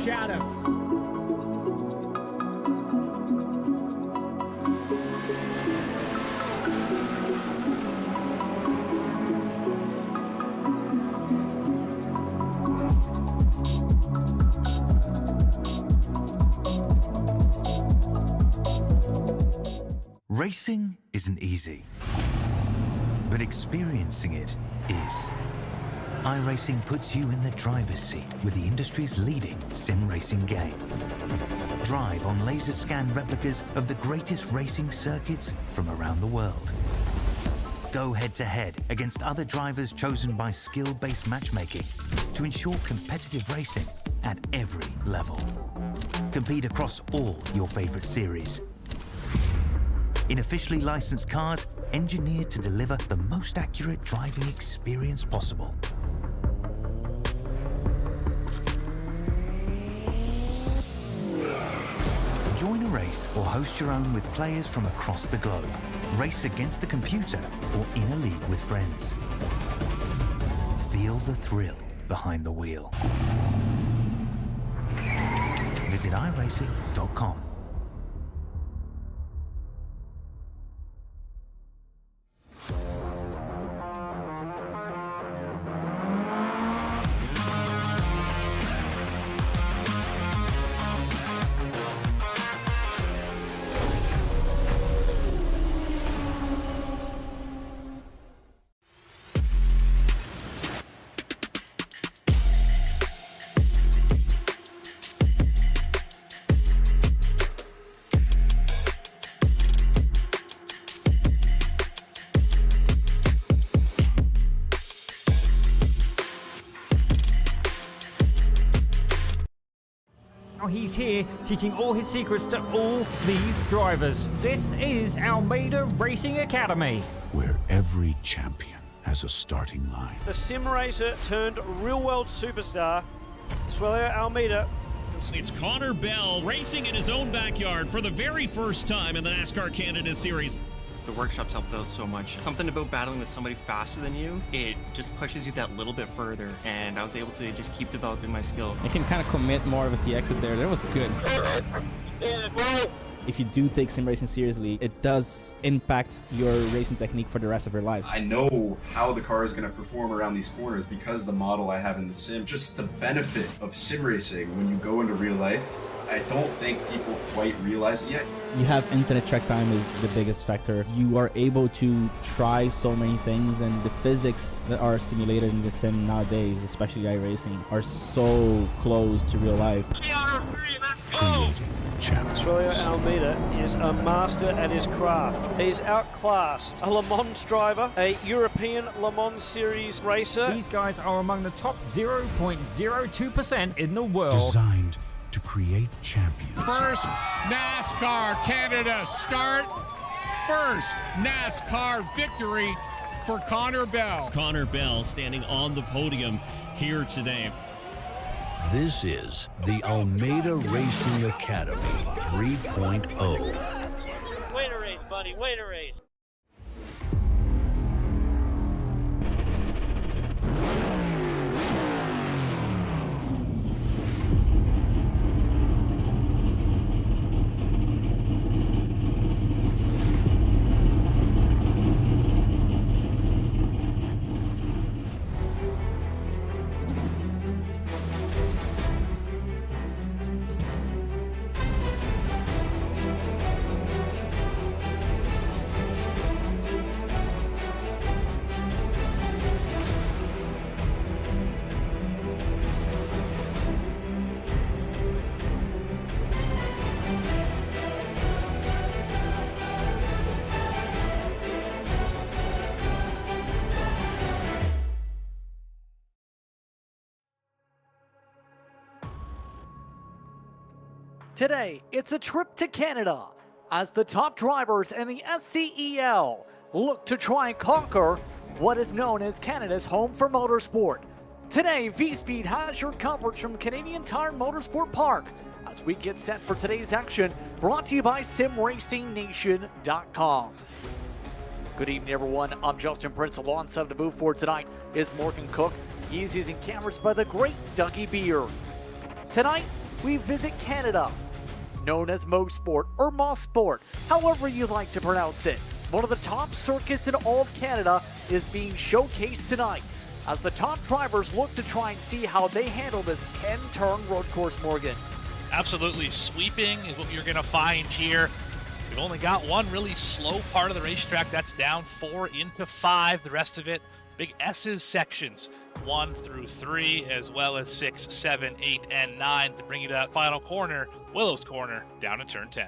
Adams. Racing isn't easy, but experiencing it is. iRacing puts you in the driver's seat with the industry's leading sim racing game. Drive on laser scan replicas of the greatest racing circuits from around the world. Go head-to-head against other drivers chosen by skill-based matchmaking to ensure competitive racing at every level. Compete across all your favorite series. In officially licensed cars, engineered to deliver the most accurate driving experience possible. Join a race or host your own with players from across the globe. Race against the computer or in a league with friends. Feel the thrill behind the wheel. Visit iRacing.com. He's here teaching all his secrets to all these drivers. This is Almeida Racing Academy, where every champion has a starting line. The sim racer turned real world superstar, Suelio Almeida. It's Connor Bell racing in his own backyard for the very first time in the NASCAR Canada Series. The workshops helped out so much. Something about battling with somebody faster than you, it just pushes you that little bit further, and I was able to just keep developing my skill. I can kind of commit more with the exit there. That was good. If you do take sim racing seriously, it does impact your racing technique for the rest of your life. I know how the car is going to perform around these corners because of the model I have in the sim. Just the benefit of sim racing when you go into real life, I don't think people quite realize it yet. You have infinite track time is the biggest factor. You are able to try so many things, and the physics that are simulated in the sim nowadays, especially iRacing, are so close to real life. Creating champions. Suelio Almeida is a master at his craft. He's outclassed a Le Mans driver, a European Le Mans Series racer. These guys are among the top 0.02% in the world. Designed to create champions. First NASCAR Canada start. First NASCAR victory for Connor Bell. Connor Bell standing on the podium here today. This is the Almeida Racing Academy 3.0. Wait a race, buddy, wait a race. Today, it's a trip to Canada as the top drivers in the SCEL look to try and conquer what is known as Canada's home for motorsport. Today, V-Speed has your coverage from Canadian Tire Motorsport Park as we get set for today's action, brought to you by SimRacingNation.com. Good evening, everyone. I'm Justin Prince. Alongside the booth for tonight is Morgan Cook. He's using cameras by the great Dougie Beer. Tonight, we visit Canada, known as Motorsport or Motorsport, however you like to pronounce it. One of the top circuits in all of Canada is being showcased tonight as the top drivers look to try and see how they handle this 10-turn road course, Morgan. Absolutely, sweeping is what you're going to find here. We've only got one really slow part of the racetrack. That's down 4 into 5. The rest of it, big S's sections, 1 through 3, as well as 6, 7, 8, and 9 to bring you to that final corner, Willow's Corner, down in turn 10.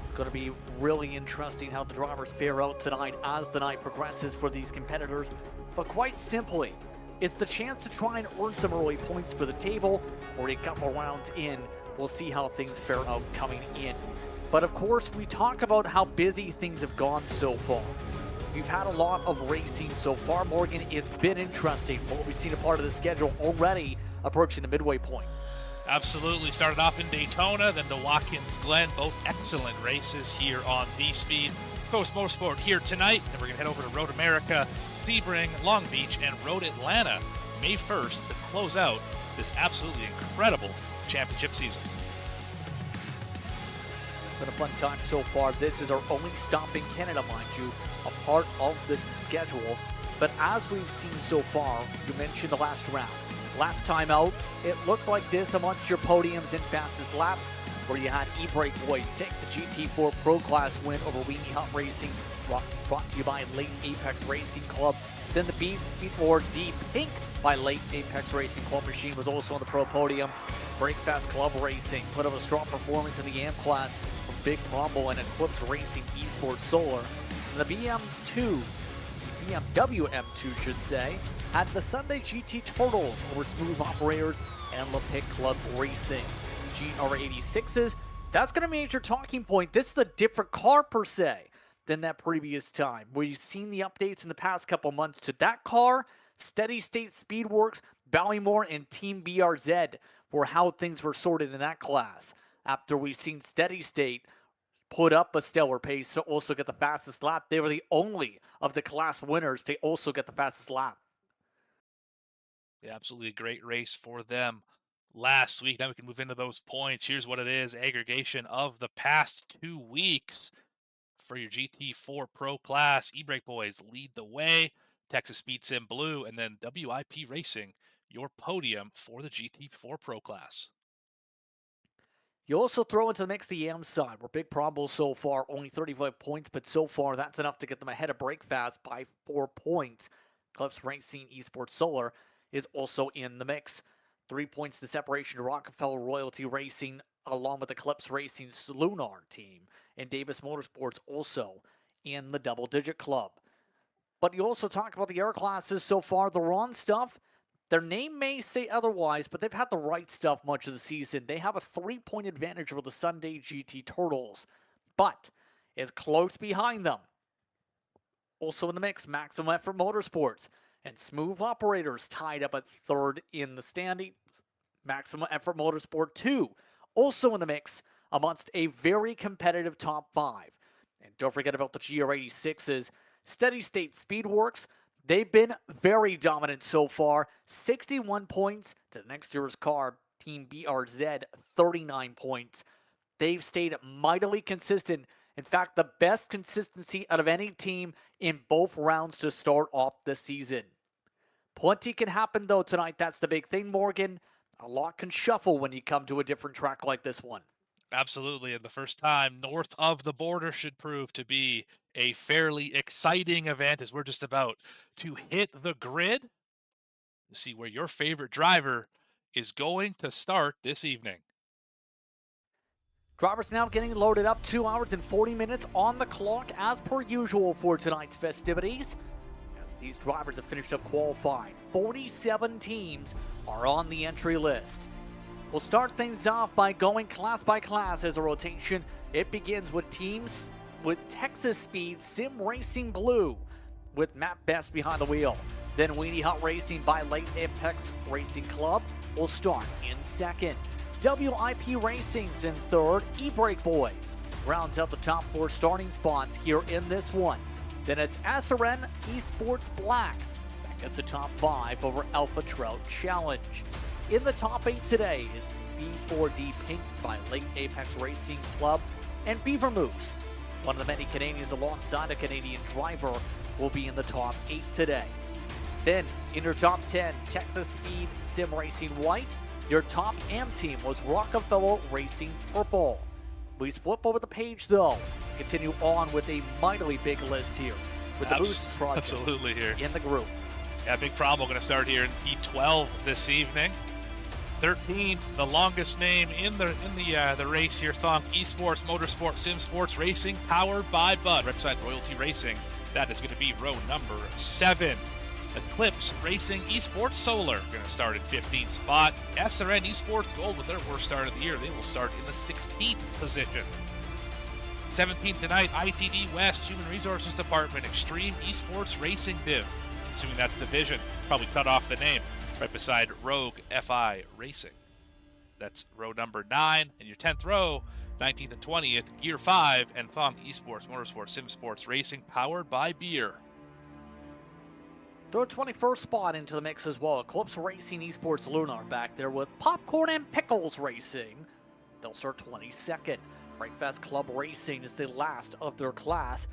It's going to be really interesting how the drivers fare out tonight as the night progresses for these competitors. But quite simply, it's the chance to try and earn some early points for the table, or a couple rounds in. We'll see how things fare out coming in. But of course, we talk about how busy things have gone so far. We've had a lot of racing so far, Morgan. It's been interesting, but we've seen a part of the schedule already approaching the midway point. Absolutely. Started off in Daytona, then to Watkins Glen. Both excellent races here on V-Speed. Coast Motorsport here tonight, and we're going to head over to Road America, Sebring, Long Beach, and Road Atlanta May 1st to close out this absolutely incredible championship season. It's been a fun time so far. This is our only stop in Canada, mind you, a part of this schedule. But as we've seen so far, you mentioned the last round. Last time out, it looked like this amongst your podiums and fastest laps, where you had E-Brake Boys take the GT4 Pro Class win over Weenie Hut Racing, brought to you by Late Apex Racing Club. Then the B4D Pink by Late Apex Racing Club machine was also on the Pro podium. Breakfast Club Racing put up a strong performance in the AM class from Big Combo and Eclipse Racing Esports Solar. And the BMW M2 should say, had the Sunday GT Turtles over Smooth Operators and LePic Club Racing. GR86s, that's going to be a major talking point. This is a different car per se than that previous time. We've seen the updates in the past couple months to that car. Steady State Speedworks, Ballymore, and Team BRZ were how things were sorted in that class. After we've seen Steady State put up a stellar pace to also get the fastest lap, they were the only of the class winners to also get the fastest lap. Yeah, absolutely a great race for them last week. Now we can move into those points. Here's what it is. Aggregation of the past 2 weeks for your GT4 Pro Class. E-Brake Boys lead the way. Texas Speed Sim Blue, and then WIP Racing, your podium for the GT4 Pro Class. You also throw into the mix the AM side, where Big Probable so far only 35 points, but so far that's enough to get them ahead of Breakfast by 4 points. Eclipse Racing Esports Solar is also in the mix. 3 points to separation to Rockefeller Royalty Racing, along with Eclipse Racing's Lunar team, and Davis Motorsports also in the double-digit club. But you also talk about the air classes so far, the Ron stuff. Their name may say otherwise, but they've had the right stuff much of the season. They have a 3-point advantage over the Sunday GT Turtles, but is close behind them. Also in the mix, Maximum Effort Motorsports and Smooth Operators tied up at 3rd in the standings. Maximum Effort Motorsport 2 also in the mix amongst a very competitive top 5. And don't forget about the GR86's Steady State Speedworks. They've been very dominant so far. 61 points to the next year's car, Team BRZ, 39 points. They've stayed mightily consistent. In fact, the best consistency out of any team in both rounds to start off the season. Plenty can happen, though, tonight. That's the big thing, Morgan. A lot can shuffle when you come to a different track like this one. Absolutely, and the first time north of the border should prove to be a fairly exciting event, as we're just about to hit the grid to see where your favorite driver is going to start this evening. Drivers now getting loaded up. 2 hours and 40 minutes on the clock as per usual for tonight's festivities. As these drivers have finished up qualifying, 47 teams are on the entry list. We'll start things off by going class by class as a rotation. It begins with teams with Texas Speed Sim Racing Blue with Matt Best behind the wheel. Then Weenie Hut Racing by Late Apex Racing Club will start in 2nd. WIP Racing's in 3rd. E-Brake Boys rounds out the top 4 starting spots here in this one. Then it's SRN Esports Black that gets the top 5 over Alpha Trout Challenge. In the top 8 today is B4D Pink by Lake Apex Racing Club and Beaver Moose. One of the many Canadians alongside a Canadian driver will be in the top 8 today. Then, in your top 10, Texas Speed Sim Racing White. Your top AM team was Rockefeller Racing Purple. We flip over the page, though. Continue on with a mightily big list here with the Boost project absolutely here in the group. Yeah, big promo going to start here in P12 this evening. 13th, the longest name in the race here, Thonk Esports Motorsport Sim Sports Racing, powered by Bud, Trackside Royalty Racing. That is going to be row number 7. Eclipse Racing Esports Solar going to start in 15th spot. SRN Esports Gold with their worst start of the year. They will start in the 16th position. 17th tonight, ITD West Human Resources Department Extreme Esports Racing Div. Assuming that's division, probably cut off the name, right beside Rogue FI Racing. That's row number 9. And your 10th row, 19th and 20th, Gear 5 and Thonk Esports Motorsport Sim Sports Racing, powered by Beer. Throw a 21st spot into the mix as well. Eclipse Racing Esports Lunar back there with Popcorn and Pickles Racing. They'll start 22nd. Breakfast Club Racing is the last of their class.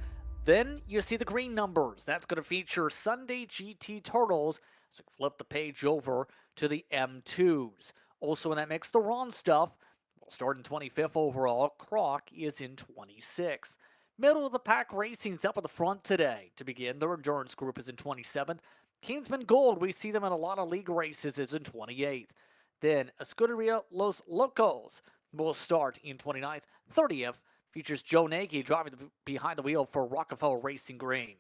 Then you see the green numbers. That's going to feature Sunday GT Turtles. So flip the page over to the M2s. Also in that mix, the Ron stuff will start in 25th overall. Croc is in 26th. Middle of the pack racing's up at the front today. To begin, their endurance group is in 27th. Kingsman Gold, we see them in a lot of league races, is in 28th. Then Escuderia Los Locos will start in 29th. 30th features Joe Nagy driving behind the wheel for Rockefeller Racing Green.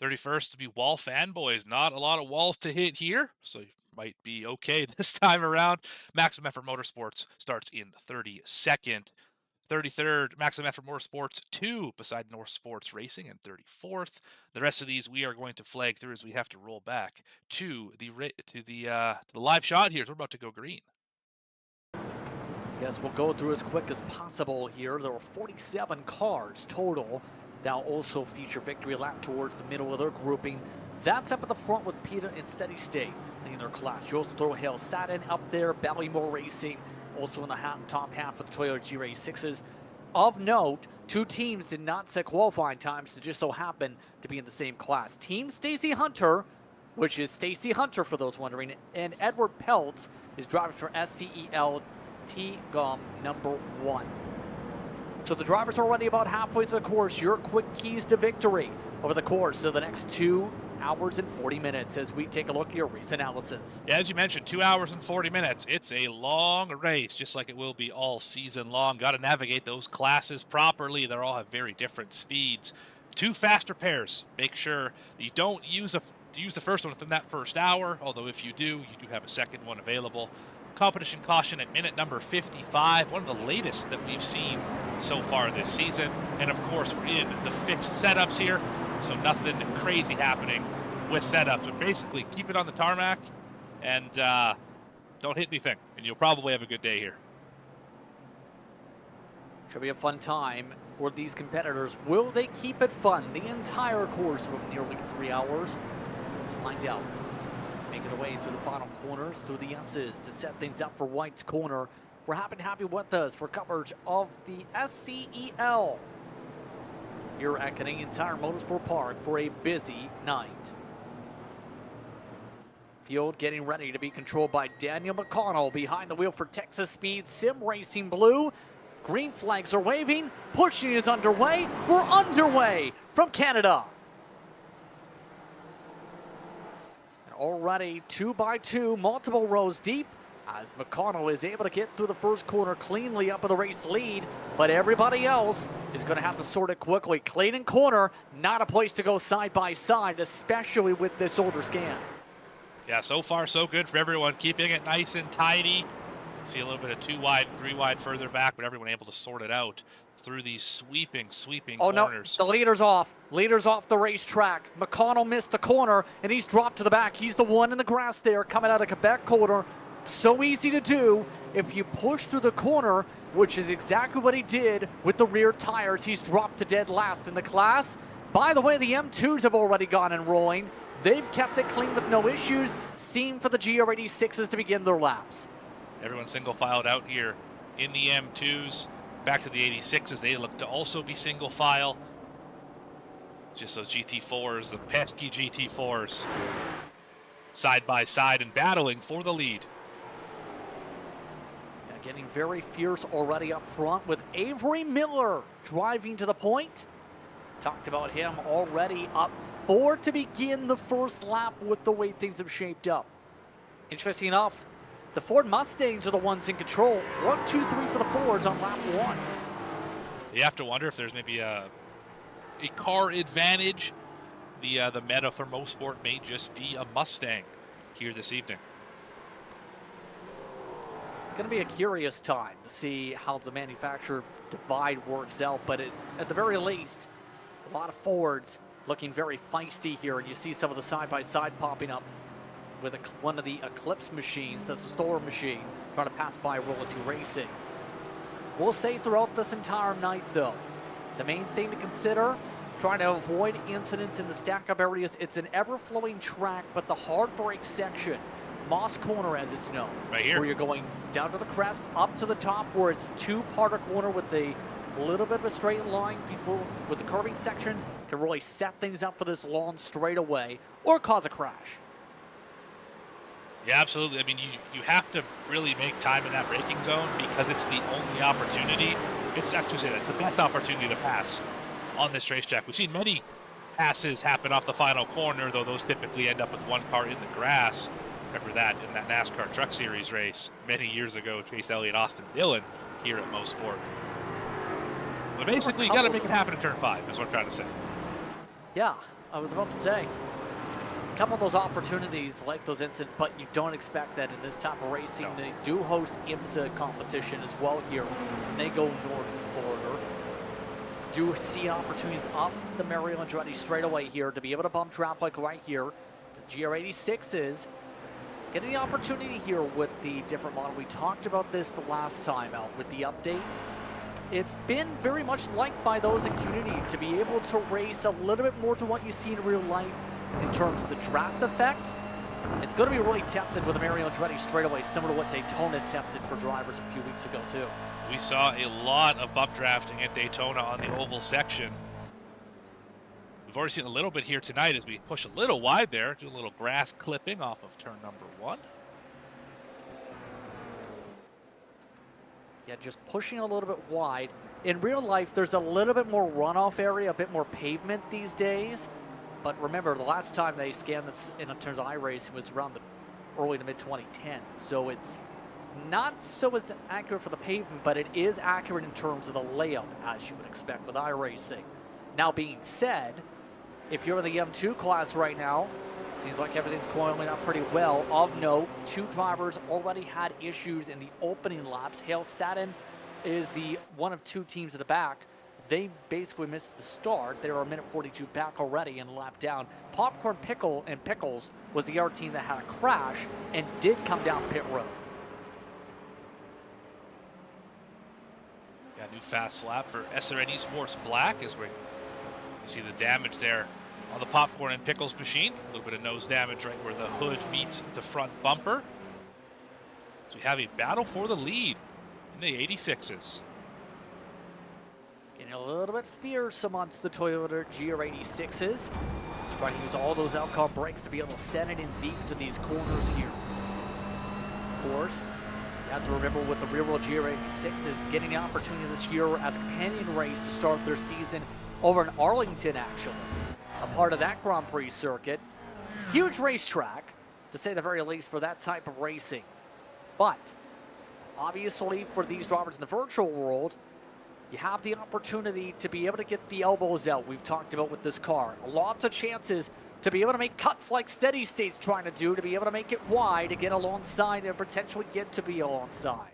31st to be Wall Fanboys. Not a lot of walls to hit here, so you might be okay this time around. Maximum Effort Motorsports starts in 32nd. 33rd, Maximum Effort Motorsports 2 beside North Sports Racing, and 34th. The rest of these we are going to flag through as we have to roll back to the live shot here. So we're about to go green. Yes, we'll go through as quick as possible here. There are 47 cars total. They'll also feature victory lap towards the middle of their grouping. That's up at the front with Peter and Steady State in their class. You also throw Hale Satin up there, Ballymore Racing, also in the top half of the Toyota G-Ray 6s. Of note, 2 teams did not set qualifying times to just so happen to be in the same class. Team Stacy Hunter, which is Stacy Hunter for those wondering, and Edward Peltz is driving for SCEL T-GOM number 1. So the drivers are already about halfway to the course. Your quick keys to victory over the course of the next 2 hours and 40 minutes as we take a look at your race analysis. Yeah, as you mentioned, 2 hours and 40 minutes. It's a long race, just like it will be all season long. Got to navigate those classes properly. They all have very different speeds. 2 faster pairs. Make sure that you don't use the first one within that first hour, although if you do have a second one available. Competition caution at minute number 55, one of the latest that we've seen so far this season. And of course, we're in the fixed setups here, so nothing crazy happening with setups. But basically, keep it on the tarmac and don't hit anything, and you'll probably have a good day here. Should be a fun time for these competitors. Will they keep it fun the entire course of nearly 3 hours? Let's find out. Making their way through the final corners, through the S's to set things up for White's Corner. We're happy to have you with us for coverage of the SCEL here at Canadian Tire Motorsport Park for a busy night. Field getting ready to be controlled by Daniel McConnell behind the wheel for Texas Speed Sim Racing Blue. Green flags are waving. Pushing is underway. We're underway from Canada. Already 2x2, multiple rows deep, as McConnell is able to get through the first corner cleanly up with the race lead, but everybody else is going to have to sort it quickly. Clayton Corner, not a place to go side by side, especially with this older scan. Yeah, so far so good for everyone, keeping it nice and tidy. See a little bit of 2 wide, 3 wide further back, but everyone able to sort it out through these sweeping corners. No, the leader's off. Leader's off the racetrack. McConnell missed the corner, and he's dropped to the back. He's the one in the grass there coming out of Quebec corner. So easy to do if you push through the corner, which is exactly what he did with the rear tires. He's dropped to dead last in the class. By the way, the M2s have already gone and rolling. they've kept it clean with no issues. Same for the GR86s to begin their laps. Everyone single filed out here in the M2s. Back to the 86s, they look to also be single file. Just those GT4s, the pesky GT4s, side by side and battling for the lead. Yeah, getting very fierce already up front with Avery Miller driving to the point. Talked about him already up 4 to begin the first lap with the way things have shaped up. Interesting enough, the Ford Mustangs are the ones in control. 1, 2, 3 for the Fords on lap 1. You have to wonder if there's maybe a car advantage. The meta for Motorsport may just be a Mustang here this evening. It's going to be a curious time to see how the manufacturer divide works out, but at the very least, a lot of Fords looking very feisty here, and you see some of the side-by-side popping up with one of the Eclipse machines, that's a store machine, trying to pass by Roller 2 Racing. We'll say throughout this entire night, though, the main thing to consider, trying to avoid incidents in the stack-up areas. It's an ever-flowing track, but the hard brake section, Moss Corner as it's known, right here, where you're going down to the crest, up to the top, where it's two-parter corner with a little bit of a straight line before with the curving section, can really set things up for this long straightaway or cause a crash. Yeah, absolutely. I mean, you have to really make time in that braking zone because it's the only opportunity. It's actually it's the best opportunity to pass on this racetrack. We've seen many passes happen off the final corner, though those typically end up with one car in the grass. Remember that in that NASCAR Truck Series race many years ago, Chase Elliott, Austin Dillon here at Motorsport. But basically, you got to make it happen in turn 5, is what I'm trying to say. Yeah, I was about to say. A couple of those opportunities like those incidents, but you don't expect that in this type of racing. No. They do host IMSA competition as well here. And they go north of the border. Do see opportunities up the Mario Andretti straightaway here to be able to bump traffic right here. The GR86 getting the opportunity here with the different model. We talked about this the last time out with the updates. It's been very much liked by those in community to be able to race a little bit more to what you see in real life in terms of the draft effect. It's going to be really tested with the Mario Andretti straightaway, similar to what Daytona tested for drivers a few weeks ago too. We saw a lot of bump drafting at Daytona on the oval section. We've already seen a little bit here tonight as we push a little wide there, do a little grass clipping off of turn number 1. Yeah, just pushing a little bit wide. In real life, there's a little bit more runoff area, a bit more pavement these days. But remember, the last time they scanned this in terms of iRacing was around the early to mid-2010. So it's not so as accurate for the pavement, but it is accurate in terms of the layout, as you would expect with iRacing. Now, being said, if you're in the M2 class right now, seems like everything's coiling up pretty well. Of note, 2 drivers already had issues in the opening laps. Hale Satin is the one of 2 teams at the back. They basically missed the start. They were a minute 42 back already and a lap down. Popcorn Pickle and Pickles was the other team that had a crash and did come down pit road. Yeah, new fast lap for SRN Esports Black as we see the damage there on the Popcorn and Pickles machine. A little bit of nose damage right where the hood meets the front bumper. So we have a battle for the lead in the 86s. Getting a little bit fierce amongst the Toyota GR86s. Trying to use all those outcome brakes to be able to send it in deep to these corners here. Of course, you have to remember with the rear-wheel GR86s getting the opportunity this year as a companion race to start their season over in Arlington, actually. A part of that Grand Prix circuit. Huge racetrack, to say the very least, for that type of racing. But, obviously, for these drivers in the virtual world, you have the opportunity to be able to get the elbows out. We've talked about with this car. Lots of chances to be able to make cuts like Steady State's trying to do, to be able to make it wide, to get alongside and potentially get to be alongside.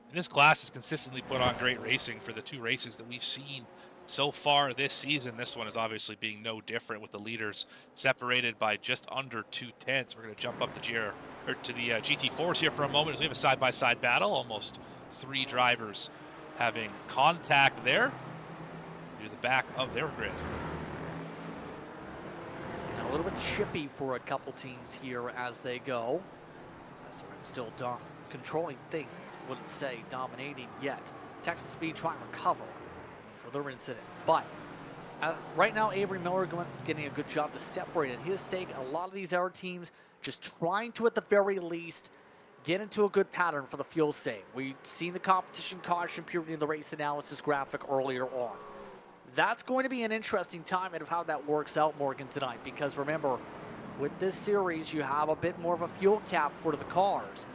And this class has consistently put on great racing for the 2 races that we've seen so far this season. This one is obviously being no different with the leaders separated by just under 2 tenths. We're going to jump up the GT4s here for a moment as we have a side-by-side battle. Almost 3 drivers having contact there near the back of their grid. little bit chippy for a couple teams here as they go. SRN still controlling things, wouldn't say dominating yet. Texas Speed trying to recover for their incident. But right now, Avery Miller getting a good job to separate it. His sake, a lot of these other teams just trying to, at the very least, get into a good pattern for the fuel save. We've seen the competition caution period in the race analysis graphic earlier on. That's going to be an interesting time of how that works out, Morgan, tonight, because remember, with this series, you have a bit more of a fuel cap for the cars.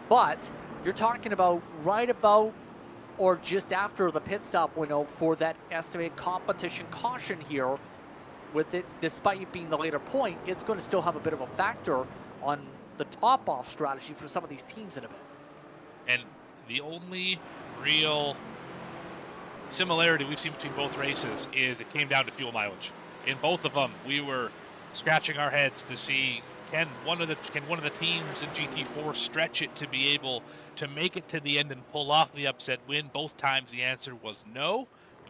But you're talking about right about or just after the pit stop window for that estimated competition caution here. With it, despite it being the later point, it's going to still have a bit of a factor on the top-off strategy for some of these teams in a bit. And the only real similarity we've seen between both races is it came down to fuel mileage. In both of them, we were scratching our heads to see can one of the teams in GT4 stretch it to be able to make it to the end and pull off the upset win. Both times the answer was no.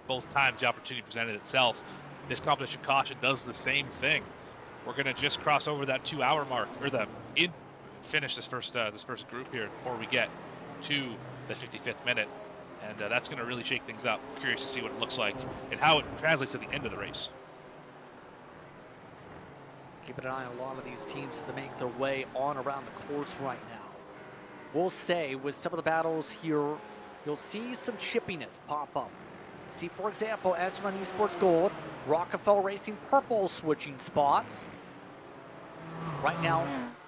Both times the opportunity presented itself. This competition caution does the same thing. We're going to just cross over that 2-hour mark, or finish this first group here before we get to the 55th minute. And that's going to really shake things up. Curious to see what it looks like and how it translates to the end of the race. Keeping an eye on a lot of these teams to make their way on around the course right now. We'll say with some of the battles here, you'll see some chippiness pop up. See, for example, SRN Esports Gold, Rockefeller Racing Purple switching spots. Right now,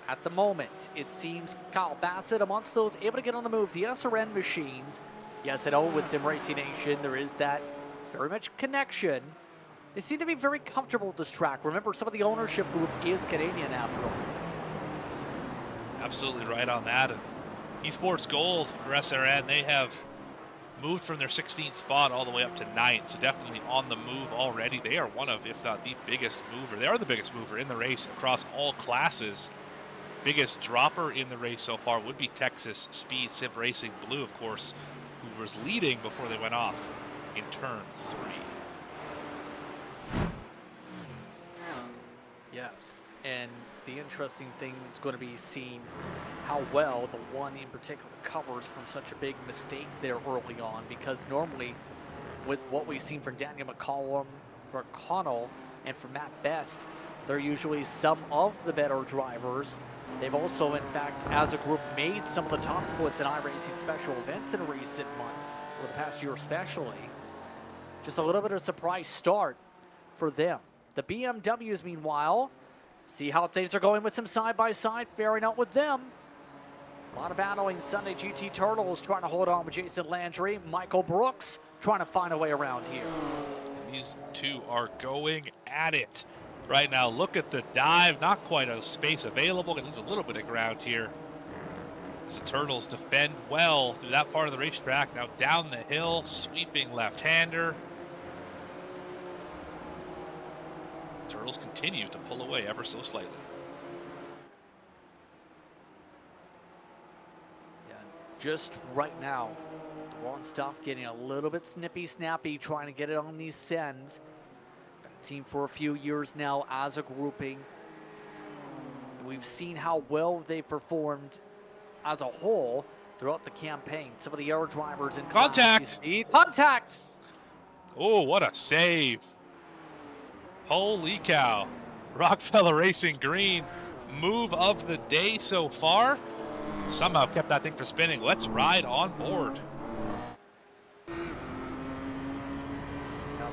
at the moment, it seems Kyle Bassett amongst those able to get on the move. The SRN machines, yes, I know with Sim Racing Nation, there is that very much connection. They seem to be very comfortable with this track. Remember, some of the ownership group is Canadian after all. Absolutely right on that. And Esports Gold for SRN, they have moved from their 16th spot all the way up to 9th, so definitely on the move already. They are one of, if not the biggest mover. They are the biggest mover in the race across all classes. Biggest dropper in the race so far would be Texas Speed Sim Racing Blue, of course, who was leading before they went off in turn 3. Yes, and the interesting thing is going to be seeing how well the one in particular recovers from such a big mistake there early on, because normally with what we've seen from Daniel McCollum, for Connell, and for Matt Best, they're usually some of the better drivers. They've also, in fact, as a group, made some of the top splits in iRacing special events in recent months, or the past year especially. Just a little bit of a surprise start for them. The BMWs, meanwhile, see how things are going with some side-by-side, bearing out with them. A lot of battling. Sunday GT Turtles trying to hold on with Jason Landry. Michael Brooks trying to find a way around here. These two are going at it right now. Look at the dive. Not quite a space available. Going to lose a little bit of ground here. As the Turtles defend well through that part of the racetrack. Now down the hill, sweeping left-hander. Turtles continue to pull away ever so slightly. Yeah, just right now, Ron Stuff getting a little bit snippy-snappy, trying to get it on these sends. Been a team for a few years now as a grouping. We've seen how well they performed as a whole throughout the campaign. Some of the other drivers in contact. Contact. Oh, what a save. Holy cow. Rockefeller Racing Green, move of the day so far. Somehow kept that thing from spinning. Let's ride on board. Now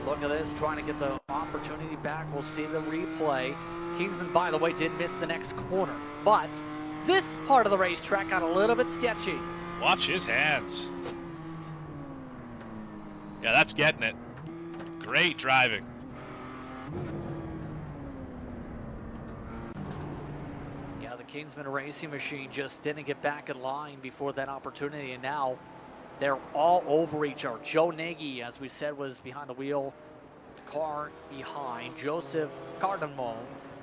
look at this, trying to get the opportunity back. We'll see the replay. Kingsman, by the way, did miss the next corner, but this part of the racetrack got a little bit sketchy. Watch his hands. Yeah, that's getting it. Great driving. Yeah, the Kingsman Racing Machine just didn't get back in line before that opportunity, and now they're all over each other. Joe Nagy, as we said, was behind the wheel, the car behind. Joseph Cardamone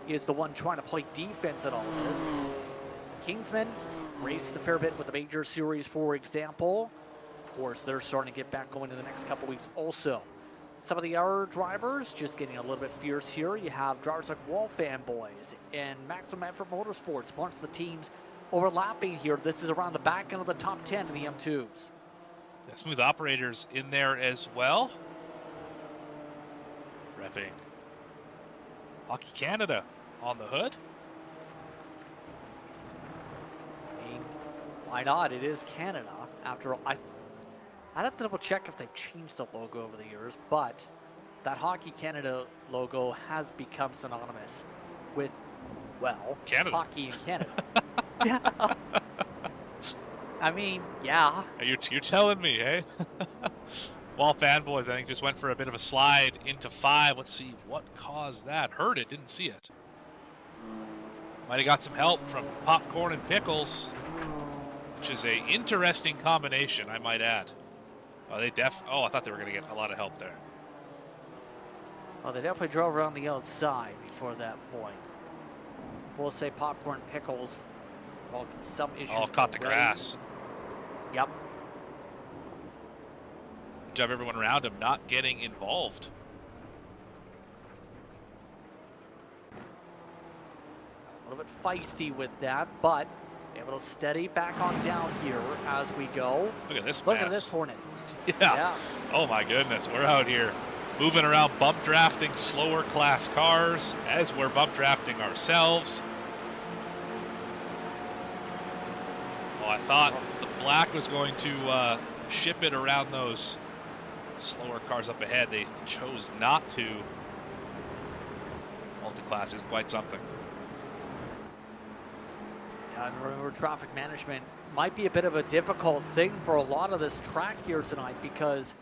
is the one trying to play defense at all this. Kingsman races a fair bit with the Major Series, for example. Of course, they're starting to get back going in the next couple weeks also. some of the other drivers just getting a little bit fierce here. You have drivers like Wall Fanboys and Maximum Effort Motorsports. A bunch of the teams overlapping here. This is around the back end of the top 10 in the M2s. The Smooth Operators in there as well. Repping Hockey Canada on the hood. I mean, why not? It is Canada. After all, I'd have to double check if they've changed the logo over the years, but that Hockey Canada logo has become synonymous with, well, Canada. hockey in Canada. I mean, yeah. You're telling me, eh? Wall Fanboys, I think, just went for a bit of a slide into 5. Let's see what caused that. Heard it, didn't see it. Might have got some help from Popcorn and Pickles, which is a interesting combination, I might add. Oh, I thought they were going to get a lot of help there. Well, they definitely drove around the outside before that point. We'll say Popcorn and Pickles. Well, some issues. Oh, caught the grass. Yep. Good job, everyone around him not getting involved. A little bit feisty with that, but able to steady back on down here as we go. Look at this Look mess. at this Hornet. Yeah. Oh my goodness, we're out here moving around, bump drafting slower class cars as we're bump drafting ourselves. Oh, I thought the black was going to ship it around those slower cars up ahead. They chose not to. Multi-class is quite something. Yeah, and remember, traffic management might be a bit of a difficult thing for a lot of this track here tonight because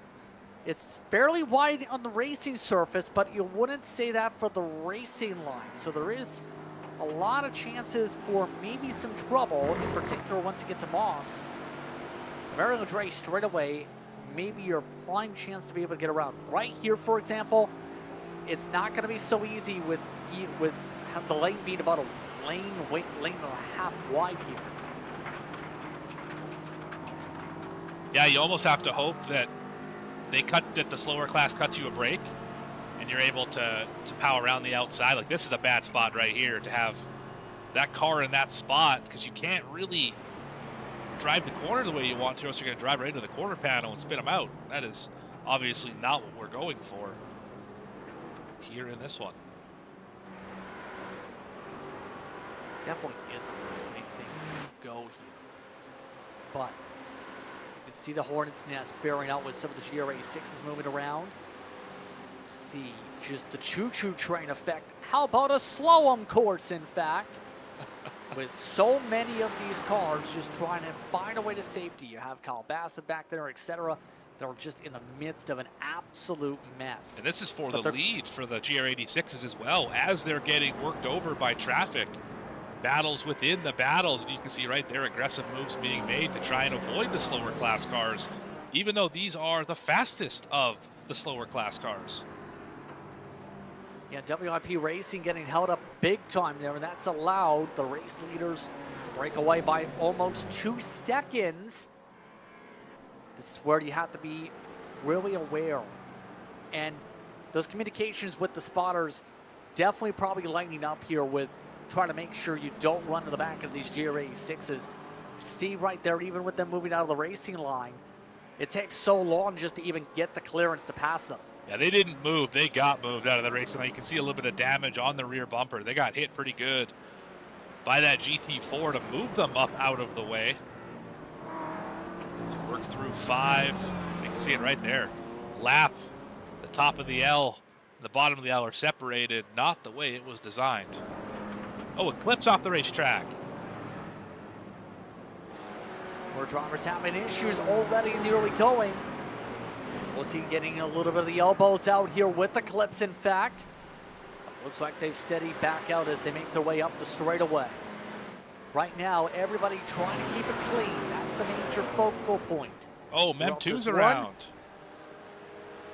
it's fairly wide on the racing surface, but you wouldn't say that for the racing line. So there is a lot of chances for maybe some trouble, in particular once you get to Moss. Maryland's race straight away, maybe your prime chance to be able to get around. Right here, for example, it's not going to be so easy with the lane being about a lane and a half wide here. Yeah, you almost have to hope that the slower class cuts you a break and you're able to power around the outside. Like, this is a bad spot right here to have that car in that spot because you can't really drive the corner the way you want to, or else you're going to drive right into the corner panel and spin them out. That is obviously not what we're going for here in this one. Definitely isn't the way things go here. But you can see the Hornets' nest faring out with some of the GRA6s moving around. You see just the choo-choo train effect. How about a slalom course, in fact? With so many of these cars just trying to find a way to safety. You have Kyle Bassett back there, etc. They're just in the midst of an absolute mess. And this is for the lead for the GR86s as well, as they're getting worked over by traffic. Battles within the battles, and you can see right there aggressive moves being made to try and avoid the slower class cars, even though these are the fastest of the slower class cars. Yeah, WIP Racing getting held up big time there, and that's allowed the race leaders to break away by almost 2 seconds. This is where you have to be really aware. And those communications with the spotters definitely probably lighting up here with trying to make sure you don't run to the back of these GRA6s. See right there, even with them moving out of the racing line, it takes so long just to even get the clearance to pass them. Yeah, they didn't move. They got moved out of the racing line. You can see a little bit of damage on the rear bumper. They got hit pretty good by that GT4 to move them up out of the way. So work through 5. You can see it right there. Lap, the top of the L, and the bottom of the L are separated, not the way it was designed. Oh, it clips off the racetrack. More drivers having issues already in the early going. We'll see getting a little bit of the elbows out here with the clips, in fact. Looks like they've steadied back out as they make their way up the straightaway. Right now, everybody trying to keep it clean. That's the major focal point. Oh, Mem2's around.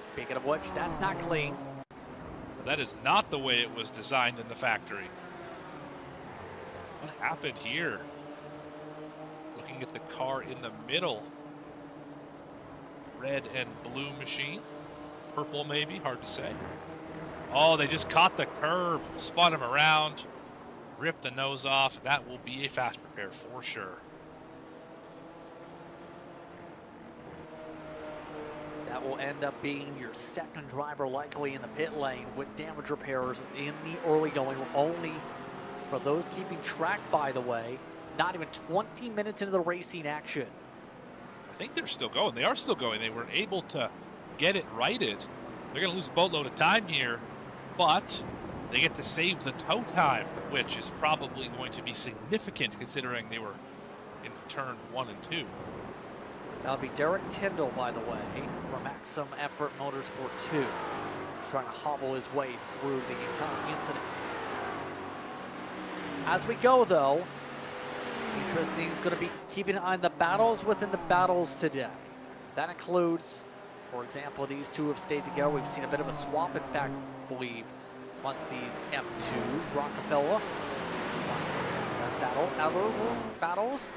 Speaking of which, that's not clean. That is not the way it was designed in the factory. What happened here? Looking at the car in the middle. Red and blue machine. purple maybe, hard to say. Oh, they just caught the curb, spun him around, ripped the nose off. That will be a fast repair for sure. That will end up being your second driver likely in the pit lane with damage repairs in the early going. Only for those keeping track, by the way, not even 20 minutes into the racing action. I think they're still going. They are still going. They were able to get it righted. They're going to lose a boatload of time here, but they get to save the tow time, which is probably going to be significant considering they were in turn 1 and 2. That'll be Derek Tyndall, by the way, from Maximum Effort Motorsport 2. He's trying to hobble his way through the entire incident. As we go, though, interesting is going to be keeping an eye on the battles within the battles today. That includes, for example, these two have stayed together. We've seen a bit of a swap, in fact, I believe, once these M2s, Rockefeller, battle. Other battles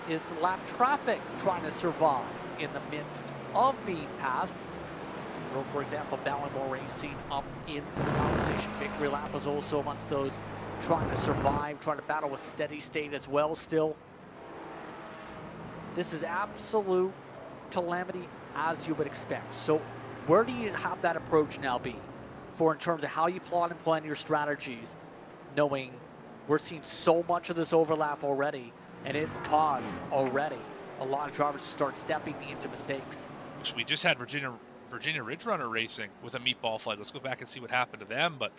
is the lap traffic trying to survive in the midst of being passed. So, for example, Ballymore Racing up into the conversation. Victory lap is also amongst those trying to survive, trying to battle with steady state as well still. This is absolute calamity as you would expect. So where do you have that approach now be for in terms of how you plot and plan your strategies, knowing we're seeing so much of this overlap already, and it's caused already a lot of drivers to start stepping into mistakes. We just had Virginia Ridge Runner racing with a meatball flight. Let's go back and see what happened to them. But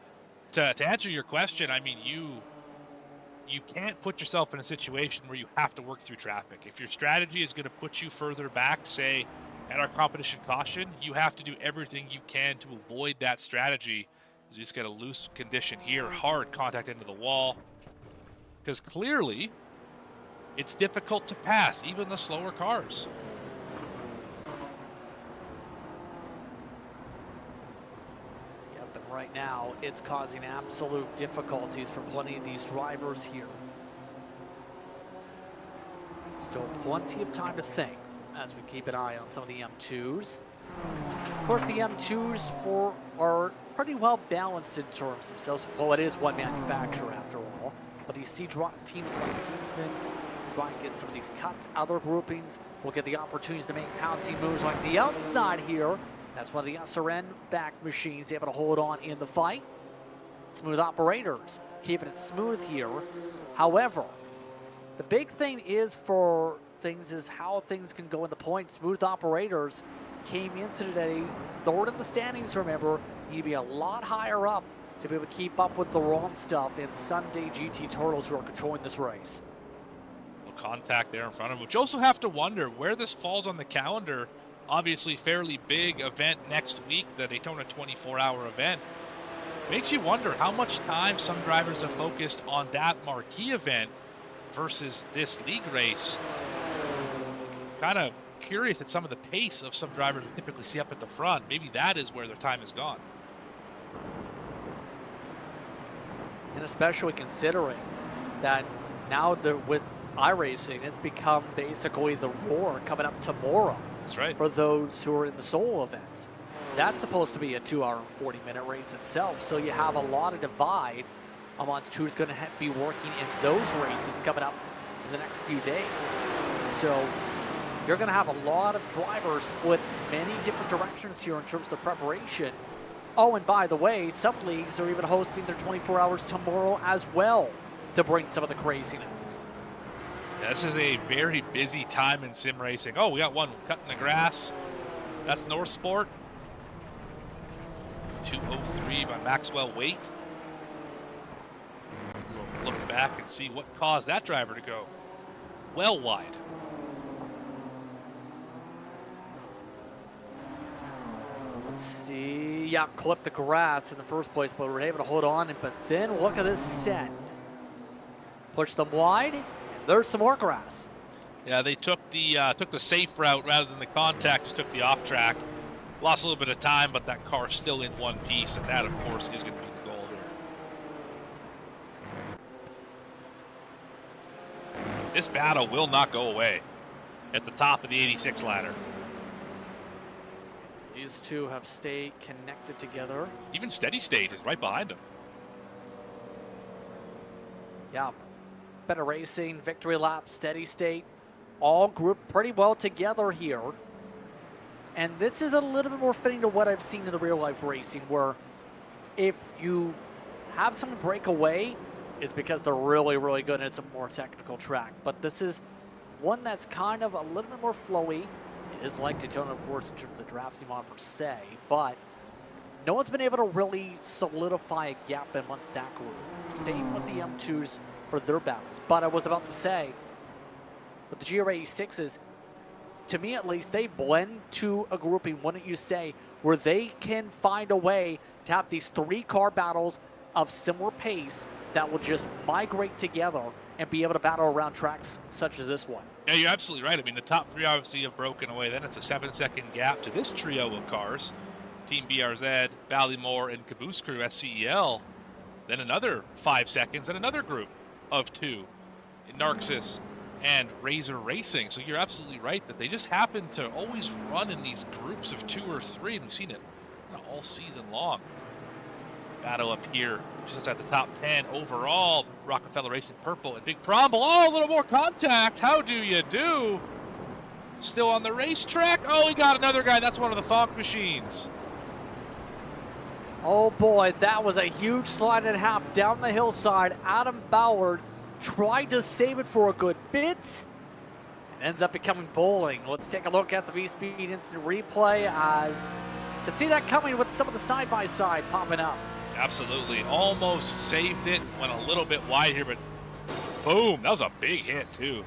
to answer your question, I mean, you can't put yourself in a situation where you have to work through traffic. If your strategy is going to put you further back, say at our competition caution, you have to do everything you can to avoid that strategy. You just get a loose condition here, hard contact into the wall, because clearly it's difficult to pass even the slower cars. Yep, and right now it's causing absolute difficulties for plenty of these drivers here. Still plenty of time to think as we keep an eye on some of the M2s. Of course, the M2s are pretty well balanced in terms themselves. Well, it is one manufacturer after all, but you see teams like Kingsman try and get some of these cuts. Other groupings will get the opportunities to make pouncing moves like the outside here. That's one of the SRN back machines able to hold on in the fight. Smooth operators keeping it smooth here. However, the big thing is for things is how things can go in the point. Smooth operators came into today third in the standings, remember. You need to be a lot higher up to be able to keep up with the wrong stuff in Sunday GT Turtles who are controlling this race. Contact there in front of him, which you also have to wonder where this falls on the calendar. Obviously fairly big event next week, the Daytona 24-hour event. Makes you wonder how much time some drivers have focused on that marquee event versus this league race. Kind of curious at some of the pace of some drivers we typically see up at the front. Maybe that is where their time is gone. And especially considering that now with iRacing, it's become basically the Roar coming up tomorrow. That's right. For those who are in the solo events. That's supposed to be a 2-hour and 40-minute race itself. So you have a lot of divide amongst who's going to be working in those races coming up in the next few days. So you're going to have a lot of drivers split many different directions here in terms of preparation. Oh, and by the way, some leagues are even hosting their 24 hours tomorrow as well to bring some of the craziness. This is a very busy time in sim racing. Oh, we got one cutting the grass. That's Motorsport. 2:03 by Maxwell Waite. We'll look back and see what caused that driver to go well wide. Let's see. Yeah, clipped the grass in the first place, but we're able to hold on. But then look at this set. Push them wide. There's some more grass. Yeah, they took the safe route rather than the contact, just took the off track. Lost a little bit of time, but that car's still in one piece, and that, of course, is going to be the goal here. This battle will not go away at the top of the 86 ladder. These two have stayed connected together. Even Steady State is right behind them. Yeah. Better Racing, Victory Lap, Steady State, all grouped pretty well together here. And this is a little bit more fitting to what I've seen in the real life racing, where if you have someone break away, it's because they're really, really good and it's a more technical track. But this is one that's kind of a little bit more flowy. It is like Daytona, of course, in terms of drafting on per se, but no one's been able to really solidify a gap amongst that group. Same with the M2s for their battles. But I was about to say, with the GR86s, to me at least, they blend to a grouping, wouldn't you say, where they can find a way to have these 3-car battles of similar pace that will just migrate together and be able to battle around tracks such as this one. Yeah, you're absolutely right. I mean, the top 3 obviously have broken away. Then it's a 7-second gap to this trio of cars. Team BRZ, Ballymore, and Caboose Crew, SCEL. Then another 5 seconds and another group of 2 in Narcissus and Razor Racing. So you're absolutely right that they just happen to always run in these groups of 2 or 3, and we've seen it all season long. Battle up here, just at the top 10 overall. Rockefeller Racing purple and Big Promble. Oh, a little more contact. How do you do? Still on the racetrack. Oh, he got another guy. That's one of the Funk machines. Oh boy, that was a huge slide and a half down the hillside. Adam Ballard tried to save it for a good bit and ends up becoming bowling. Let's take a look at the V-Speed instant replay as you can see that coming with some of the side-by-side popping up. Absolutely. Almost saved it. Went a little bit wide here, but boom. That was a big hit, too.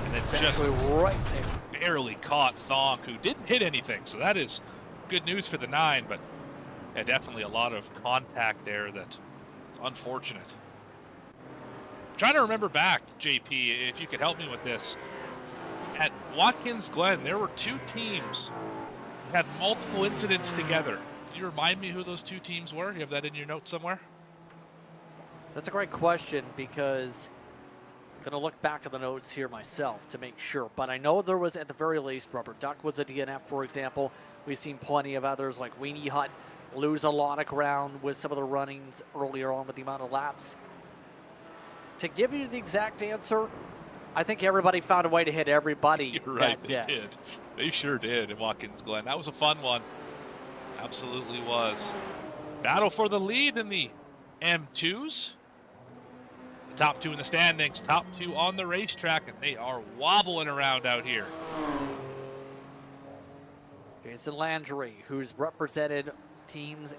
And then just right there. Barely caught Thonk, who didn't hit anything. So that is good news for the 9, but yeah, definitely a lot of contact there that is unfortunate. Trying to remember back, JP, if you could help me with this. At Watkins Glen, there were 2 teams who had multiple incidents together. Can you remind me who those 2 teams were? You have that in your notes somewhere? That's a great question because I'm going to look back at the notes here myself to make sure. But I know there was, at the very least, Rubber Duck was a DNF, for example. We've seen plenty of others like Weenie Hut lose a lot of ground with some of the runnings earlier on with the amount of laps. To give you the exact answer, I think everybody found a way to hit everybody. You're right, they did. They sure did in Watkins Glen. That was a fun one. Absolutely was. Battle for the lead in the M2s. The top 2 in the standings, top 2 on the racetrack, and they are wobbling around out here. Jason Landry, who's represented teams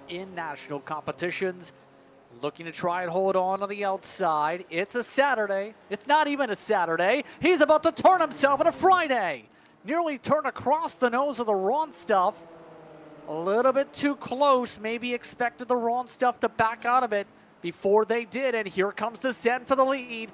in national competitions, looking to try and hold on the outside. It's a Saturday. It's not even a Saturday. He's about to turn himself on a Friday. Nearly turned across the nose of the Ron Stuff. A little bit too close. Maybe expected the Ron Stuff to back out of it before they did. And here comes the Sen for the lead.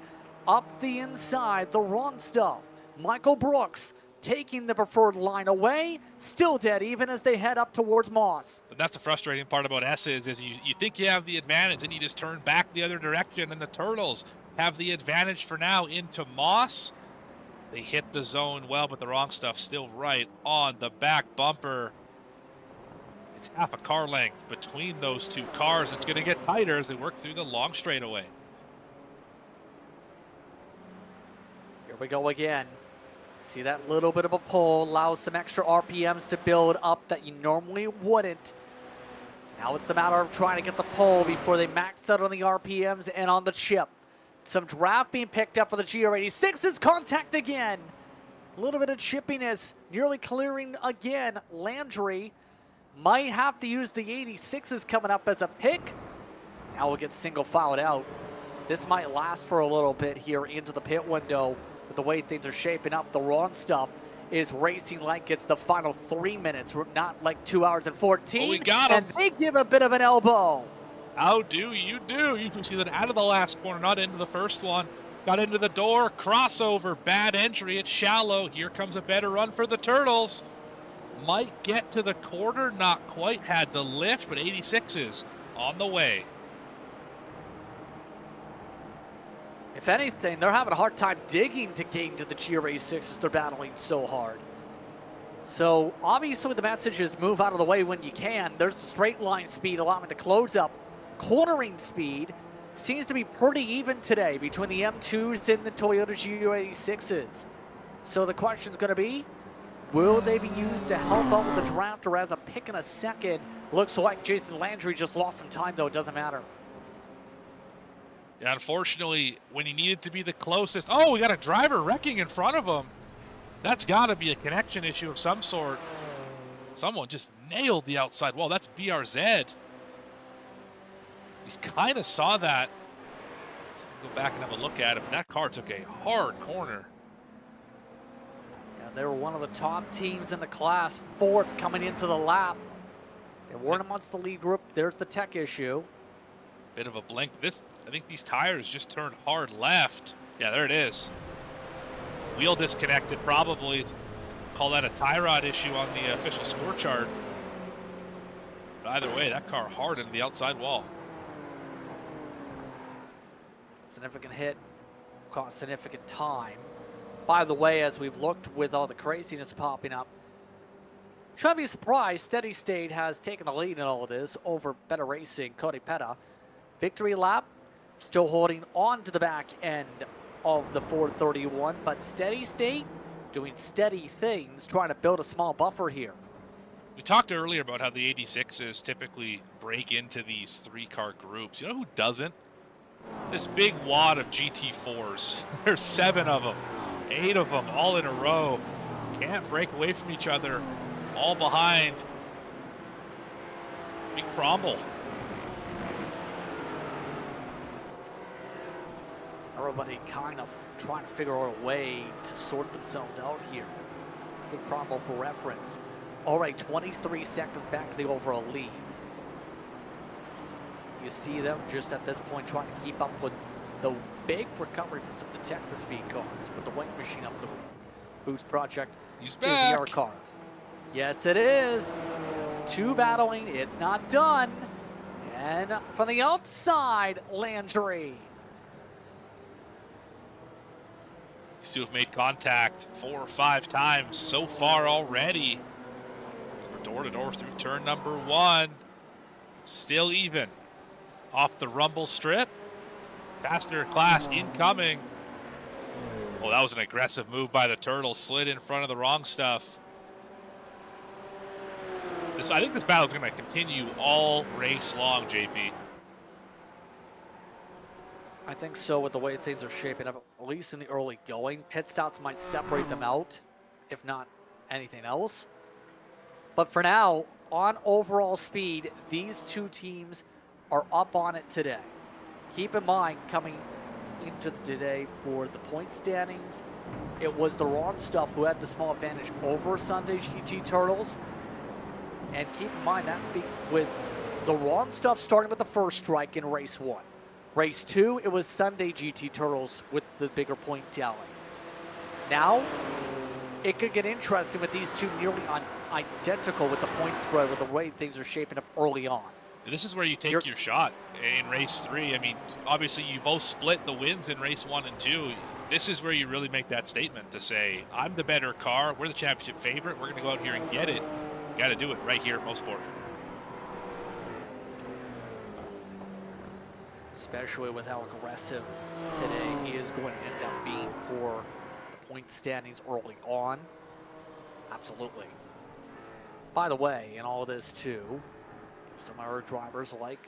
Up the inside, the Ron Stuff. Michael Brooks taking the preferred line away, still dead even as they head up towards Moss. But that's the frustrating part about S's is you think you have the advantage and you just turn back the other direction, and the Turtles have the advantage for now into Moss. They hit the zone well, but the Wrong Stuff still right on the back bumper. It's half a car length between those 2 cars. It's going to get tighter as they work through the long straightaway. Here we go again. See that little bit of a pull, allows some extra RPMs to build up that you normally wouldn't. Now it's the matter of trying to get the pull before they max out on the RPMs and on the chip. Some draft being picked up for the GR86's contact again. A little bit of chippiness, nearly clearing again. Landry might have to use the 86s coming up as a pick. Now we'll get single filed out. This might last for a little bit here into the pit window. With the way things are shaping up, the Wrong Stuff is racing like it's the final 3 minutes, not like 2 hours and 14. Oh, we got him. And they give a bit of an elbow. How do you do? You can see that out of the last corner, not into the first one. Got into the door, crossover, bad entry. It's shallow. Here comes a better run for the Turtles. Might get to the quarter, not quite. Had to lift, but 86 is on the way. If anything, they're having a hard time digging to get into the GRA6 as they're battling so hard. So obviously the message is move out of the way when you can. There's the straight line speed allowing to close up. Cornering speed seems to be pretty even today between the M2s and the Toyota GRA6s. So the question's going to be, will they be used to help out with the draft or as a pick in a second? Looks like Jason Landry just lost some time, though. It doesn't matter. Yeah, unfortunately, when he needed to be the closest. Oh, we got a driver wrecking in front of him. That's got to be a connection issue of some sort. Someone just nailed the outside wall. That's BRZ. You kind of saw that. Let's go back and have a look at him. That car took a hard corner. Yeah, they were one of the top teams in the class, fourth coming into the lap. They weren't amongst the lead group. There's the tech issue. Bit of a blink. I think these tires just turned hard left. Yeah, there it is. Wheel disconnected, probably. Call that a tie rod issue on the official score chart. But either way, that car hard into the outside wall. Significant hit, cost significant time. By the way, as we've looked with all the craziness popping up, should be surprised, Steady State has taken the lead in all of this over Better Racing, Cody Petta. Victory lap, still holding on to the back end of the 431, but Steady State doing steady things, trying to build a small buffer here. We talked earlier about how the 86s typically break into these three-car groups. You know who doesn't? This big wad of GT4s. There's 7 of them, 8 of them, all in a row. Can't break away from each other, all behind. Big Prommel. Everybody kind of trying to figure out a way to sort themselves out here. Big Prommel for reference. All right, 23 seconds back to the overall lead. You see them just at this point trying to keep up with the big recovery for some of the Texas speed cars. But the white machine up the road. Boost Project is the R car. Yes, it is. 2 battling. It's not done. And from the outside, Landry. These two have made contact 4 or 5 times so far already. We're door to door through turn number 1. Still even. Off the rumble strip. Faster class incoming. Oh, that was an aggressive move by the Turtle. Slid in front of the wrong stuff. I think this battle is going to continue all race long, JP. I think so with the way things are shaping up, at least in the early going. Pit stops might separate them out, if not anything else. But for now, on overall speed, these two teams are up on it today. Keep in mind, coming into today for the point standings, it was the Ron Stuff who had the small advantage over Sunday GT Turtles. And keep in mind, that's with the Ron Stuff starting with the first strike in race 1. Race 2, it was Sunday GT Turtles with the bigger point tally. Now, it could get interesting with these two nearly identical with the point spread, with the way things are shaping up early on. This is where you take your shot in race 3. I mean, obviously you both split the wins in race 1 and 2. This is where you really make that statement to say, I'm the better car, we're the championship favorite, we're going to go out here and get it. Got to do it right here at Motorsport. Especially with how aggressive today he is going to end up being for the point standings early on. Absolutely. By the way, in all of this too, some of our drivers like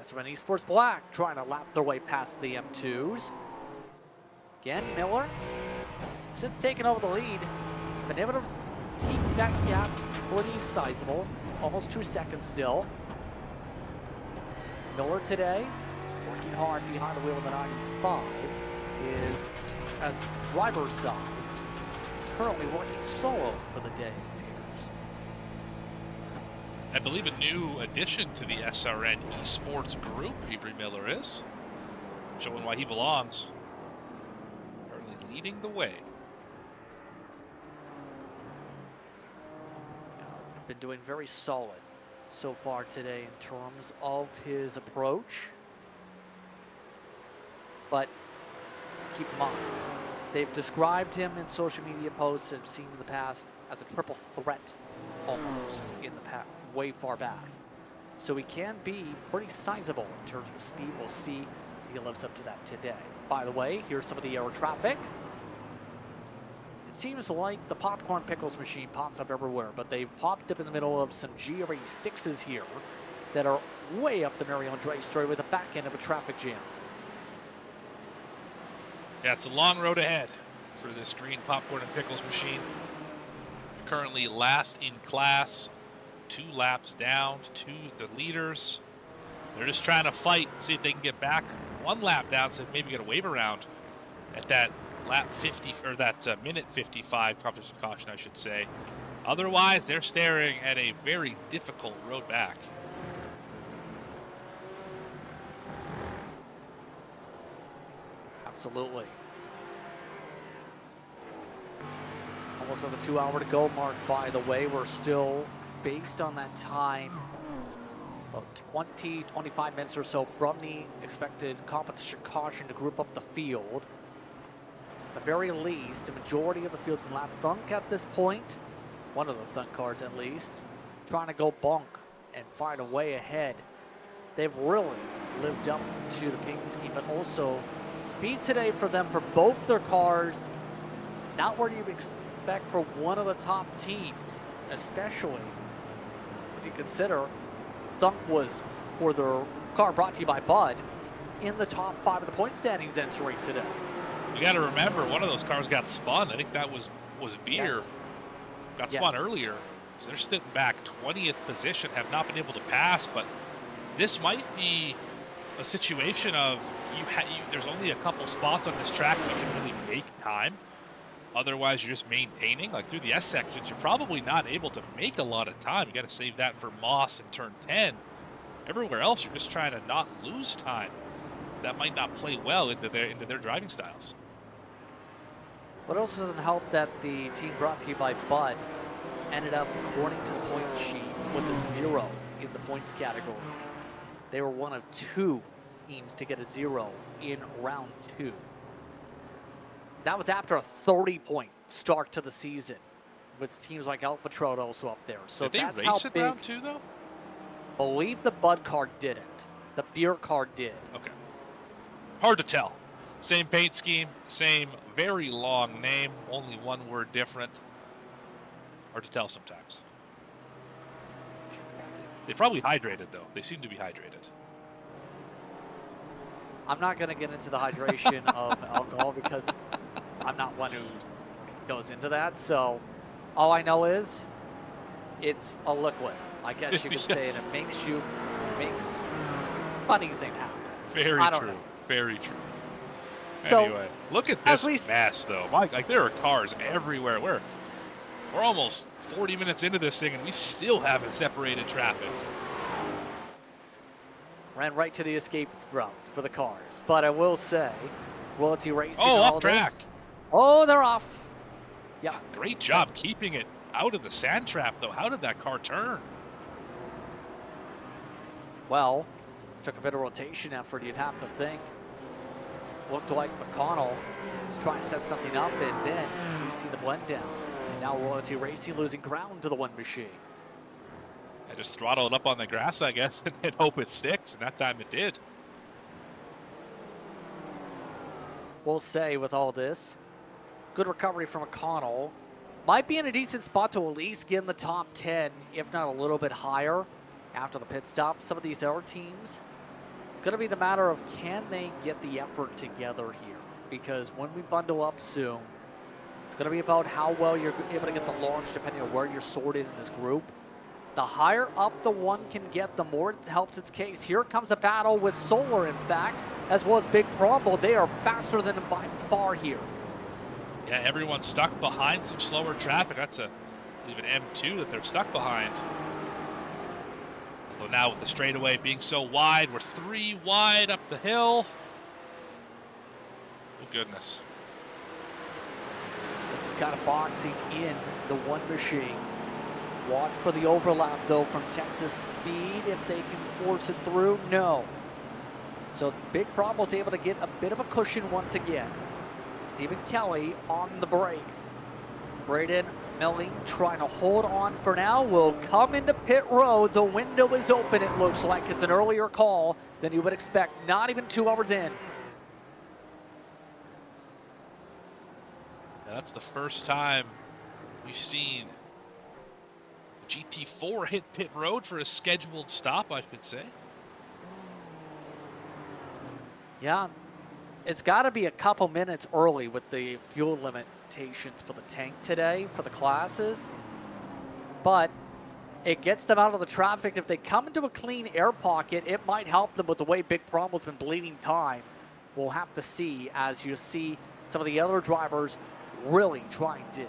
SRN Esports Black trying to lap their way past the M2s. Again, Miller, since taking over the lead, been able to keep that gap pretty sizable. Almost 2 seconds still. Miller today, working hard behind the wheel of the 95, is, as driver's side, currently working solo for the day. I believe a new addition to the SRN Esports group, Avery Miller is. Showing why he belongs. Currently leading the way. Been doing very solid so far today in terms of his approach. But keep in mind, they've described him in social media posts I've seen in the past as a triple threat almost in the past, way far back. So he can be pretty sizable in terms of speed. We'll see if he lives up to that today. By the way, here's some of the aero traffic. It seems like the popcorn pickles machine pops up everywhere, but they've popped up in the middle of some GRE6s here that are way up the Mario Andretti straight with the back end of a traffic jam. Yeah, it's a long road ahead for this green popcorn and pickles machine. Currently last in class, 2 laps down to the leaders. They're just trying to fight, see if they can get back 1 lap down, so maybe get a wave around at that lap 50, or that minute 55 competition caution, I should say. Otherwise, they're staring at a very difficult road back. Absolutely. Almost at the 2 hour to go mark, by the way. We're still, based on that time, about 20, 25 minutes or so from the expected competition caution to group up the field. At the very least, the majority of the field's been lapped. Thunk at this point, one of the Thunk cars at least, trying to go bonk and find a way ahead. They've really lived up to the paint scheme, but also speed today for them for both their cars, not where you expect for one of the top teams, especially when you consider Thunk was, for their car brought to you by Bud, in the top 5 of the point standings entering today. You got to remember, one of those cars got spun. I think that was Beer. Yes. Got spun earlier. So they're sitting back 20th position, have not been able to pass, but this might be a situation of there's only a couple spots on this track where you can really make time. Otherwise, you're just maintaining. Like through the S sections, you're probably not able to make a lot of time. You got to save that for Moss and turn 10. Everywhere else, you're just trying to not lose time. That might not play well into their driving styles. But it also doesn't help that the team brought to you by Bud ended up, according to the point sheet, with a 0 in the points category. They were one of 2 teams to get a 0 in round 2. That was after a 30-point start to the season, with teams like Alpha Trot also up there. So did that's they race how in big. round 2 though? Believe the Bud car didn't. The Beer car did. Okay. Hard to tell. Same paint scheme, same very long name, only 1 word different. Hard to tell sometimes. They probably hydrated though. They seem to be hydrated. I'm not going to get into the hydration of alcohol because I'm not one who goes into that. So all I know is it's a liquid, I guess you could say, and it makes funny thing happen. Very I don't true. know. Very true. So, anyway, look at this least, mess though. Like there are cars everywhere. We're almost 40 minutes into this thing and we still haven't separated traffic. Ran right to the escape route for the cars. But I will say, Royalty Racing. Oh, off track. Oh, they're off. Yeah. Great job keeping it out of the sand trap though. How did that car turn? Well, took a bit of rotation effort, you'd have to think. Looked like McConnell was trying to set something up, and then we see the blend down. And now Royalty Racing losing ground to the one machine. I just throttle it up on the grass, I guess, and hope it sticks, and that time it did. We'll say with all this, good recovery from McConnell. Might be in a decent spot to at least get in the top 10, if not a little bit higher after the pit stop. Some of these other teams, it's going to be the matter of can they get the effort together here? Because when we bundle up soon, it's going to be about how well you're able to get the launch depending on where you're sorted in this group. The higher up the one can get, the more it helps its case. Here comes a battle with Solar, in fact, as well as Big Brumble. They are faster than him by far here. Yeah, everyone's stuck behind some slower traffic. That's I believe an M2 that they're stuck behind. Although now with the straightaway being so wide, we're 3 wide up the hill. Oh, goodness. This is kind of boxing in the one machine. Watch for the overlap, though, from Texas Speed. If they can force it through, no. So Big Brumble was able to get a bit of a cushion once again. Stephen Kelly on the brake. Braden Milling trying to hold on for now. Will come into pit road. The window is open. It looks like it's an earlier call than you would expect. Not even 2 hours in. That's the first time we've seen GT4 hit pit road for a scheduled stop, I should say. Yeah, it's got to be a couple minutes early with the fuel limitations for the tank today for the classes. But it gets them out of the traffic. If they come into a clean air pocket, it might help them with the way Big Brumbo's been bleeding time. We'll have to see as you see some of the other drivers really trying to.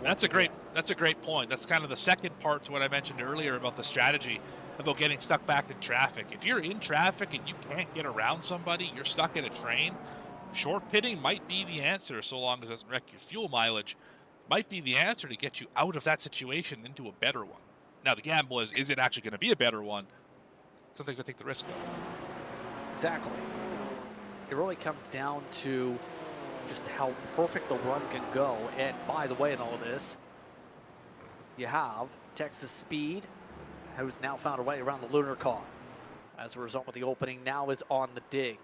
That's a great point. That's kind of the second part to what I mentioned earlier about the strategy about getting stuck back in traffic. If you're in traffic and you can't get around somebody, you're stuck in a train, short pitting might be the answer so long as it doesn't wreck your fuel mileage, might be the answer to get you out of that situation into a better one. Now the gamble is it actually going to be a better one? Sometimes I take the risk of. Exactly. It really comes down to just how perfect the run can go. And by the way, in all this, you have Texas Speed, who's now found a way around the lunar car. As a result of the opening, now is on the dig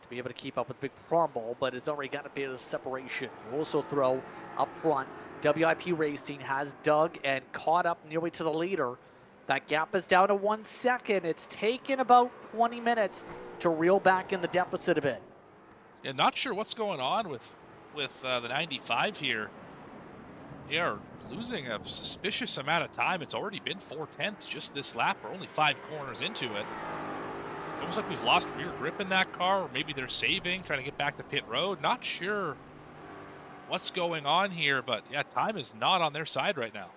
to be able to keep up with Big Brumbo, but it's already got a bit of separation. You also throw up front, WIP Racing has dug and caught up nearly to the leader. That gap is down to 1 second. It's taken about 20 minutes to reel back in the deficit a bit. Yeah, not sure what's going on with the 95 here. They are losing a suspicious amount of time. It's already been 4/10 just this lap. We're only 5 corners into it. Almost like we've lost rear grip in that car, or maybe they're saving, trying to get back to pit road. Not sure what's going on here, but yeah, time is not on their side right now.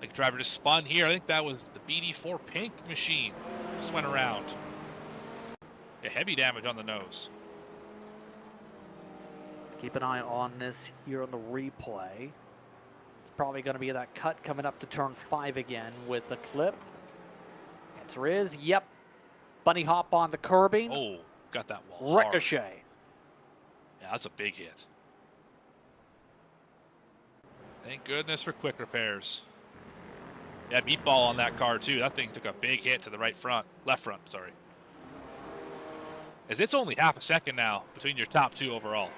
Like driver just spun here. I think that was the BD4 pink machine. Just went around. Yeah, heavy damage on the nose. Let's keep an eye on this here on the replay. It's probably going to be that cut coming up to turn 5 again with the clip. Answer is, yep. Bunny hop on the curbing. Oh, got that wall. Ricochet. Hard. Yeah, that's a big hit. Thank goodness for quick repairs. Yeah, meatball on that car too. That thing took a big hit to the left front, sorry. As it's only half a second now between your top 2 overall.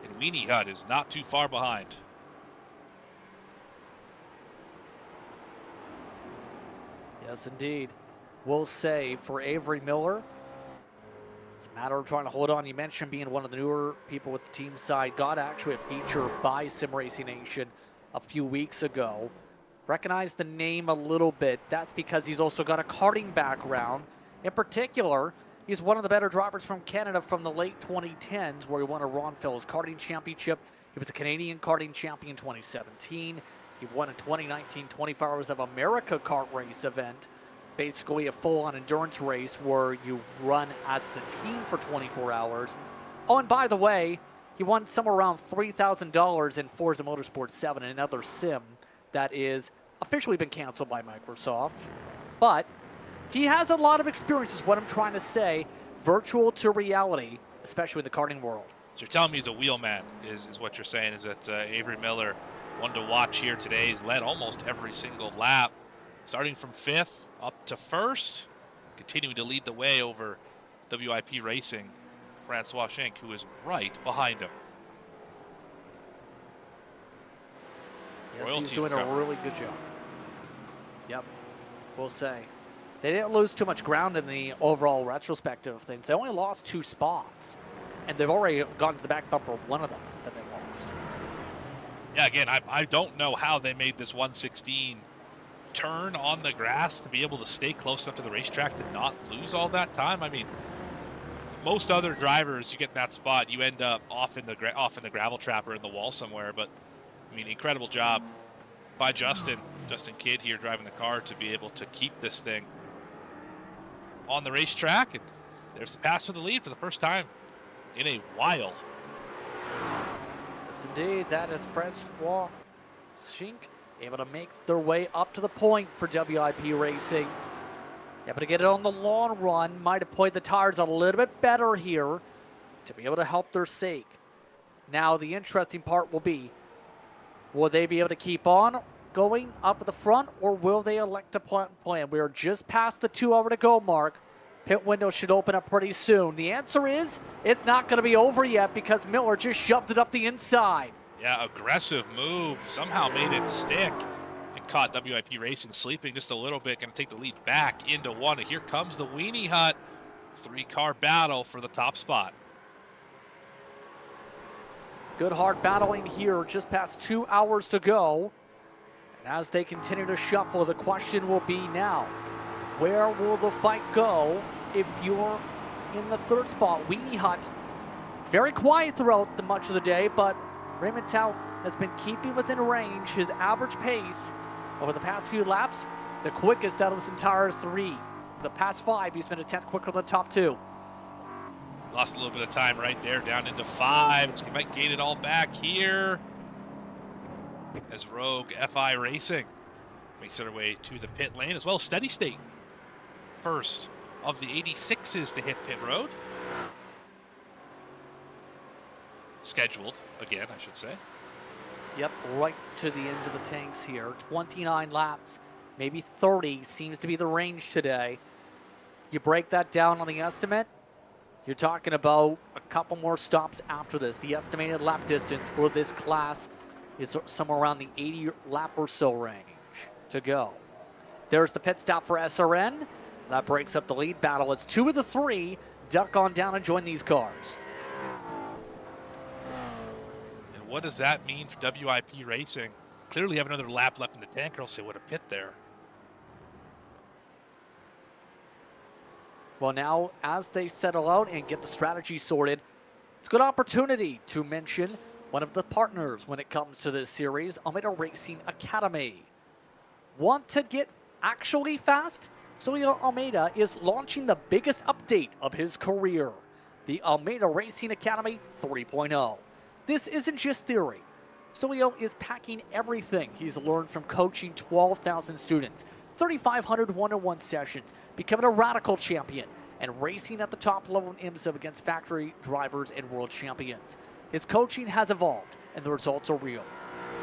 And Weenie Hut is not too far behind. Yes, indeed. We'll say for Avery Miller, it's a matter of trying to hold on. You mentioned being one of the newer people with the team side. Got actually a feature by Sim Racing Nation a few weeks ago. Recognize the name a little bit. That's because he's also got a karting background. In particular, he's one of the better drivers from Canada from the late 2010s, where he won a Ron Phil's karting championship. He was a Canadian karting champion in 2017. He won a 2019 24 Hours of America kart race event, basically a full-on endurance race where you run at the team for 24 hours. Oh, and by the way, he won somewhere around $3,000 in Forza Motorsport 7, another sim that is officially been canceled by Microsoft. But he has a lot of experience, is what I'm trying to say, virtual to reality, especially in the karting world. So you're telling me he's a wheelman, is what you're saying, is that Avery Miller, one to watch here today, has led almost every single lap, starting from 5th up to 1st, continuing to lead the way over WIP Racing, Francois Schenck, who is right behind him. Yes, he's doing a really good job. Yep, we'll say. They didn't lose too much ground in the overall retrospective of things. They only lost 2 spots, and they've already gone to the back bumper, one of them that they lost. Yeah, again, I don't know how they made this 116 turn on the grass to be able to stay close enough to the racetrack to not lose all that time. I mean, most other drivers, you get in that spot, you end up off in the gravel trap or in the wall somewhere. But I mean, incredible job by Justin Kidd here driving the car to be able to keep this thing on the racetrack. And there's the pass for the lead for the first time in a while. Yes, indeed. That is Francois Schenck able to make their way up to the point for WIP Racing. Able to get it on the long run. Might have played the tires a little bit better here to be able to help their sake. Now the interesting part will be, will they be able to keep on going up at the front, or will they elect to plan? We are just past the 2 hour to go mark. Pit window should open up pretty soon. The answer is, it's not going to be over yet because Miller just shoved it up the inside. Yeah, aggressive move. Somehow made it stick. It caught WIP Racing sleeping just a little bit. Going to take the lead back into one. And here comes the Weenie Hut. 3-car battle for the top spot. Good hard battling here, just past 2 hours to go. And as they continue to shuffle, the question will be now, where will the fight go if you're in the 3rd spot? Weenie Hut, very quiet throughout much of the day, but Raymond Tao has been keeping within range. His average pace over the past few laps, the quickest out of this entire 3. The past 5, he's been a 10th quicker than the top 2. Lost a little bit of time right there, down into 5. He might gain it all back here as Rogue FI Racing makes their way to the pit lane, as well as Steady State. First of the 86s to hit pit road. Scheduled again, I should say. Yep, right to the end of the tanks here. 29 laps, maybe 30 seems to be the range today. You break that down on the estimate, you're talking about a couple more stops after this. The estimated lap distance for this class is somewhere around the 80 lap or so range to go. There's the pit stop for SRN. That breaks up the lead battle as 2 of the 3 duck on down and join these cars. And what does that mean for WIP Racing? Clearly have another lap left in the tank, or else they would have pit there. Well, now, as they settle out and get the strategy sorted, it's a good opportunity to mention one of the partners when it comes to this series, Almeida Racing Academy. Want to get actually fast? Soilio Almeida is launching the biggest update of his career, the Almeida Racing Academy 3.0. This isn't just theory. Soilio is packing everything he's learned from coaching 12,000 students, 3,500 one-on-one sessions, becoming a radical champion, and racing at the top level in IMSA against factory drivers and world champions. His coaching has evolved, and the results are real.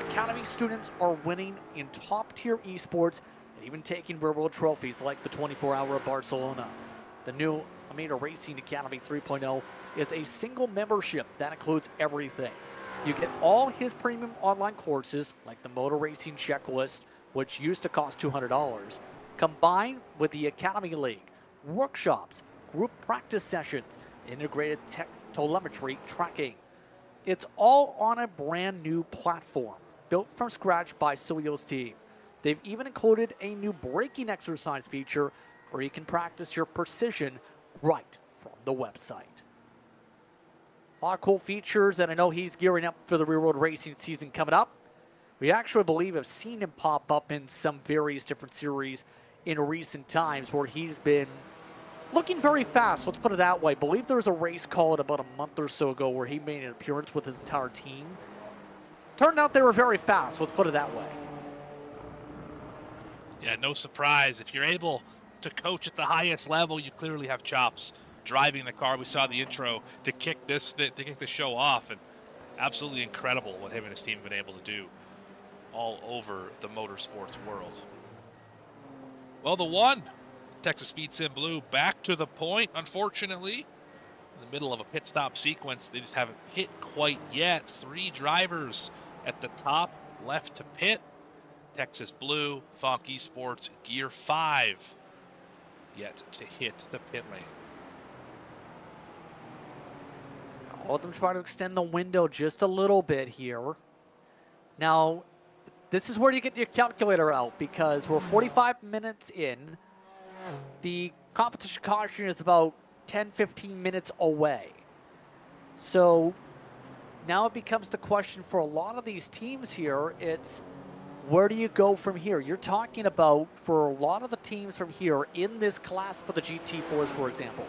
Academy students are winning in top-tier esports and even taking real-world trophies like the 24-hour of Barcelona. The new Almeida Racing Academy 3.0 is a single membership that includes everything. You get all his premium online courses, like the Motor Racing Checklist, which used to cost $200, combined with the Academy League, workshops, group practice sessions, integrated tech telemetry tracking. It's all on a brand new platform, built from scratch by Soilio's team. They've even included a new braking exercise feature where you can practice your precision right from the website. A lot of cool features, and I know he's gearing up for the real world racing season coming up. We actually believe have seen him pop up in some various different series in recent times where he's been looking very fast, let's put it that way. I believe there was a race called about a month or so ago where he made an appearance with his entire team. Turned out they were very fast, let's put it that way. Yeah, no surprise. If you're able to coach at the highest level, you clearly have chops. Driving the car, we saw the intro to kick the show off, and absolutely incredible what him and his team have been able to do all over the motorsports world. Well, the one, Texas Speed Sim Blue, back to the point, unfortunately. In the middle of a pit stop sequence, they just haven't pit quite yet. 3 drivers at the top, left to pit. Texas Blue, Fonk Esports, Gear 5, yet to hit the pit lane. All of them try to extend the window just a little bit here. Now, this is where you get your calculator out because we're 45 minutes in. The competition caution is about 10-15 minutes away. So now it becomes the question for a lot of these teams here. It's where do you go from here? You're talking about, for a lot of the teams from here in this class for the GT4s, for example,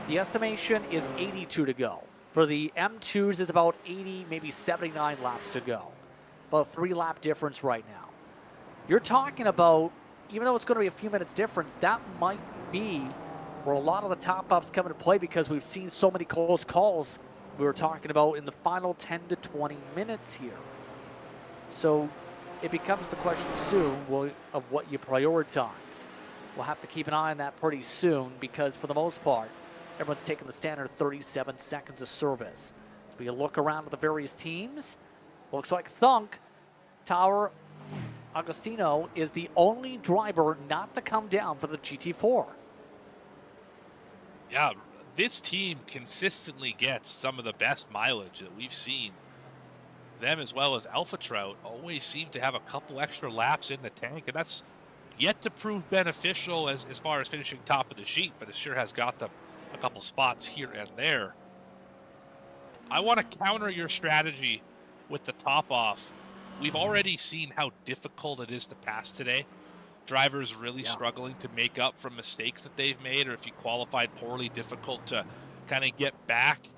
the estimation is 82 to go. For the M2s, it's about 80, maybe 79 laps to go. About a 3-lap difference right now. You're talking about even though it's going to be a few minutes difference, that might be where a lot of the top-ups come into play because we've seen so many close calls we were talking about in the final 10 to 20 minutes here. So it becomes the question soon of what you prioritize. We'll have to keep an eye on that pretty soon because for the most part, everyone's taking the standard 37 seconds of service. As we look around at the various teams, looks like Thunk, Tower Agostino is the only driver not to come down for the GT4. Yeah, this team consistently gets some of the best mileage that we've seen. Them as well as Alpha Trout always seem to have a couple extra laps in the tank, and that's yet to prove beneficial as far as finishing top of the sheet, but it sure has got them a couple spots here and there. I want to counter your strategy with the top off. We've already seen how difficult it is to pass today. Drivers really struggling to make up from mistakes that they've made, or if you qualified poorly, difficult to kind of get back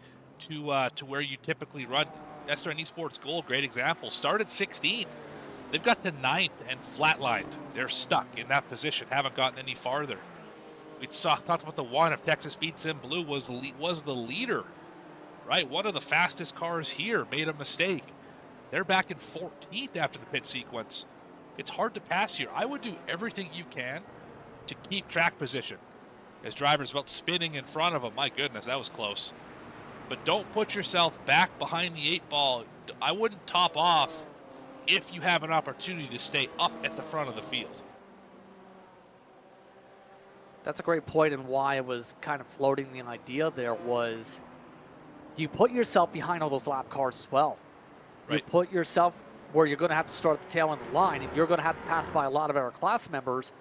to where you typically run. SRN Esports Gold, great example, started 16th. They've got to 9th and flatlined. They're stuck in that position, haven't gotten any farther. We talked about the one of Texas Speed Sim Blue was the leader, right? One of the fastest cars here made a mistake. They're back in 14th after the pit sequence. It's hard to pass here. I would do everything you can to keep track position. As drivers about spinning in front of them, my goodness, that was close. But don't put yourself back behind the 8 ball. I wouldn't top off if you have an opportunity to stay up at the front of the field. That's a great point, and why I was kind of floating the idea there was you put yourself behind all those lap cars as well. Right. You put yourself where you're going to have to start at the tail end of the line, and you're going to have to pass by a lot of our class members.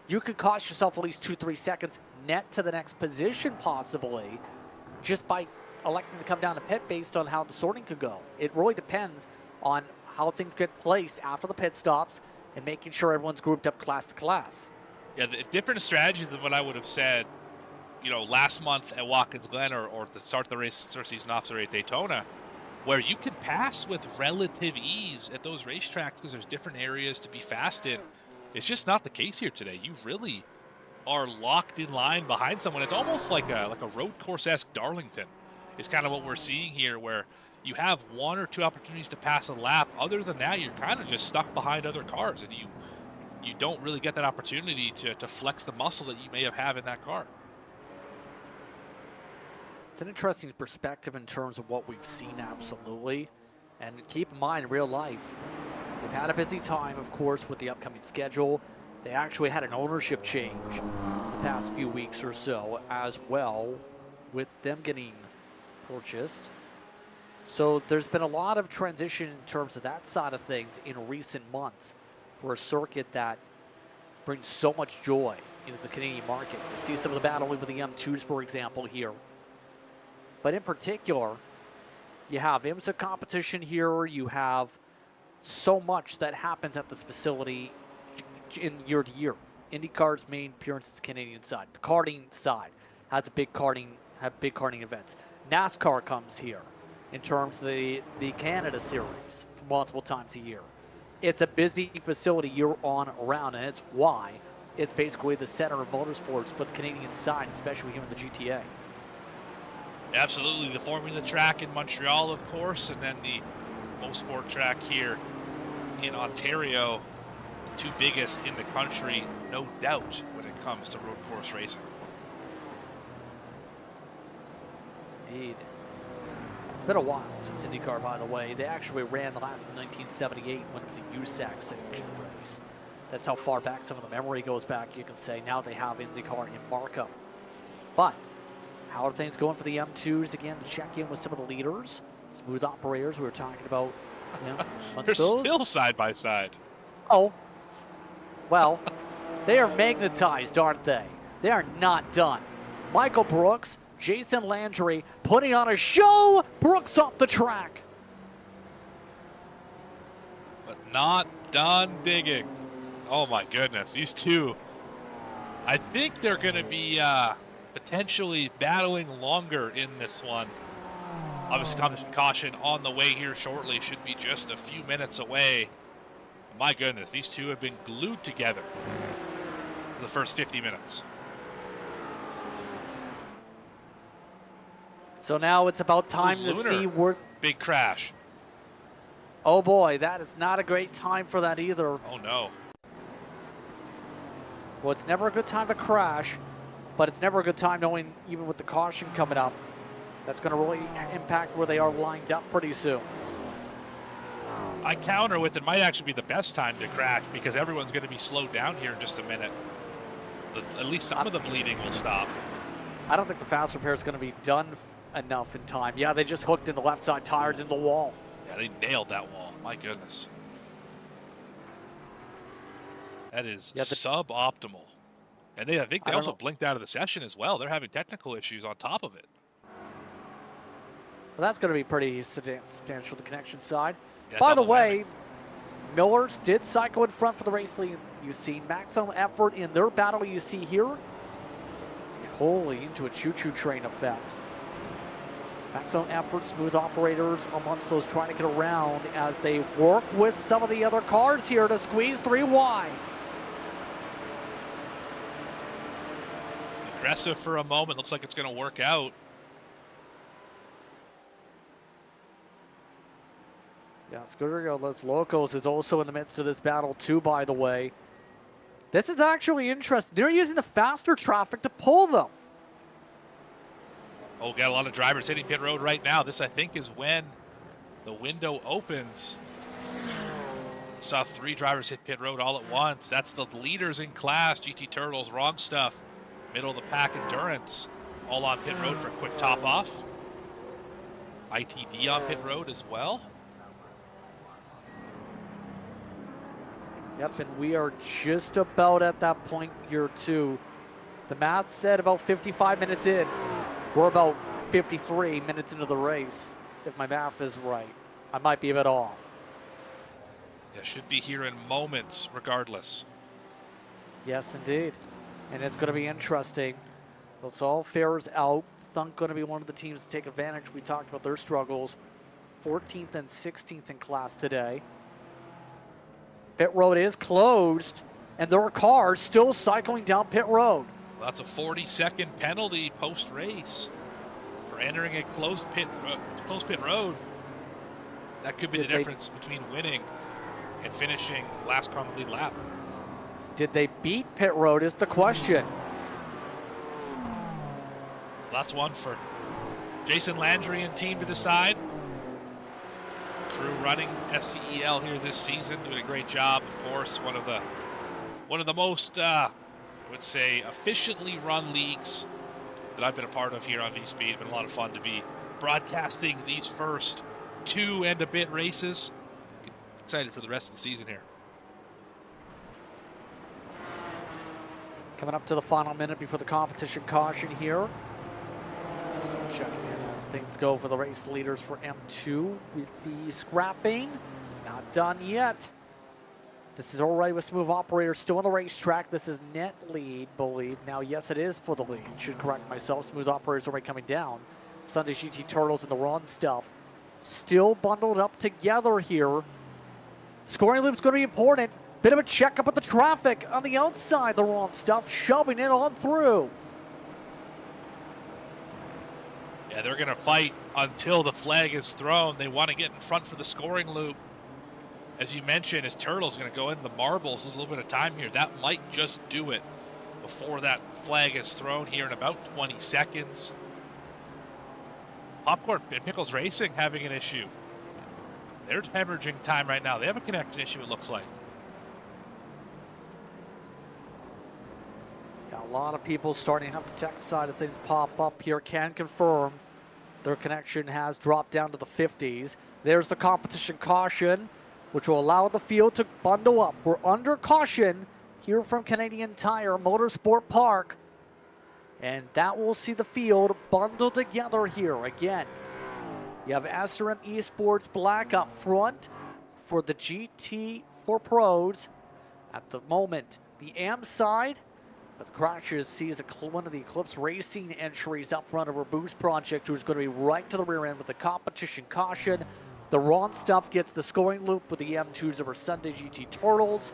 You could cost yourself at least 2-3 seconds net to the next position possibly just by electing to come down to pit based on how the sorting could go. It really depends on how things get placed after the pit stops and making sure everyone's grouped up class to class. Yeah, the different strategies than what I would have said, last month at Watkins Glen or to start the race season officer at Daytona, where you can pass with relative ease at those racetracks because there's different areas to be fast in. It's just not the case here today. You really are locked in line behind someone. It's almost like a road course-esque Darlington is kind of what we're seeing here, where you have 1 or 2 opportunities to pass a lap. Other than that, you're kind of just stuck behind other cars, and you don't really get that opportunity to flex the muscle that you may have had in that car. It's an interesting perspective in terms of what we've seen, absolutely. And keep in mind, in real life, they've had a busy time, of course, with the upcoming schedule. They actually had an ownership change the past few weeks or so as well, with them getting purchased. So there's been a lot of transition in terms of that side of things in recent months for a circuit that brings so much joy into the Canadian market. You see some of the battling with the M2s, for example, here. But in particular, you have IMSA competition here. You have so much that happens at this facility in year to year. IndyCar's main appearance is the Canadian side. The karting side has big karting events. NASCAR comes here in terms of the Canada Series multiple times a year. It's a busy facility year on around, and it's why it's basically the center of motorsports for the Canadian side, especially here in the GTA. Absolutely, the Formula track in Montreal, of course, and then the Motorsport track here in Ontario, the 2 biggest in the country, no doubt, when it comes to road course racing. Indeed. It's been a while since IndyCar, by the way. They actually ran the last in 1978 when it was a USAC sanctioned race. That's how far back some of the memory goes back, you can say. Now they have IndyCar in Markham. But how are things going for the M2s? Again, check in with some of the leaders, smooth operators we were talking about. They're still side by side. Oh, well, they are magnetized, aren't they? They are not done. Michael Brooks, Jason Landry putting on a show. Brooks off the track. But not done digging. Oh my goodness, these two. I think they're going to be potentially battling longer in this one. Obviously, competition caution on the way here shortly. Should be just a few minutes away. My goodness, these two have been glued together. the first 50 minutes. So now it's about time to see where... Big crash. Oh boy, that is not a great time for that either. Oh no. Well, it's never a good time to crash, but it's never a good time knowing, even with the caution coming up, that's going to really impact where they are lined up pretty soon. I counter with it might actually be the best time to crash because everyone's going to be slowed down here in just a minute. At least some of the bleeding will stop. I don't think the fast repair is going to be done enough in time. Yeah, they just hooked in the left side tires in the wall. Yeah, they nailed that wall. My goodness. That is suboptimal. And I think they also blinked out of the session as well. They're having technical issues on top of it. Well, that's going to be pretty substantial, the connection side. Yeah, by the way, Millers did cycle in front for the race lead. You see maximum effort in their battle you see here. Holy, into a choo-choo train effect. Maximum effort, smooth operators amongst those trying to get around as they work with some of the other cars here to squeeze 3 wide. Aggressive for a moment. Looks like it's going to work out. Yeah, Scuderia Los Locos is also in the midst of this battle too, by the way. This is actually interesting. They're using the faster traffic to pull them. Oh, got a lot of drivers hitting pit road right now. This, I think, is when the window opens. Saw 3 drivers hit pit road all at once. That's the leaders in class. GT Turtles, Wrong Stuff, middle of the pack Endurance, all on pit road for a quick top off. ITD on pit road as well. Yep, and we are just about at that point here too. The math said about 55 minutes in. We're about 53 minutes into the race, if my math is right. I might be a bit off. Yeah, should be here in moments regardless. Yes, indeed. And it's going to be interesting. It's all fares out. Thunk going to be one of the teams to take advantage. We talked about their struggles. 14th and 16th in class today. Pit road is closed, and there are cars still cycling down pit road. Well, that's a 40-second penalty post-race for entering a closed pit road. That could be the difference between winning and finishing last car on the lead lap. Did they beat pit road is the question. That's one for Jason Landry and team to decide. Crew running SCEL here this season, doing a great job. Of course, one of the most, I would say, efficiently run leagues that I've been a part of here on V-Speed. It's been a lot of fun to be broadcasting these first 2 and a bit races. Excited for the rest of the season here. Coming up to the final minute before the competition caution here. Still checking in as things go for the race leaders for M2 with the scrapping. Not done yet. This is already with smooth operators still on the racetrack. This is net lead, believe. Now, yes, it is for the lead. Should correct myself. Smooth operators already coming down. Sunday GT Turtles and the Wrong Stuff still bundled up together here. Scoring loop's going to be important. Bit of a checkup of the traffic on the outside. The Wrong Stuff shoving it on through. Yeah, they're going to fight until the flag is thrown. They want to get in front for the scoring loop. As you mentioned, as Turtle's going to go into the marbles, there's a little bit of time here. That might just do it before that flag is thrown here in about 20 seconds. Popcorn and Pickles Racing having an issue. They're hemorrhaging time right now. They have a connection issue, it looks like. Yeah, a lot of people starting to have the tech side of things pop up here. Can confirm their connection has dropped down to the 50s. There's the competition caution, which will allow the field to bundle up. We're under caution here from Canadian Tire Motorsport Park. And that will see the field bundled together here. Again, you have SRM Esports Black up front for the GT4 Pros. At the moment, the AM side, but the Crashes sees one of the Eclipse Racing entries up front of our Boost Project, who's going to be right to the rear end with the competition caution. The Wrong Stuff gets the scoring loop with the M2s of our Sunday GT Turtles.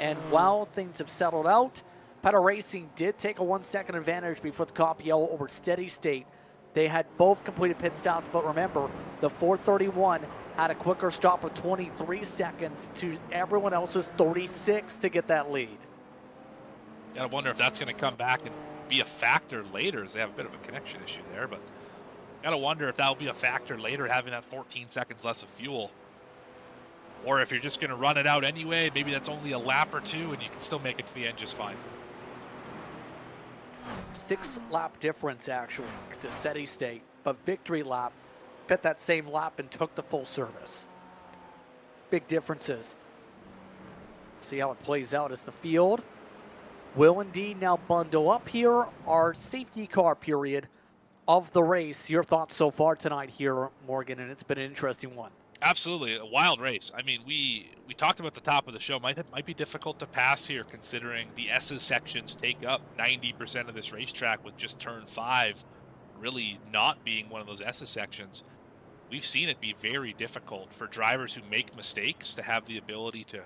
And while things have settled out, Pedal Racing did take a 1 second advantage before the comp yellow over Steady State. They had both completed pit stops, but remember, the 431 had a quicker stop of 23 seconds to everyone else's 36 to get that lead. Gotta wonder if that's going to come back and be a factor later, as they have a bit of a connection issue there, but gotta wonder if that'll be a factor later, having that 14 seconds less of fuel. Or if you're just going to run it out anyway, maybe that's only a lap or two and you can still make it to the end just fine. 6 lap difference actually to Steady State, but Victory Lap pit that same lap and took the full service. Big differences. See how it plays out as the field will indeed now bundle up here. Our safety car period of the race. Your thoughts so far tonight here, Morgan, and it's been an interesting one. Absolutely, a wild race. I mean, we talked about the top of the show. Might be difficult to pass here, considering the S's sections take up 90% of this racetrack, with just turn 5 really not being one of those S's sections. We've seen it be very difficult for drivers who make mistakes to have the ability to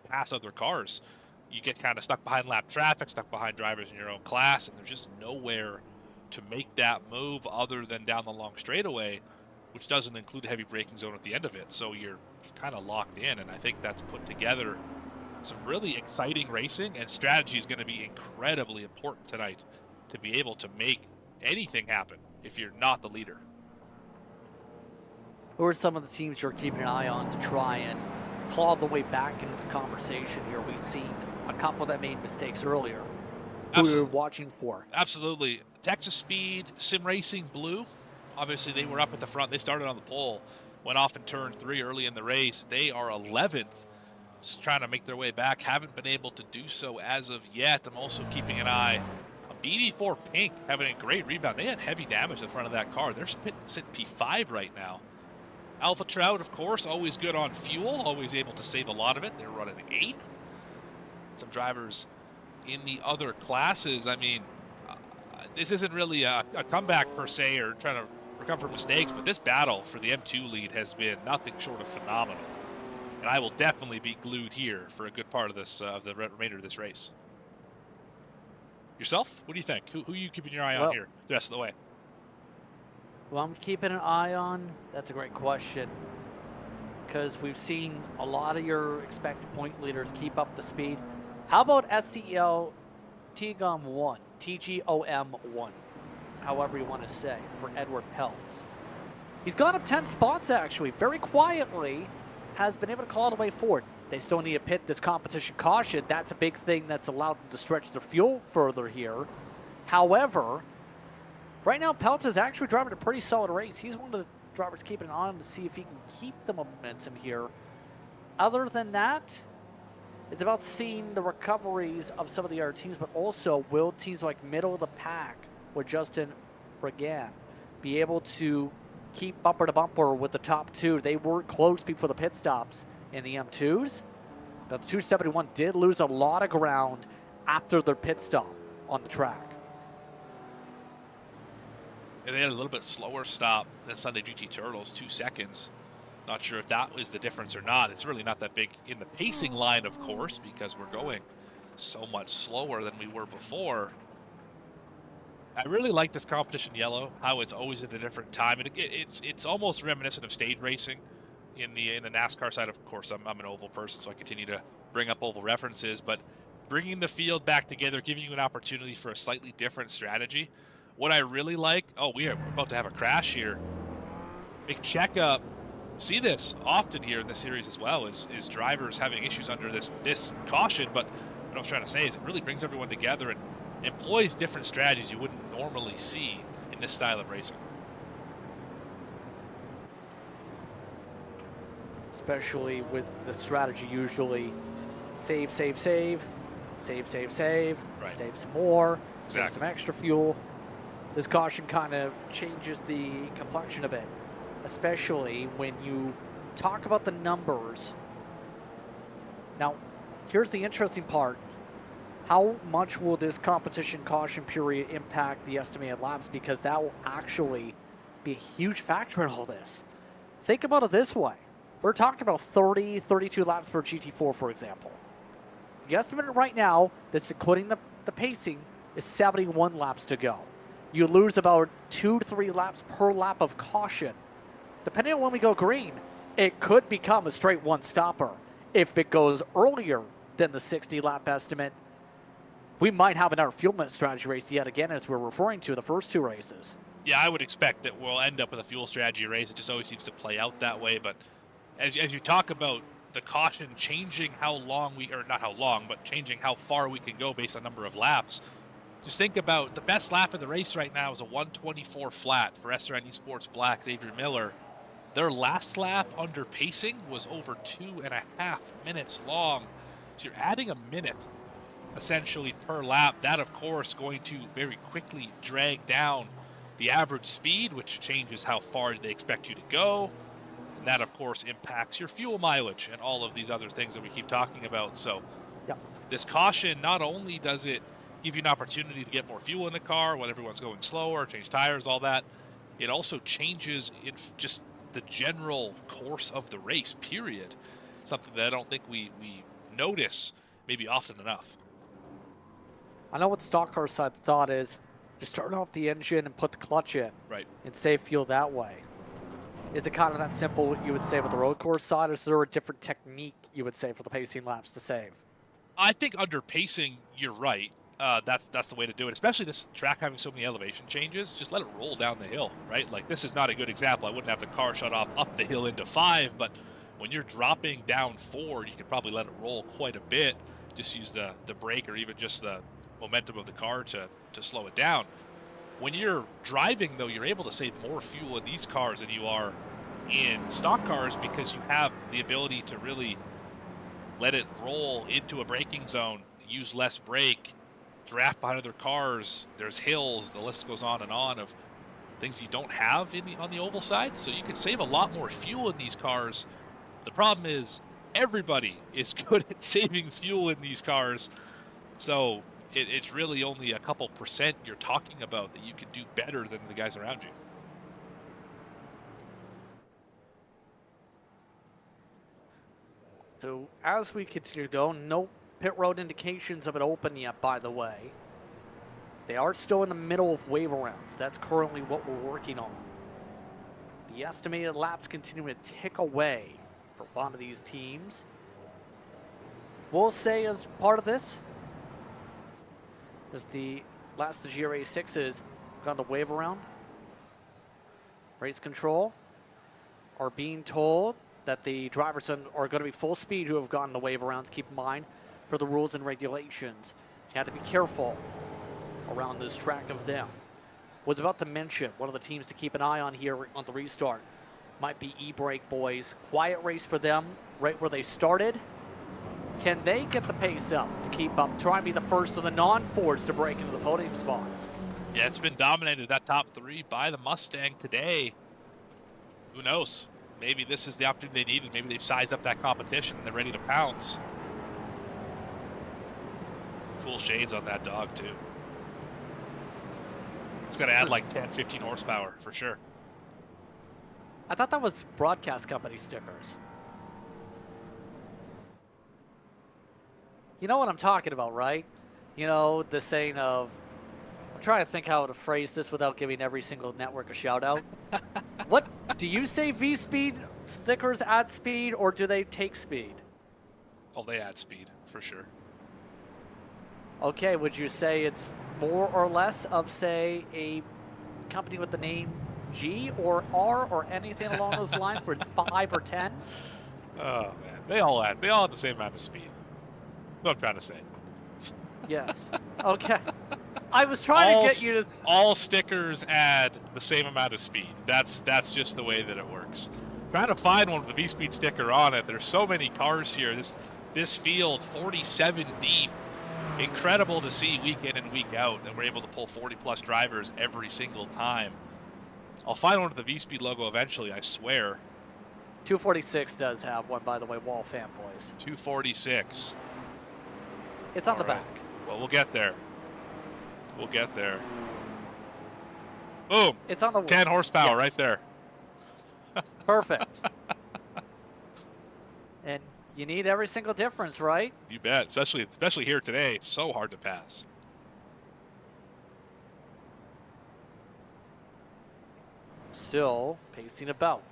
pass other cars. You get kind of stuck behind lap traffic, stuck behind drivers in your own class, and there's just nowhere to make that move other than down the long straightaway, which doesn't include a heavy braking zone at the end of it. So you're kind of locked in, and I think that's put together some really exciting racing, and strategy is going to be incredibly important tonight to be able to make anything happen if you're not the leader. Who are some of the teams you're keeping an eye on to try and claw the way back into the conversation here? We've seen a couple that made mistakes earlier. Who you're watching for? Absolutely. Texas Speed, Sim Racing Blue. Obviously, they were up at the front. They started on the pole, went off in turn 3 early in the race. They are 11th, just trying to make their way back. Haven't been able to do so as of yet. I'm also keeping an eye on BD4 Pink, having a great rebound. They had heavy damage in front of that car. They're sitting P5 right now. Alpha Trout, of course, always good on fuel, always able to save a lot of it. They're running 8th. Some drivers in the other classes. I mean, this isn't really a comeback per se, or trying to recover from mistakes, but this battle for the M2 lead has been nothing short of phenomenal. And I will definitely be glued here for a good part of this, of the remainder of this race. Yourself? What do you think? Who are you keeping your eye on here the rest of the way? Well, I'm keeping an eye on, that's a great question, because we've seen a lot of your expected point leaders keep up the speed. How about SCEL TGOM 1, TGOM 1, however you want to say, for Edward Peltz? He's gone up 10 spots, actually, very quietly, has been able to claw the way forward. They still need to pit this competition caution. That's a big thing that's allowed them to stretch their fuel further here. However, right now, Peltz is actually driving a pretty solid race. He's one of the drivers keeping an eye on to see if he can keep the momentum here. Other than that, it's about seeing the recoveries of some of the other teams, but also will teams like middle of the pack with Justin Bregan be able to keep bumper to bumper with the top 2? They were close before the pit stops in the M2s, but the 271 did lose a lot of ground after their pit stop on the track. Yeah, they had a little bit slower stop than Sunday GT Turtles, 2 seconds. Not sure if that was the difference or not. It's really not that big in the pacing line, of course, because we're going so much slower than we were before. I really like this competition yellow, how it's always at a different time. It's almost reminiscent of stage racing in the NASCAR side. Of course, I'm an oval person, so I continue to bring up oval references, but bringing the field back together, giving you an opportunity for a slightly different strategy. What I really like, we are about to have a crash here. Big checkup. See this often here in the series as well, is drivers having issues under this caution, but what I was trying to say is it really brings everyone together and employs different strategies you wouldn't normally see in this style of racing. Especially with the strategy usually save, save, save, save, save, save, right. Save some more, exactly. Save some extra fuel. This caution kind of changes the complexion a bit, especially when you talk about the numbers. Now, here's the interesting part. How much will this competition caution period impact the estimated laps? Because that will actually be a huge factor in all this. Think about it this way. We're talking about 30, 32 laps for GT4, for example. The estimate right now, that's including the pacing, is 71 laps to go. You lose about 2 to 3 laps per lap of caution. Depending on when we go green, it could become a straight one-stopper. If it goes earlier than the 60-lap estimate, we might have another fuel mix strategy race yet again, as we're referring to the first 2 races. Yeah, I would expect that we'll end up with a fuel strategy race. It just always seems to play out that way. But as you talk about the caution changing how long or not how long, but changing how far we can go based on number of laps, just think about the best lap of the race right now is a 124 flat for SRN Esports Black, Xavier Miller. Their last lap under pacing was over 2.5 minutes long. So you're adding a minute essentially per lap. That, of course, going to very quickly drag down the average speed, which changes how far they expect you to go. And that, of course, impacts your fuel mileage and all of these other things that we keep talking about. So this caution, not only does it give you an opportunity to get more fuel in the car when everyone's going slower, change tires, all that, it also changes just the general course of the race, period. Something that I don't think we notice maybe often enough. I know what stock car side thought is, just turn off the engine and put the clutch in. Right. And save fuel that way. Is it kind of that simple, what you would say with the road course side, or is there a different technique you would say for the pacing laps to save? I think under pacing, you're right. That's the way to do it, especially this track having so many elevation changes. Just let it roll down the hill, right? Like, this is not a good example. I wouldn't have the car shut off up the hill into 5, but when you're dropping down 4, you can probably let it roll quite a bit. Just use the brake or even just the momentum of the car to slow it down. When you're driving, though, you're able to save more fuel in these cars than you are in stock cars, because you have the ability to really let it roll into a braking zone, use less brake, draft behind other cars. There's hills, the list goes on and on of things you don't have on the oval side. So you can save a lot more fuel in these cars. The problem is everybody is good at saving fuel in these cars. So it's really only a couple percent you're talking about that you can do better than the guys around you. So as we continue to go, no pit road indications of it open yet, by the way. They are still in the middle of wave rounds. That's currently what we're working on. The estimated laps continue to tick away for one of these teams. We'll say as part of this, as the last of the GRA6s got the wave around, race control are being told that the drivers are going to be full speed who have gotten the wave arounds. Keep in mind, for the rules and regulations, you have to be careful around this track of them. Was about to mention one of the teams to keep an eye on here on the restart might be E-Brake boys. Quiet race for them right where they started. Can they get the pace up to keep up? Try and be the first of the non-Fords to break into the podium spots. Yeah, it's been dominated, that top 3, by the Mustang today. Who knows? Maybe this is the opportunity they needed. Maybe they've sized up that competition and they're ready to pounce. Cool shades on that dog, too. It's going to add like 10, 15 horsepower for sure. I thought that was broadcast company stickers. You know what I'm talking about, right? You know, the saying of, I'm trying to think how to phrase this without giving every single network a shout out. What, do you say V-Speed stickers add speed, or do they take speed? Oh, they add speed for sure. Okay, would you say it's more or less of, say, a company with the name G or R or anything along those lines, where it's 5 or 10? Oh, man. They all have the same amount of speed. That's what I'm trying to say. Yes. Okay. I was trying to get you to... All stickers add the same amount of speed. That's just the way that it works. Trying to find one with the V-Speed sticker on it. There's so many cars here. This field, 47 deep. Incredible to see week in and week out that we're able to pull 40-plus drivers every single time. I'll find one with the V-Speed logo eventually, I swear. 246 does have one, by the way, Wall fanboys. 246. It's on the back. Well, we'll get there. We'll get there. Boom. It's on the 10 horsepower right there. Perfect. And You need every single difference, right? You bet, especially here today. It's so hard to pass. Still pacing about.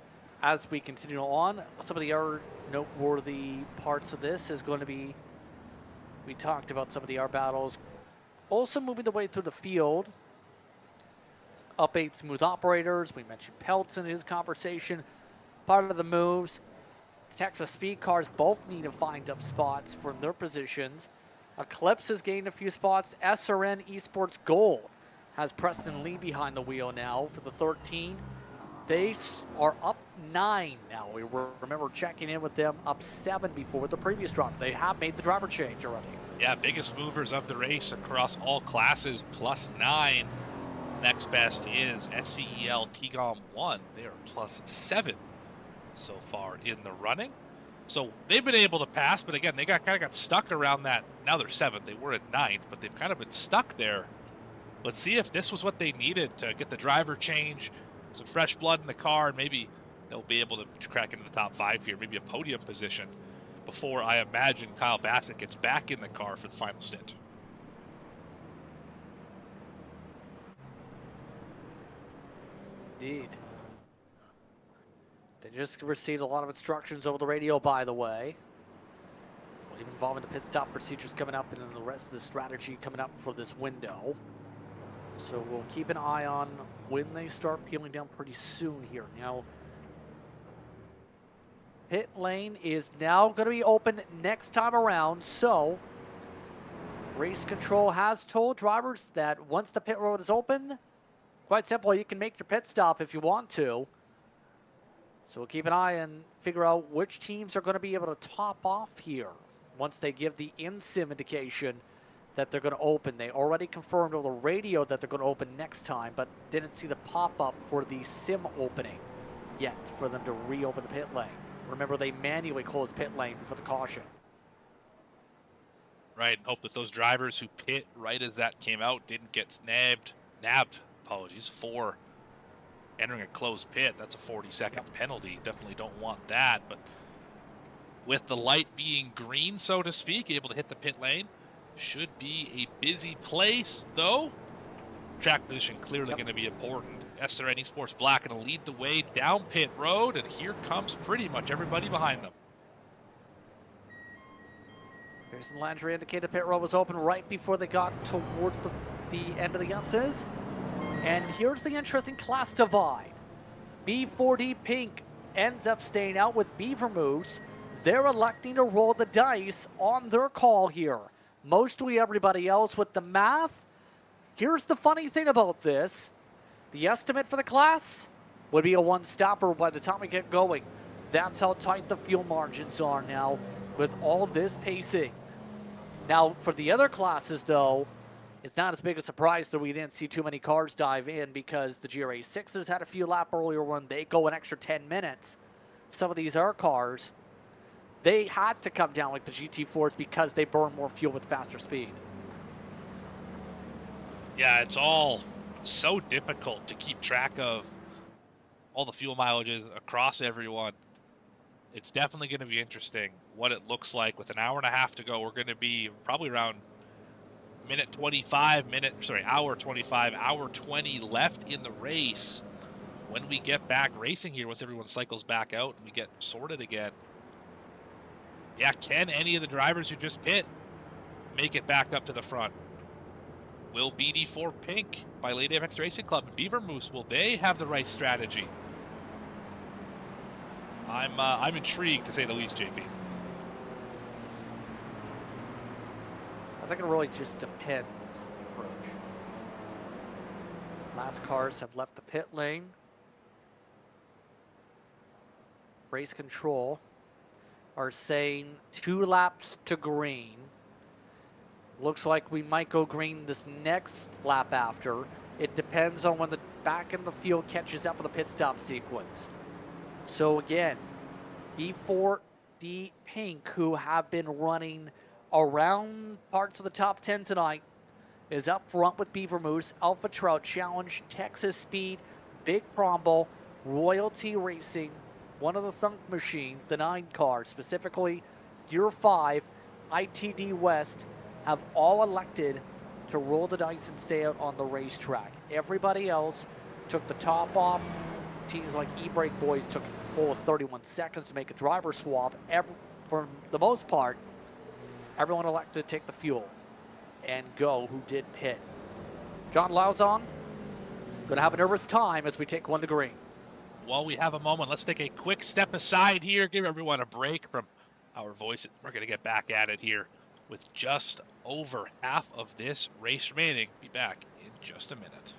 As we continue on, some of the other noteworthy parts of this is going to be, we talked about some of the R battles. Also moving the way through the field. Up 8 smooth operators. We mentioned Peltz in his conversation. Part of the moves. Texas speed cars both need to find up spots from their positions. Eclipse has gained a few spots. SRN Esports Gold has Preston Lee behind the wheel now for the 13. They are up 9 now. We remember checking in with them up 7 before the previous drop. They have made the driver change already. Yeah, biggest movers of the race across all classes, +9. Next best is SCEL Tigom 1. They are +7 so far in the running. So they've been able to pass, but again, they kind of got stuck around that. Now they're 7th. They were at 9th, but they've kind of been stuck there. Let's see if this was what they needed to get the driver change, some fresh blood in the car, and maybe they'll be able to crack into the top 5 here, maybe a podium position before I imagine Kyle Bassett gets back in the car for the final stint. Indeed. They just received a lot of instructions over the radio, by the way. Even involving the pit stop procedures coming up and then the rest of the strategy coming up for this window. So we'll keep an eye on when they start peeling down pretty soon here. Now, pit lane is now going to be open next time around. So race control has told drivers that once the pit road is open, quite simple, you can make your pit stop if you want to. So we'll keep an eye and figure out which teams are going to be able to top off here once they give the in-sim indication that they're going to open. They already confirmed over the radio that they're going to open next time, but didn't see the pop-up for the sim opening yet for them to reopen the pit lane. Remember, they manually closed pit lane before the caution. Right, and hope that those drivers who pit right as that came out didn't get nabbed, for entering a closed pit. That's a 40-second penalty. Definitely don't want that, but with the light being green, so to speak, able to hit the pit lane, should be a busy place, though. Track position clearly going to be important. SRN Esports Black going to lead the way down pit road, and here comes pretty much everybody behind them. Pearson Landry indicated pit road was open right before they got towards the end of the S's. And here's the interesting class divide. B40 Pink ends up staying out with Beaver Moose. They're electing to roll the dice on their call here. Mostly everybody else with the math. Here's the funny thing about this. The estimate for the class would be a one-stopper by the time we get going. That's how tight the fuel margins are now with all this pacing. Now, for the other classes, though, it's not as big a surprise that we didn't see too many cars dive in because the GRA 6s had a few lap earlier when they go an extra 10 minutes. Some of these R cars, they had to come down like the GT4s because they burn more fuel with faster speed. Yeah, it's all so difficult to keep track of all the fuel mileages across everyone. It's definitely going to be interesting what it looks like with an hour and a half to go. We're going to be probably around hour 25, hour 20 left in the race when we get back racing here, once everyone cycles back out and we get sorted again. Yeah, can any of the drivers who just pit make it back up to the front? Will BD4 Pink by Lady FX Racing Club and Beaver Moose, will they have the right strategy? I'm intrigued, to say the least, JP. I think it really just depends on the approach. Last cars have left the pit lane. Race control are saying 2 laps to green. Looks like we might go green this next lap after. It depends on when the back end of the field catches up with the pit stop sequence. So again, B4D Pink, who have been running around parts of the top 10 tonight, is up front with Beaver Moose, Alpha Trout Challenge, Texas Speed, Big Prombo, Royalty Racing, one of the Thunk machines, the 9 car, specifically Gear 5, ITD West have all elected to roll the dice and stay out on the racetrack. Everybody else took the top off. Teams like E-Brake Boys took a full of 31 seconds to make a driver swap. For the most part, everyone elected to take the fuel and go who did pit. John Lauzon, going to have a nervous time as we take one to green. While we have a moment, let's take a quick step aside here, give everyone a break from our voice. We're going to get back at it here with just over half of this race remaining. Be back in just a minute.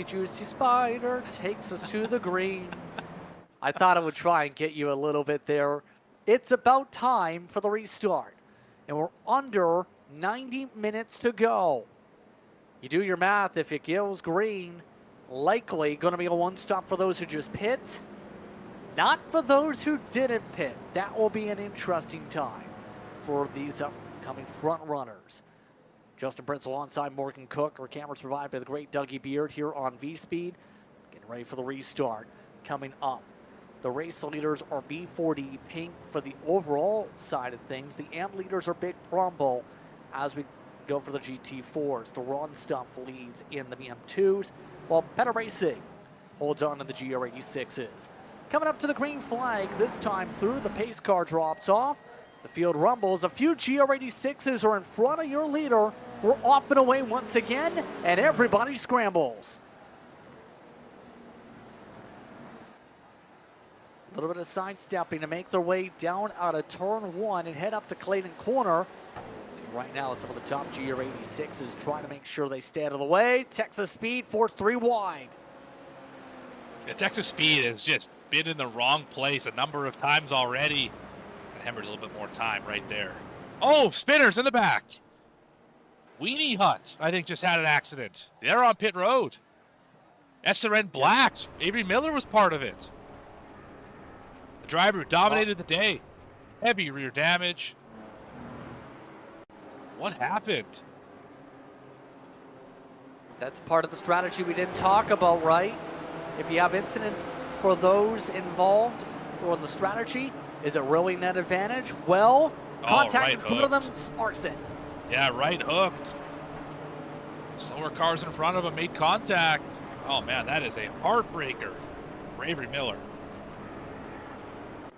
Juicy Spider takes us to the green. I thought I would try and get you a little bit there. It's about time for the restart, and we're under 90 minutes to go. You do your math. If it goes green, likely going to be a one-stop for those who just pit, not for those who didn't pit. That will be an interesting time for these upcoming front runners. Justin Prince alongside Morgan Cook. Our cameras provided by the great Dougie Beard here on V-Speed. Getting ready for the restart coming up. The race leaders are B40 Pink for the overall side of things. The AMP leaders are Big Brumble as we go for the GT4s. The Ron Stuff leads in the BM2s, while Better Racing holds on to the GR86s. Coming up to the green flag, this time through the pace car drops off. The field rumbles. A few GR86s are in front of your leader. We're off and away once again, and everybody scrambles. A little bit of sidestepping to make their way down out of turn 1 and head up to Clayton Corner. See right now some of the top GR86s trying to make sure they stay out of the way. Texas Speed forced 3 wide. Yeah, Texas Speed has just been in the wrong place a number of times already. Hemmer's a little bit more time right there. Oh, spinners in the back. Weenie Hut, I think, just had an accident. They're on pit road. SRN Blacks. Avery Miller was part of it. The driver who dominated the day. Heavy rear damage. What happened? That's part of the strategy we didn't talk about, right? If you have incidents for those involved or the strategy, is it really net advantage? Well, contact in front of them sparks it. Yeah, right hooked. Slower cars in front of him made contact. Oh man, that is a heartbreaker for Avery Miller.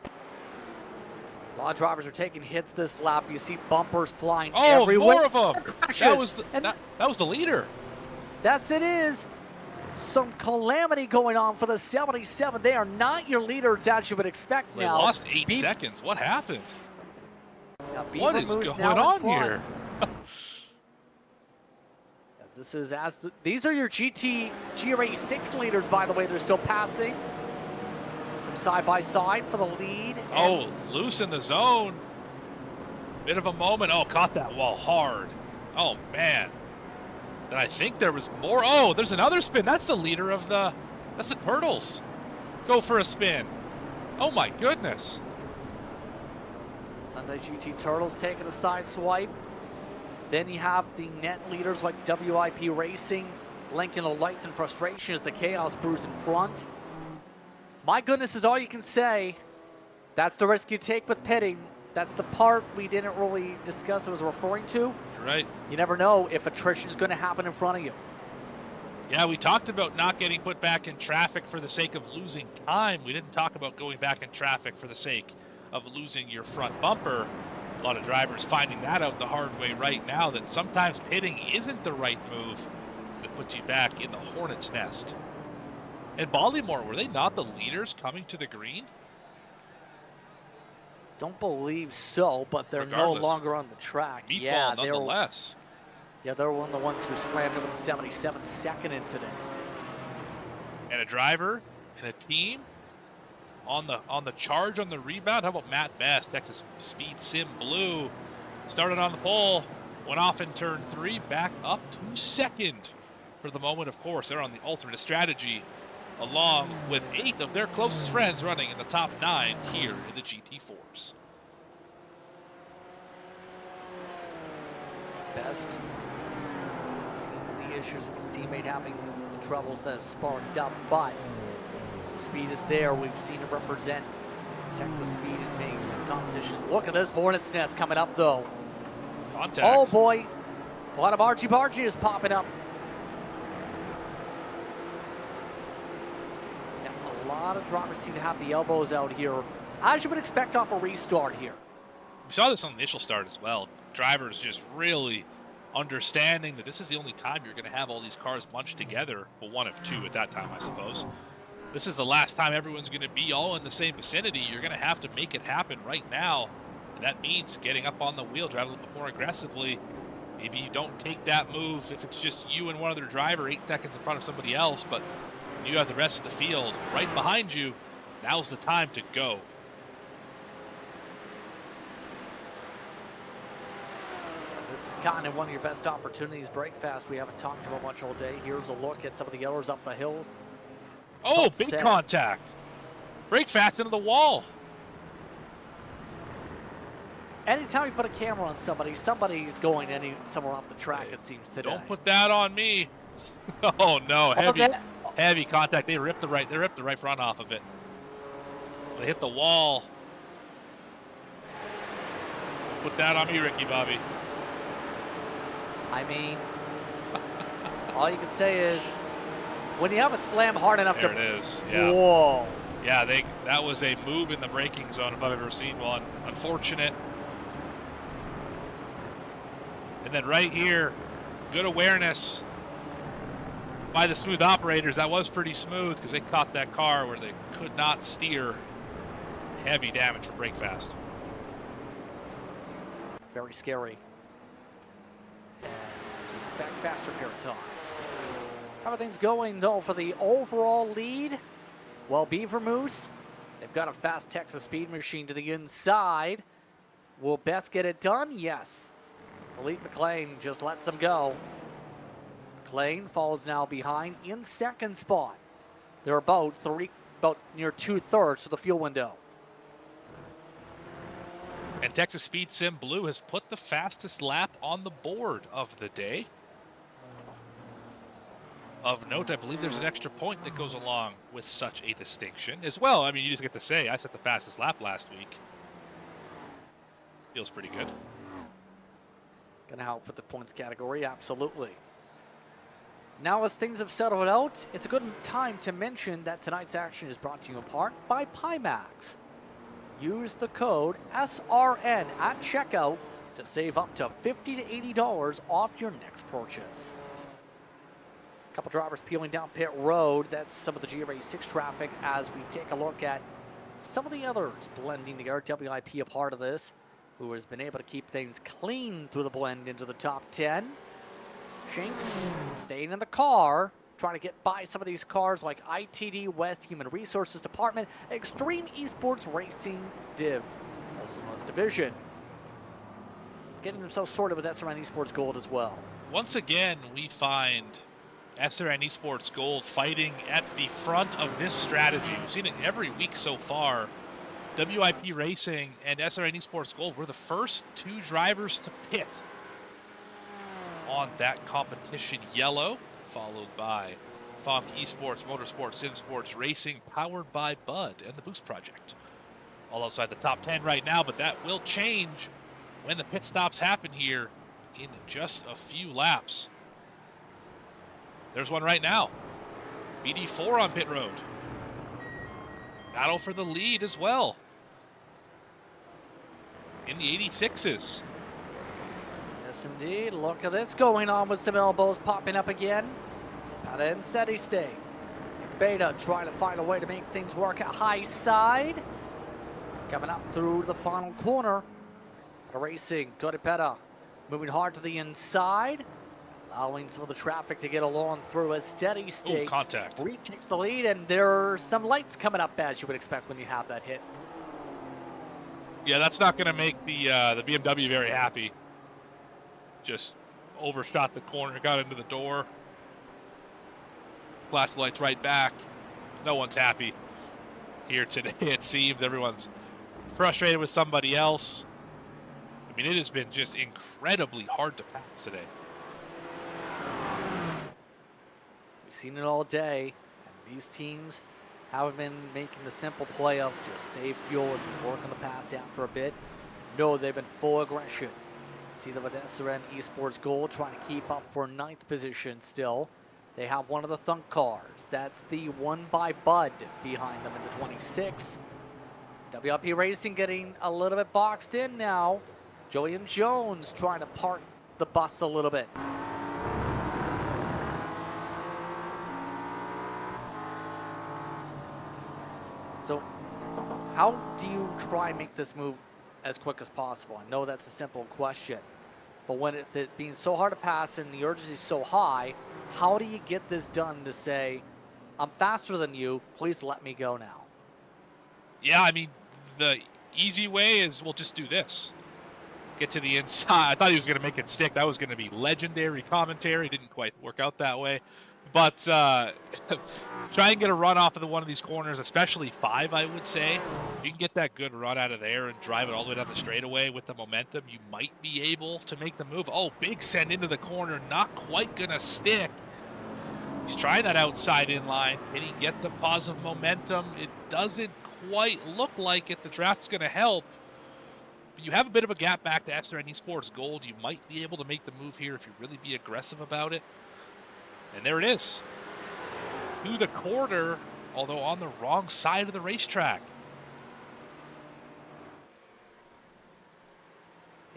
A lot of drivers are taking hits this lap. You see bumpers flying everywhere. More of them. That was the leader. That's it is. Some calamity going on for the 77. They are not your leaders as you would expect they now. They lost 8 seconds. What happened? What is going on here? This is these are your GR86 leaders, by the way. They're still passing. Some side-by-side for the lead. Oh, loose in the zone. Bit of a moment. Oh, caught that wall hard. Oh, man. And I think there was more. Oh, there's another spin. That's the leader of that's the Turtles. Go for a spin. Oh, my goodness. Sunday GT Turtles taking a side swipe. Then you have the net leaders like WIP Racing, blinking the lights in frustration as the Chaos brews in front. My goodness is all you can say. That's the risk you take with pitting. That's the part we didn't really discuss I was referring to. You're right. You never know if attrition is going to happen in front of you. Yeah, we talked about not getting put back in traffic for the sake of losing time. We didn't talk about going back in traffic for the sake of losing your front bumper. A lot of drivers finding that out the hard way right now, that sometimes pitting isn't the right move because it puts you back in the hornet's nest. And Baltimore, were they not the leaders coming to the green? Don't believe so, but they're Regardless, no longer on the track. Meatball, Yeah, nonetheless. they're one of the ones who slammed into the 77-second incident. And a driver and a team on the charge on the rebound. How about Matt Best, Texas Speed Sim Blue, started on the pole, went off in turn 3, back up to second for the moment. Of course, they're on the alternate strategy, along with 8 of their closest friends running in the top 9 here in the GT4s. Best. Seeing the issues with his teammate having the troubles that have sparked up, but the speed is there. We've seen him represent Texas Speed in many some competitions. Look at this Hornet's Nest coming up, though. Contact. Oh, boy. A lot of argy-bargy is popping up. Yeah, a lot of drivers seem to have the elbows out here, as you would expect off a restart here. We saw this on the initial start as well. Drivers just really understanding that this is the only time you're going to have all these cars bunched together. Well, one of 2 at that time, I suppose. This is the last time everyone's going to be all in the same vicinity. You're going to have to make it happen right now. And that means getting up on the wheel, driving a little bit more aggressively. Maybe you don't take that move if it's just you and one other driver 8 seconds in front of somebody else, but when you have the rest of the field right behind you, now's the time to go. This is kind of one of your best opportunities. Break fast. We haven't talked about much all day. Here's a look at some of the others up the hill. Oh, big contact. Break fast into the wall. Anytime you put a camera on somebody, somebody's going somewhere off the track, it seems today. Don't put that on me. Oh no, heavy contact. They ripped the right front off of it. They hit the wall. Don't put that on me, Ricky Bobby. I mean, all you can say is, when you have a slam hard enough there it is. Yeah. Whoa. Yeah, that was a move in the braking zone if I've ever seen one. Unfortunate. And then right here, good awareness by the smooth operators. That was pretty smooth because they caught that car where they could not steer. Heavy damage for brake fast. Very scary. And as you expect, faster peloton. How are things going, though, for the overall lead? Well, Beaver Moose, they've got a fast Texas Speed machine to the inside. Will Best get it done? Yes. Elite McLean just lets him go. McLean falls now behind in second spot. They're about near 2/3 of the fuel window. And Texas Speed Sim Blue has put the fastest lap on the board of the day. Of note, I believe there's an extra point that goes along with such a distinction as well. I mean, you just get to say, I set the fastest lap last week. Feels pretty good. Gonna help with the points category, absolutely. Now, as things have settled out, it's a good time to mention that tonight's action is brought to you in part by Pimax. Use the code SRN at checkout to save up to $50 to $80 off your next purchase. A couple drivers peeling down pit road. That's some of the GRA6 traffic as we take a look at some of the others blending together. WIP a part of this, who has been able to keep things clean through the blend into the top 10. Shank staying in the car, trying to get by some of these cars like ITD West Human Resources Department, Extreme Esports Racing Div, also known as Division. Getting themselves sorted with SRN Esports Gold as well. Once again, we find SRN Esports Gold fighting at the front of this strategy. We've seen it every week so far. WIP Racing and SRN Esports Gold were the first 2 drivers to pit on that competition yellow, followed by Fonk Esports, Motorsport, SimSports Racing, powered by Bud and the Boost Project. All outside the top 10 right now, but that will change when the pit stops happen here in just a few laps. There's one right now. BD4 on pit road. Battle for the lead as well. In the 86s. Yes, indeed. Look at this going on with some elbows popping up again. At in steady state. Beta trying to find a way to make things work at high side. Coming up through the final corner. Racing, Godipeta moving hard to the inside. Allowing some of the traffic to get along through a steady state. Ooh, contact. Reed takes the lead, and there are some lights coming up as you would expect when you have that hit. Yeah, that's not going to make the BMW very happy. Just overshot the corner, got into the door. Flash lights right back. No one's happy here today, it seems. Everyone's frustrated with somebody else. I mean, it has been just incredibly hard to pass today. We've seen it all day, and these teams haven't been making the simple play of just save fuel and work on the pass after a bit. No, they've been full aggression. See the SCEL Esports goal trying to keep up for 9th position still. They have one of the Thunk cars. That's the one by Bud behind them in the 26. WLP Racing getting a little bit boxed in now. Joey and Jones trying to park the bus a little bit. So how do you try and make this move as quick as possible? I know that's a simple question, but when it being so hard to pass and the urgency is so high, how do you get this done to say, I'm faster than you, please let me go now? Yeah, I mean, the easy way is we'll just do this. Get to the inside. I thought he was going to make it stick. That was going to be legendary commentary. Didn't quite work out that way. But try and get a run off of one of these corners, especially 5, I would say. If you can get that good run out of there and drive it all the way down the straightaway with the momentum, you might be able to make the move. Oh, big send into the corner. Not quite going to stick. He's trying that outside in line. Can he get the positive momentum? It doesn't quite look like it. The draft's going to help. But you have a bit of a gap back to SCEL Esports Gold. You might be able to make the move here if you really be aggressive about it. And there it is. To the corner, although on the wrong side of the racetrack.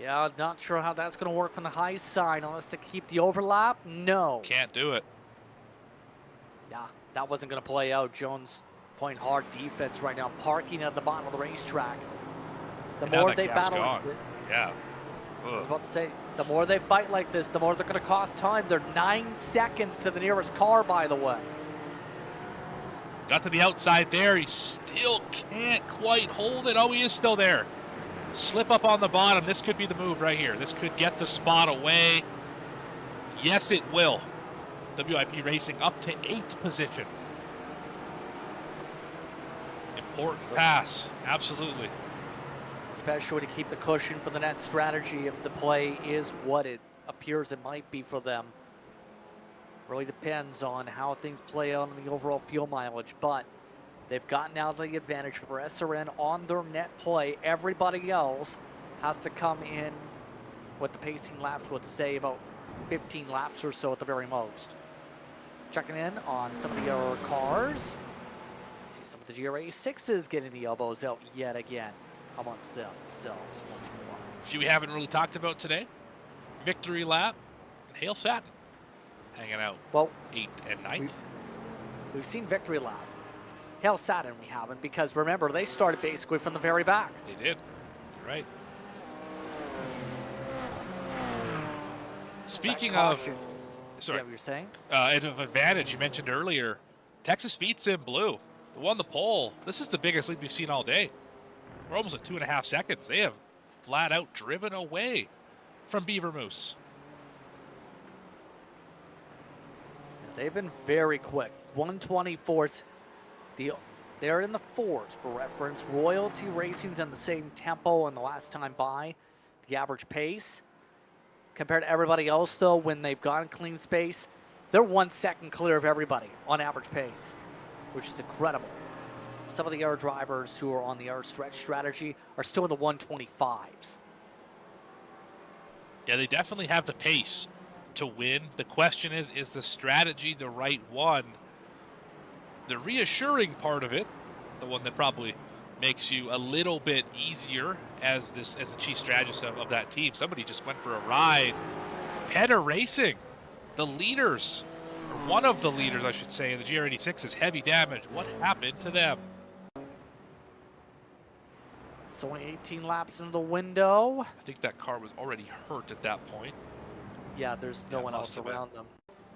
Yeah, not sure how that's going to work from the high side unless they keep the overlap. No. Can't do it. Yeah, that wasn't going to play out. Jones playing hard defense right now, parking at the bottom of the racetrack. The more they battle, yeah. I was about to say, the more they fight like this, the more they're going to cost time. They're 9 seconds to the nearest car, by the way. Got to the outside there. He still can't quite hold it. Oh, he is still there. Slip up on the bottom. This could be the move right here. This could get the spot away. Yes, it will. WIP Racing up to 8th position. Important pass. Absolutely. Especially to keep the cushion for the net strategy if the play is what it appears it might be for them. Really depends on how things play out in the overall fuel mileage, but they've gotten out the advantage for SRN on their net play. Everybody else has to come in with the pacing laps, let's say about 15 laps or so at the very most. Checking in on some of the other cars. See some of the GRA 6s getting the elbows out yet again amongst themselves once more. A few we haven't really talked about today. Victory lap. Hale Satin hanging out. Well, 8th and 9th. We've seen victory lap. Hale Satin we haven't, because remember, they started basically from the very back. They did. You're right. Speaking of... Sorry. Yeah, what you're saying? Of advantage you mentioned earlier, Texas Feet's in blue. They won the pole. This is the biggest lead we've seen all day. We're almost at 2.5 seconds. They have flat out driven away from Beaver Moose. They've been very quick. 124th. They're in the 4s for reference. Royalty Racing's in the same tempo and the last time by. The average pace. Compared to everybody else, though, when they've gone clean space, they're 1 second clear of everybody on average pace, which is incredible. Some of the air drivers who are on the air stretch strategy are still in the 125s. Yeah, they definitely have the pace to win. The question is the strategy the right one? The reassuring part of it, the one that probably makes you a little bit easier as the chief strategist of that team. Somebody just went for a ride. Peta Racing, the leaders, or one of the leaders, I should say, in the GR86 is heavy damage. What happened to them? It's only 18 laps into the window. I think that car was already hurt at that point. Yeah, there's no one else around them.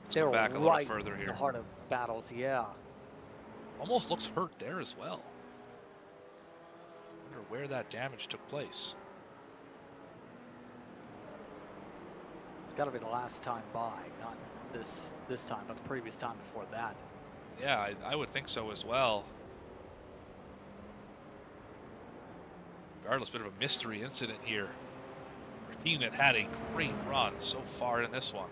Let's They go were back a little right further in here. the heart of battles, yeah. Almost looks hurt there as well. Wonder where that damage took place. It's got to be the last time by, not this time, but the previous time before that. Yeah, I would think so as well. Regardless, bit of a mystery incident here. A team that had a great run so far in this one.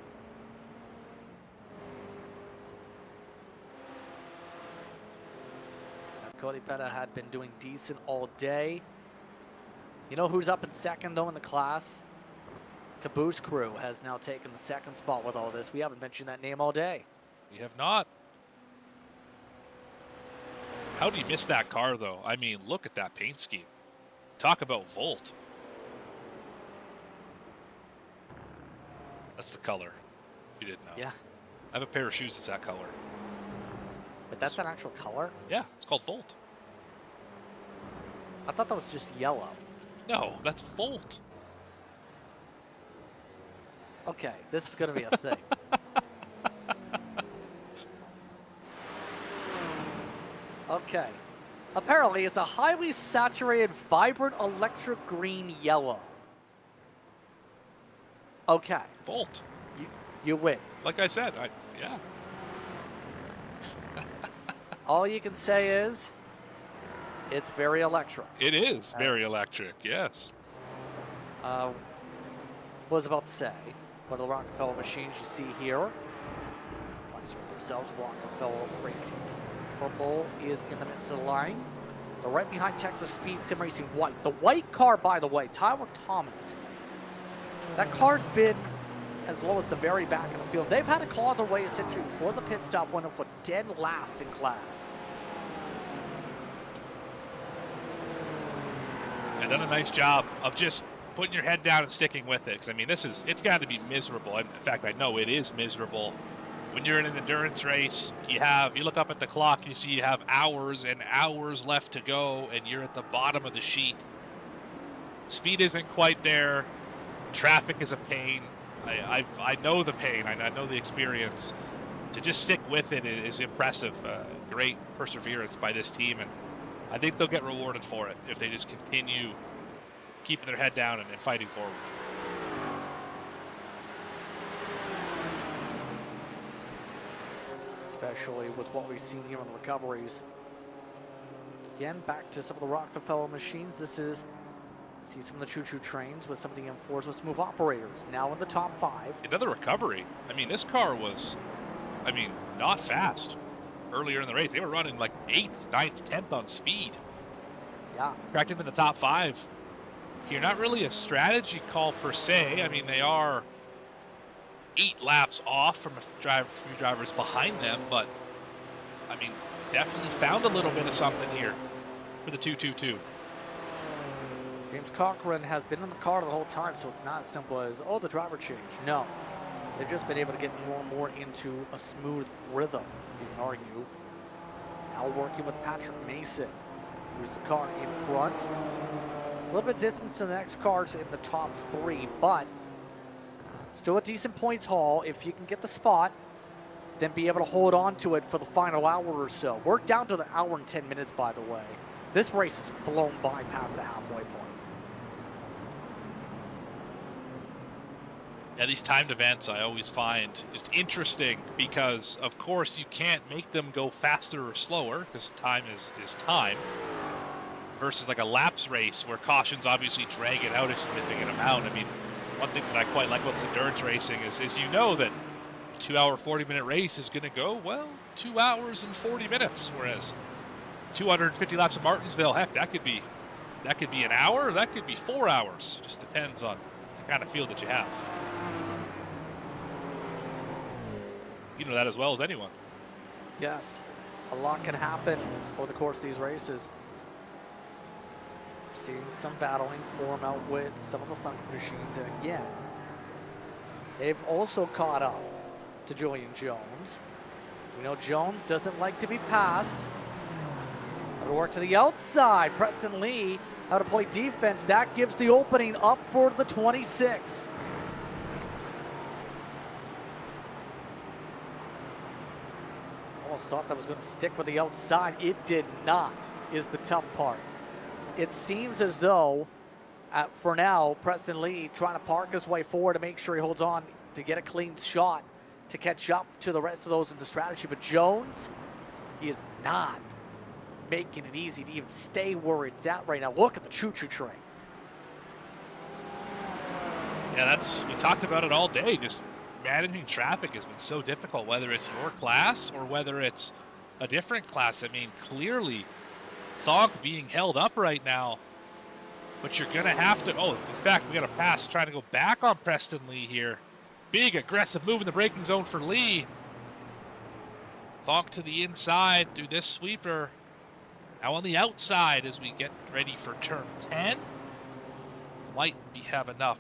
Now, Cody Peta had been doing decent all day. You know who's up in second, though, in the class? Caboose Crew has now taken the second spot with all this. We haven't mentioned that name all day. We have not. How do you miss that car, though? I mean, look at that paint scheme. Talk about Volt. That's the color, if you didn't know. Yeah. I have a pair of shoes that's that color. But that's an actual color? Yeah, it's called Volt. I thought that was just yellow. No, that's Volt. Okay, this is going to be a thing. Okay. Apparently, it's a highly saturated, vibrant electric green yellow. Okay. Volt. You win. Like I said, yeah. All you can say is, it's very electric. It is very electric, yes. Was about to say, one of the Rockefeller machines you see here, trying to sort themselves, Rockefeller Racing Purple is in the midst of the line. They're right behind Texas Speed Sim Racing White. The white car, by the way, Tyler Thomas. That car's been as low as the very back of the field. They've had to claw their way essentially before the pit stop, went for dead last in class. And done a nice job of just putting your head down and sticking with it. 'Cause, I mean, it's got to be miserable. In fact, I know it is miserable. When you're in an endurance race, you look up at the clock, you see you have hours and hours left to go, and you're at the bottom of the sheet. Speed isn't quite there. Traffic is a pain. I know the pain. I know the experience. To just stick with it is impressive. Great perseverance by this team, and I think they'll get rewarded for it if they just continue keeping their head down and fighting forward. Especially with what we've seen here on the recoveries. Again, back to some of the Rockefeller machines. This is, see some of the choo-choo trains with some of the M4s with smooth operators. Now in the top 5. Another recovery. I mean, this car was, not fast earlier in the race. They were running like 8th, 9th, 10th on speed. Yeah. Cracked into the top 5. Here, not really a strategy call per se. I mean, they are 8 laps off from a few drivers behind them, but I mean, definitely found a little bit of something here for the 2-2-2. James Cochran has been in the car the whole time, so it's not as simple as, oh, the driver changed. No, they've just been able to get more and more into a smooth rhythm, you can argue. Now working with Patrick Mason, who's the car in front. A little bit distance to the next cars in the top 3, but still a decent points haul. If you can get the spot, then be able to hold on to it for the final hour or so. We're down to the hour and 10 minutes, by the way. This race has flown by past the halfway point. Yeah, these timed events I always find just interesting because, of course, you can't make them go faster or slower because time is time. Versus like a laps race where cautions obviously drag it out a significant amount. I mean, one thing that I quite like about this endurance racing is you know that a 2-hour, 40-minute race is going to go, well, 2 hours and 40 minutes. Whereas 250 laps of Martinsville, heck, that could be an hour, that could be 4 hours. Just depends on the kind of field that you have. You know that as well as anyone. Yes, a lot can happen over the course of these races. Seeing some battling form out with some of the Thunder machines, and again, they've also caught up to Julian Jones. We know Jones doesn't like to be passed. How to work to the outside. Preston Lee, how to play defense. That gives the opening up for the 26. Almost thought that was going to stick with the outside. It did not, is the tough part. It seems as though, for now, Preston Lee trying to park his way forward to make sure he holds on to get a clean shot to catch up to the rest of those in the strategy. But Jones, he is not making it easy to even stay where it's at right now. Look at the choo-choo train. Yeah, we talked about it all day. Just managing traffic has been so difficult, whether it's your class or whether it's a different class. I mean, clearly, Thog being held up right now, but you're going to have to, in fact, we got a pass trying to go back on Preston Lee here. Big aggressive move in the braking zone for Lee. Thog to the inside, do this sweeper. Now on the outside as we get ready for turn 10. Might have enough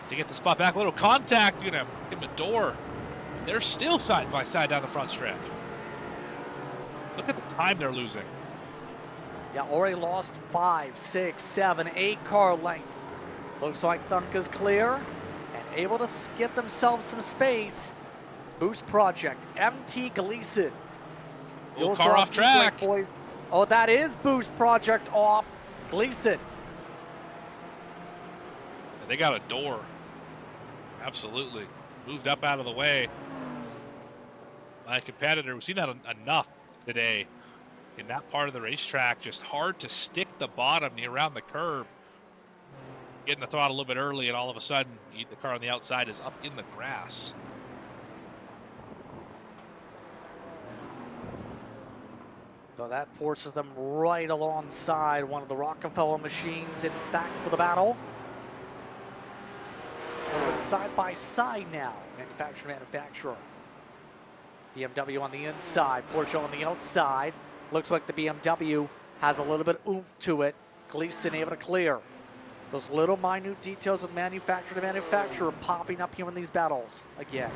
to get the spot back. A little contact, give him a door. They're still side by side down the front stretch. Look at the time they're losing. Yeah, already lost 5, 6, 7, 8 car lengths. Looks like Thunka's clear and able to get themselves some space. Boost Project, MT Gleason. Little car off track. Boys. Oh, that is Boost Project off Gleason. They got a door. Absolutely. Moved up out of the way. My competitor, we've seen that enough today. In that part of the racetrack, just hard to stick the bottom around the curb. Getting the throttle a little bit early, and all of a sudden, the car on the outside is up in the grass. So that forces them right alongside one of the Rockefeller machines, in fact, for the battle. It's side by side now, manufacturer. BMW on the inside, Porsche on the outside. Looks like the BMW has a little bit of oomph to it. Gleason able to clear. Those little minute details of manufacturer to manufacturer popping up here in these battles again.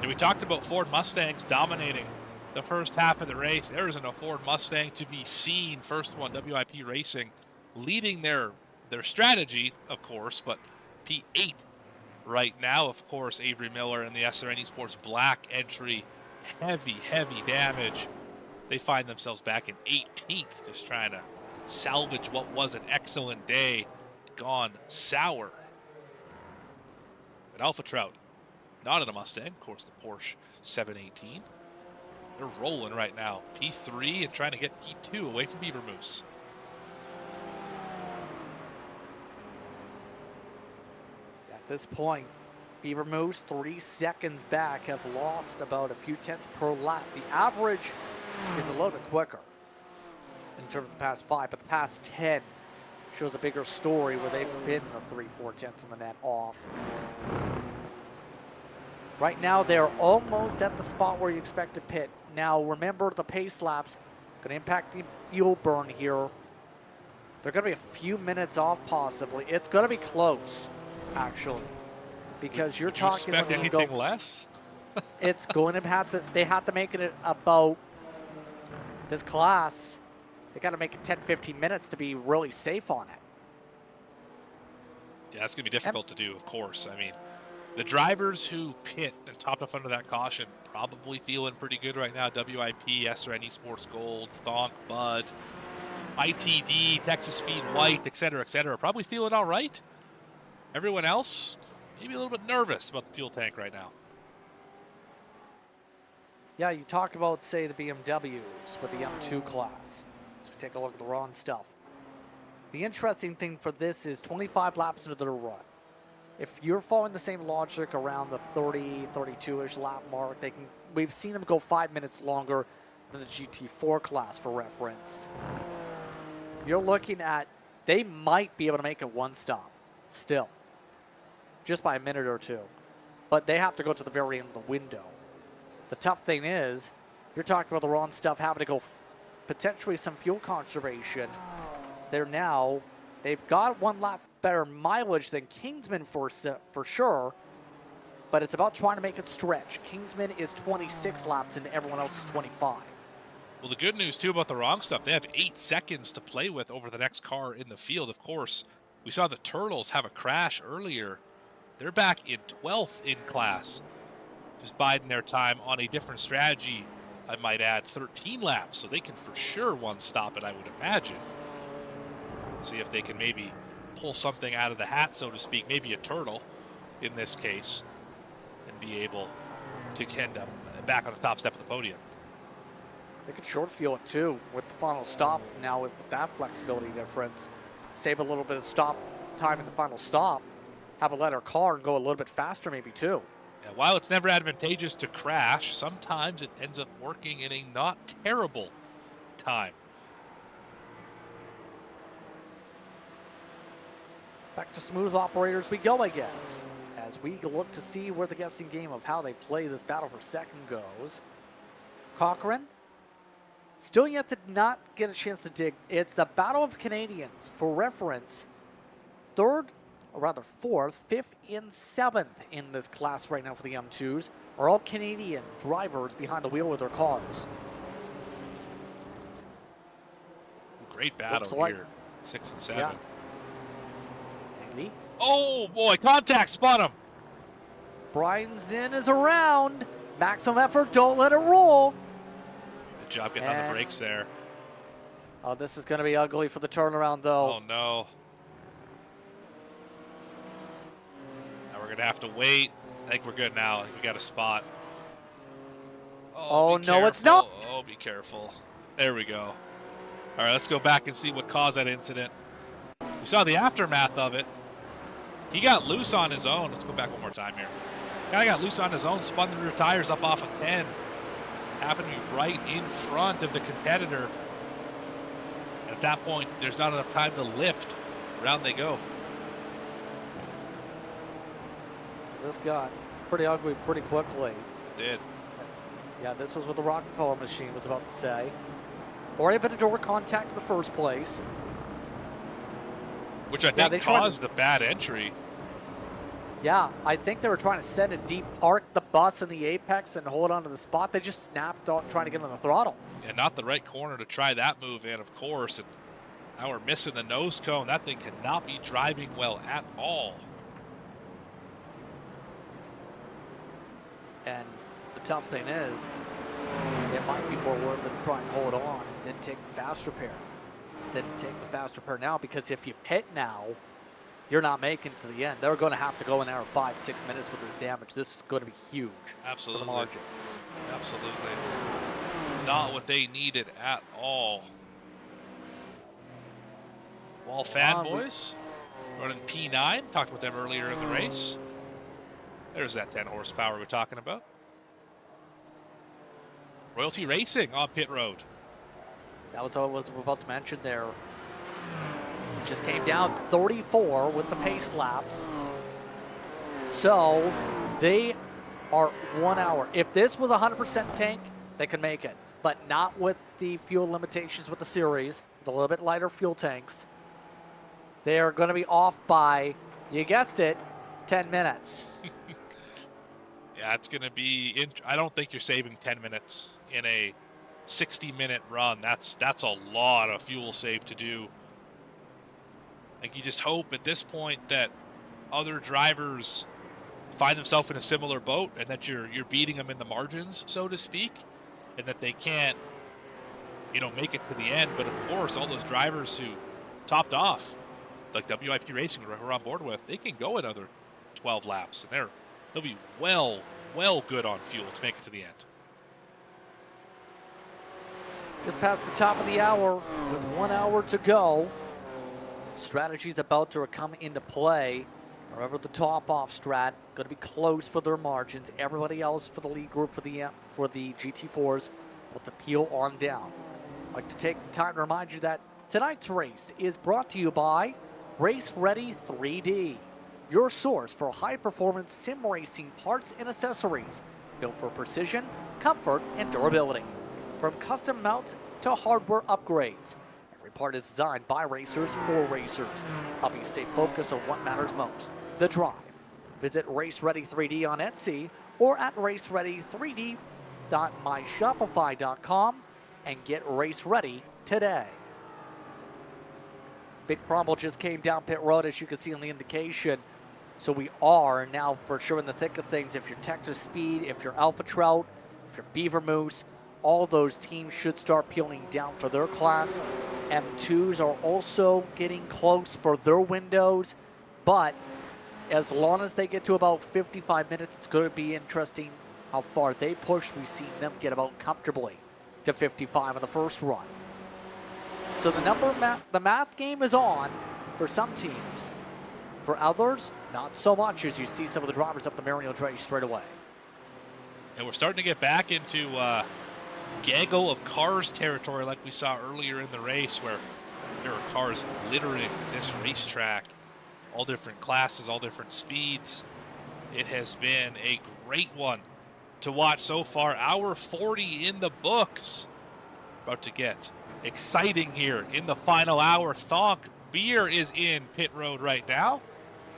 And we talked about Ford Mustangs dominating the first half of the race. There isn't a Ford Mustang to be seen. First one, WIP Racing, leading their strategy, of course, but P8 right now, of course, Avery Miller and the SRN Esports Black entry. Heavy damage. They find themselves back in 18th, just trying to salvage what was an excellent day gone sour. But Alpha Trout, not in a Mustang, of course, the Porsche 718. They're rolling right now. P3 and trying to get P2 away from Beaver Moose. At this point, Beaver Moose 3 seconds back, have lost about a few tenths per lap. The average is a little bit quicker in terms of the past 5, but the past 10 shows a bigger story where they've been the 3-4 tenths in the net off. Right now, they're almost at the spot where you expect to pit. Now, remember, the pace laps going to impact the fuel burn here. They're going to be a few minutes off, possibly. It's going to be close, actually, because you're talking. Expect anything less? It's going to have to. They have to make it about this class. They got to make it 10-15 minutes to be really safe on it. Yeah, that's going to be difficult to do, of course. I mean, the drivers who pit and topped off under that caution probably feeling pretty good right now. WIP, SRN Esports Gold, Thonk, Bud, ITD, Texas Speed White, etc., probably feeling all right. Everyone else, maybe a little bit nervous about the fuel tank right now. Yeah, you talk about, say, the BMWs with the M2 class. So we take a look at the raw stuff. The interesting thing for this is 25 laps into the run. If you're following the same logic around the 30, 32-ish lap mark, we've seen them go 5 minutes longer than the GT4 class for reference. You're looking at, they might be able to make it one stop still, just by a minute or two. But they have to go to the very end of the window. The tough thing is, you're talking about the wrong stuff having to go potentially some fuel conservation. They've got 1 lap better mileage than Kingsman for sure, but it's about trying to make it stretch. Kingsman is 26 laps and everyone else is 25. Well, the good news, too, about the wrong stuff, they have 8 seconds to play with over the next car in the field. Of course, we saw the Turtles have a crash earlier. They're back in 12th in class, just biding their time on a different strategy. I might add 13 laps, so they can for sure one-stop it, I would imagine. See if they can maybe pull something out of the hat, so to speak, maybe a turtle in this case, and be able to end up back on the top step of the podium. They could short fuel it too with the final stop now with that flexibility difference. Save a little bit of stop time in the final stop, have a lighter car and go a little bit faster maybe too. Yeah, while it's never advantageous to crash, sometimes it ends up working in a not terrible time. Back to smooth operators we go, I guess, as we look to see where the guessing game of how they play this battle for second goes. Cochran, still yet to not get a chance to dig. It's a battle of Canadians. For reference, fourth, fifth, and seventh in this class right now for the M2s are all Canadian drivers behind the wheel with their cars. Great battle here, 6 and 7. Yeah. Oh boy, contact, spot him. Brian Zinn is around. Maximum effort, don't let it roll. Good job getting on the brakes there. Oh, this is going to be ugly for the turnaround, though. Oh, no. Now we're going to have to wait. I think we're good now. I think we got a spot. Oh no, it's not. Oh, be careful. There we go. All right, let's go back and see what caused that incident. We saw the aftermath of it. He got loose on his own. Let's go back one more time here. Guy got loose on his own, spun the rear tires up off of 10. Happened to be right in front of the competitor. At that point, there's not enough time to lift. Around they go. This got pretty ugly pretty quickly. It did. Yeah, this was what the Rockefeller machine was about to say. Already been a door contact in the first place. Which I think caused the bad entry. Yeah, I think they were trying to send it deep, park the bus in the apex and hold on to the spot. They just snapped on trying to get on the throttle. Yeah, not the right corner to try that move in, of course. And now we're missing the nose cone. That thing cannot be driving well at all. And the tough thing is, it might be more worth it to try and hold on than take the fast repair. Now, because if you pit now, you're not making it to the end. They're going to have to go an hour 5-6 minutes with this damage. This is going to be huge. Absolutely. For the margin. Absolutely. Not what they needed at all. Wall fanboys running P9. Talked about them earlier in the race. There's that 10 horsepower we're talking about. Royalty Racing on pit road. That was what I was about to mention there. Just came down 34 with the pace laps. So they are 1 hour. If this was 100% tank, they could make it. But not with the fuel limitations with the series, with a little bit lighter fuel tanks. They are going to be off by, you guessed it, 10 minutes. Yeah, it's going to be, I don't think you're saving 10 minutes in a 60-minute run. That's a lot of fuel save to do. I think you just hope at this point that other drivers find themselves in a similar boat and that you're beating them in the margins, so to speak, and that they can't, make it to the end. But of course, all those drivers who topped off, like WIP Racing, who we're on board with, they can go another 12 laps, and they'll be well good on fuel to make it to the end. Just past the top of the hour with 1 hour to go. Strategy's about to come into play. Remember the top off strat, going to be close for their margins. Everybody else for the lead group for the GT4s will to peel on down. I'd like to take the time to remind you that tonight's race is brought to you by Race Ready 3D, your source for high performance sim racing parts and accessories built for precision comfort, and durability. From custom mounts to hardware upgrades, every part is designed by racers for racers, helping you stay focused on what matters most, the drive. Visit RaceReady3D on Etsy or at raceready3d.myshopify.com and get race ready today. Big Crumble just came down pit road, as you can see on the indication. So we are now for sure in the thick of things. If you're Texas Speed, if you're Alpha Trout, if you're Beaver Moose, all those teams should start peeling down for their class. M2s are also getting close for their windows, but as long as they get to about 55 minutes, it's going to be interesting how far they push. We've seen them get about comfortably to 55 in the first run. So the math game is on for some teams. For others, not so much, as you see some of the drivers up the Mario Dre straight away. And we're starting to get back into gaggle of cars territory like we saw earlier in the race, where there are cars littering this racetrack. All different classes, all different speeds. It has been a great one to watch so far. Hour 40 in the books. About to get exciting here in the final hour. Thonk Beer is in pit road right now.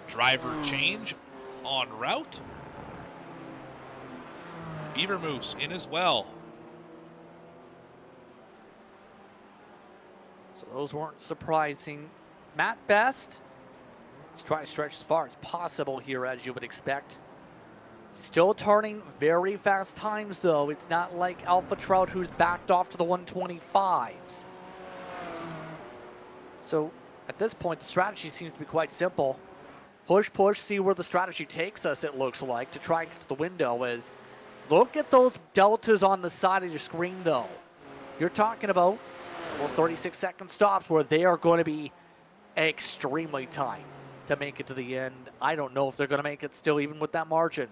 Driver change en route. Beaver Moose in as well. So those weren't surprising. Matt Best, he's trying to stretch as far as possible here, as you would expect. Still turning very fast times, though. It's not like Alpha Trout, who's backed off to the 125s. So at this point, the strategy seems to be quite simple. Push, push, see where the strategy takes us, it looks like, to try and get to the window. Is look at those deltas on the side of your screen, though. You're talking about, well, 36-second stops where they are going to be extremely tight to make it to the end. I don't know if they're going to make it still, even with that margin.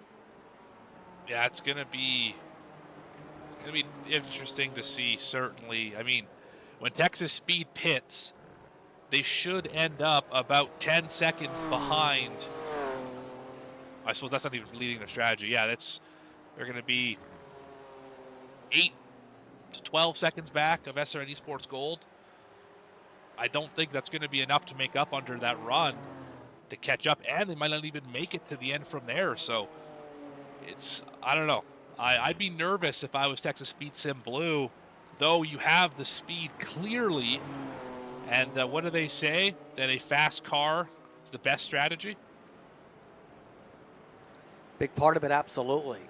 Yeah, it's going to be interesting to see, certainly. I mean, when Texas Speed pits, they should end up about 10 seconds behind. I suppose that's not even leading their strategy. Yeah, they're going to be 8 to 12 seconds back of SRN Esports Gold. I don't think that's going to be enough to make up under that run to catch up, and they might not even make it to the end from there. So I don't know. I'd be nervous if I was Texas Speed Sim Blue, though you have the speed clearly. And what do they say? That a fast car is the best strategy? Big part of it, absolutely.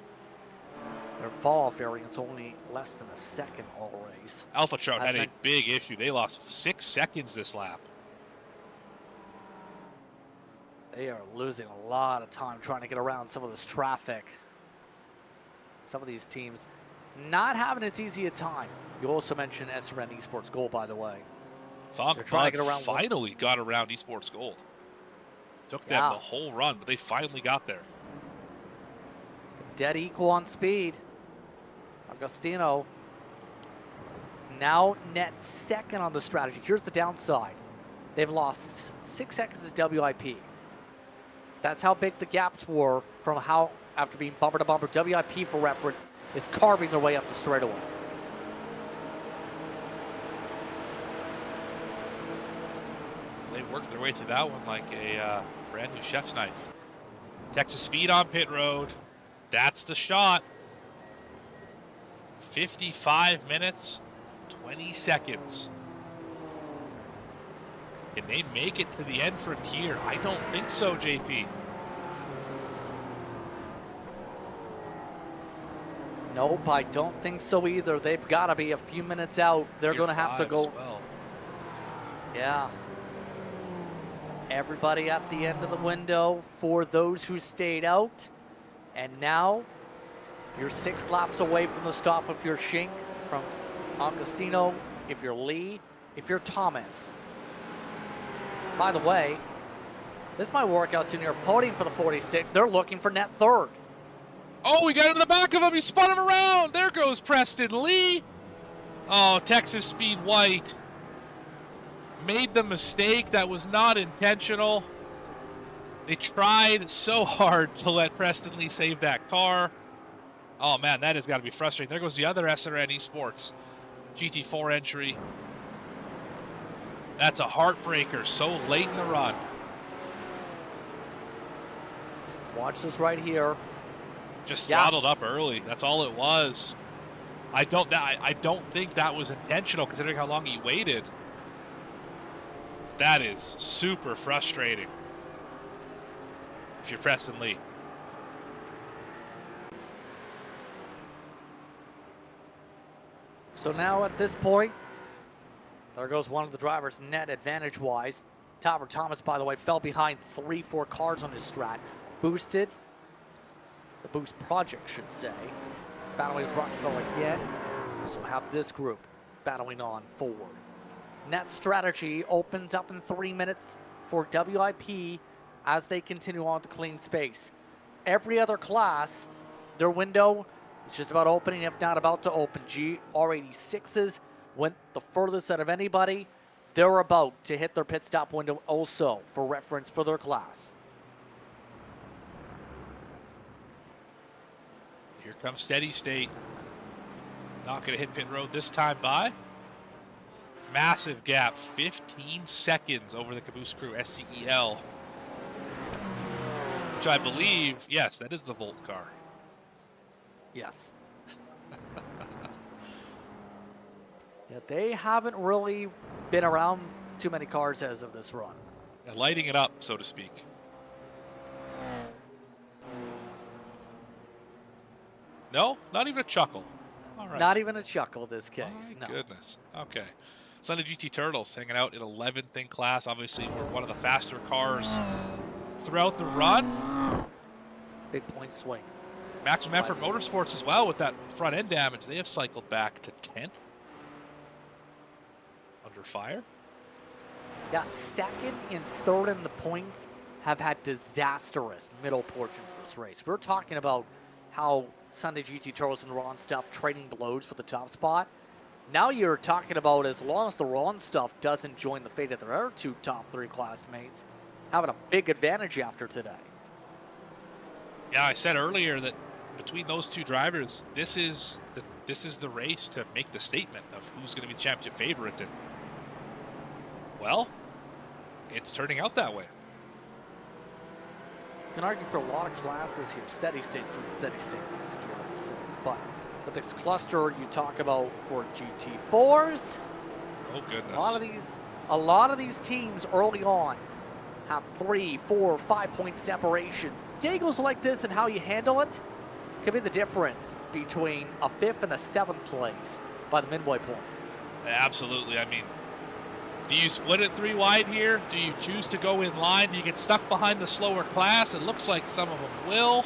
Their fall-off variance only less than a second all race. Alpha Trout had a big issue. They lost 6 seconds this lap. They are losing a lot of time trying to get around some of this traffic. Some of these teams not having as easy a time. You also mentioned SRN Esports Gold, by the way. They're trying to get around. Finally got around Esports Gold. Took them the whole run, but they finally got there. Dead equal on speed. Agostino now net second on the strategy. Here's the downside. They've lost 6 seconds of WIP. That's how big the gaps were from how, after being bumper to bumper, WIP, for reference, is carving their way up the straightaway. They worked their way through that one like a brand new chef's knife. Texas Speed on pit road. That's the shot. 55 minutes, 20 seconds. Can they make it to the end from here? I don't think so, JP. Nope, I don't think so either. They've got to be a few minutes out. They're going to have to go. Well. Yeah. Everybody at the end of the window for those who stayed out. And now you're 6 laps away from the stop if you're Schink, from Agostino, if you're Lee, if you're Thomas. By the way, this might work out to near podium for the 46. They're looking for net third. Oh, we got in the back of him. He spun him around. There goes Preston Lee. Oh, Texas Speed White made the mistake. That was not intentional. They tried so hard to let Preston Lee save that car. Oh man, that has got to be frustrating. There goes the other SRN Esports GT4 entry. That's a heartbreaker so late in the run. Watch this right here. Just throttled up early. That's all it was. I don't think that was intentional considering how long he waited. That is super frustrating if you're Preston Lee. So now at this point, there goes one of the drivers net advantage-wise. Tyler Thomas, by the way, fell behind 3-4 cars on his strat. Boosted. The Boost Project should say. Battling with Rockefeller again. So have this group battling on forward. Net strategy opens up in 3 minutes for WIP as they continue on to clean space. Every other class, their window is just about opening, if not about to open. GR86s went the furthest out of anybody. They're about to hit their pit stop window also for reference for their class. Here comes Steady State. Not going to hit pit road this time by. Massive gap, 15 seconds over the Caboose Crew SCEL. Which I believe, yes, that is the Volt car. Yes. Yeah, they haven't really been around too many cars as of this run. Yeah, lighting it up, so to speak. No, not even a chuckle. All right. Not even a chuckle this case. My goodness. Okay. Sunday GT Turtles hanging out in 11th in class. Obviously, we're one of the faster cars throughout the run. Big point swing. Maximum Effort Motorsports as well with that front end damage. They have cycled back to 10th. Under fire. Yeah, second and third in the points have had disastrous middle portions of this race. We're talking about how Sunday GT Turtles and the Ron Stuff trading blows for the top spot. Now you're talking about as long as the Ron Stuff doesn't join the fate of their other two top 3 classmates, having a big advantage after today. Yeah, I said earlier that between those two drivers, this is the race to make the statement of who's going to be the championship favorite. And well, it's turning out that way. You can argue for a lot of classes here. Steady State's doing Steady State, that's GR6. But with this cluster you talk about for GT4s, oh goodness, a lot of these teams early on have 3, 4, 5 point separations. Giggles like this and how you handle it could be the difference between a 5th and a 7th place by the midway point. Absolutely. I mean, do you split it 3 wide here? Do you choose to go in line? Do you get stuck behind the slower class? It looks like some of them will.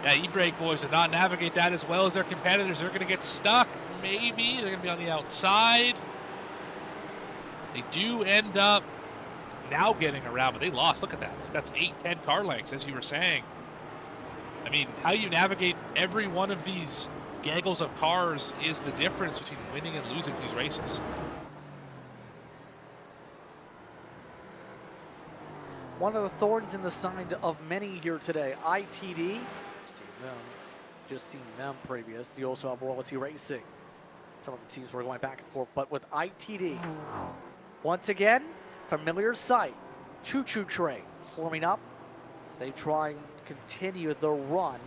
Yeah, E-Brake boys did not navigate that as well as their competitors. They're going to get stuck. Maybe. They're going to be on the outside. They do end up now getting around, but they lost. Look at that. That's 8-10 car lengths, as you were saying. I mean, how you navigate every one of these gaggles of cars is the difference between winning and losing these races. One of the thorns in the side of many here today, ITD. Just seen them previous. You also have Royalty Racing. Some of the teams were going back and forth, but with ITD, once again, familiar sight. Choo Choo Train forming up as they try and continue the run.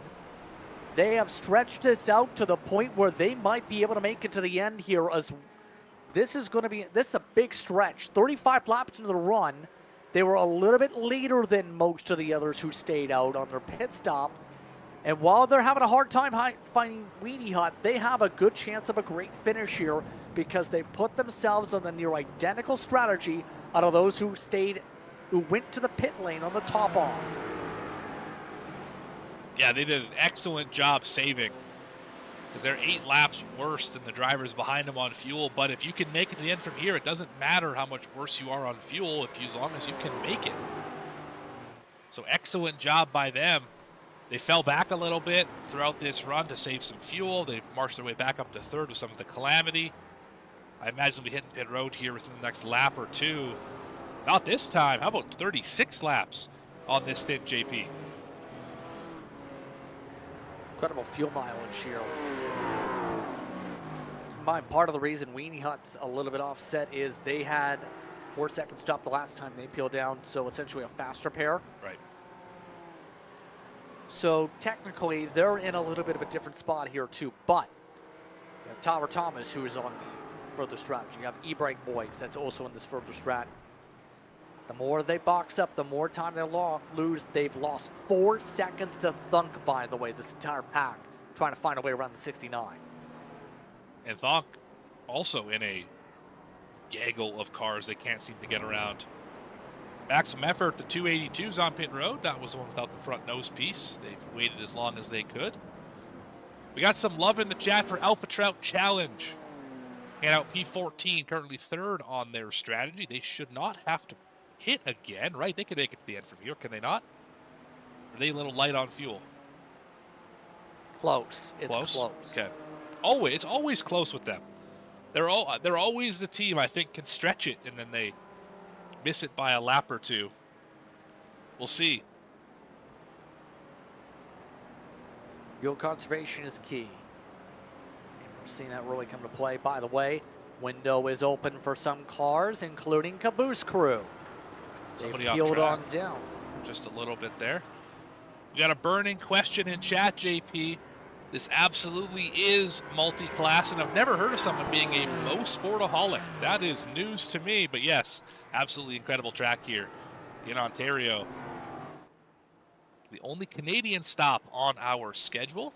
They have stretched this out to the point where they might be able to make it to the end here, as this is a big stretch. 35 laps into the run. They were a little bit later than most of the others who stayed out on their pit stop. And while they're having a hard time finding Weenie Hut, they have a good chance of a great finish here because they put themselves on the near identical strategy out of those who went to the pit lane on the top off. Yeah, they did an excellent job saving because they're 8 laps worse than the drivers behind them on fuel. But if you can make it to the end from here, it doesn't matter how much worse you are on fuel as long as you can make it. So excellent job by them. They fell back a little bit throughout this run to save some fuel. They've marched their way back up to 3rd with some of the calamity. I imagine they'll be hitting pit road here within the next lap or 2. Not this time. How about 36 laps on this stint, JP? Incredible fuel mileage here. Part of the reason Weenie Hut's a little bit offset is they had 4-second stop the last time they peeled down, so essentially a faster pair. Right. So technically, they're in a little bit of a different spot here too, but you have Tyler Thomas, who is on the further stretch. You have E-Brake Boys, that's also in this further strat. The more they box up, the more time they lose. They've lost 4 seconds to Thunk, by the way, this entire pack, trying to find a way around the 69. And Thonk also in a gaggle of cars they can't seem to get around. Maximum effort, the 282s on pit road. That was the one without the front nose piece. They've waited as long as they could. We got some love in the chat for Alpha Trout Challenge. Hand out P14, currently 3rd on their strategy. They should not have to hit again, right? They can make it to the end from here, can they not? Are they a little light on fuel? Close. It's close. Okay. Always close with them. They're always the team I think can stretch it and then they miss it by a lap or two. We'll see. Fuel conservation is key. And we're seeing that really come to play. By the way, window is open for some cars, including Caboose Crew. Somebody They've off peeled track. on down. Just a little bit there. We got a burning question in chat, JP. This absolutely is multi-class, and I've never heard of someone being a Motorsportaholic. That is news to me, but yes, absolutely incredible track here in Ontario. The only Canadian stop on our schedule.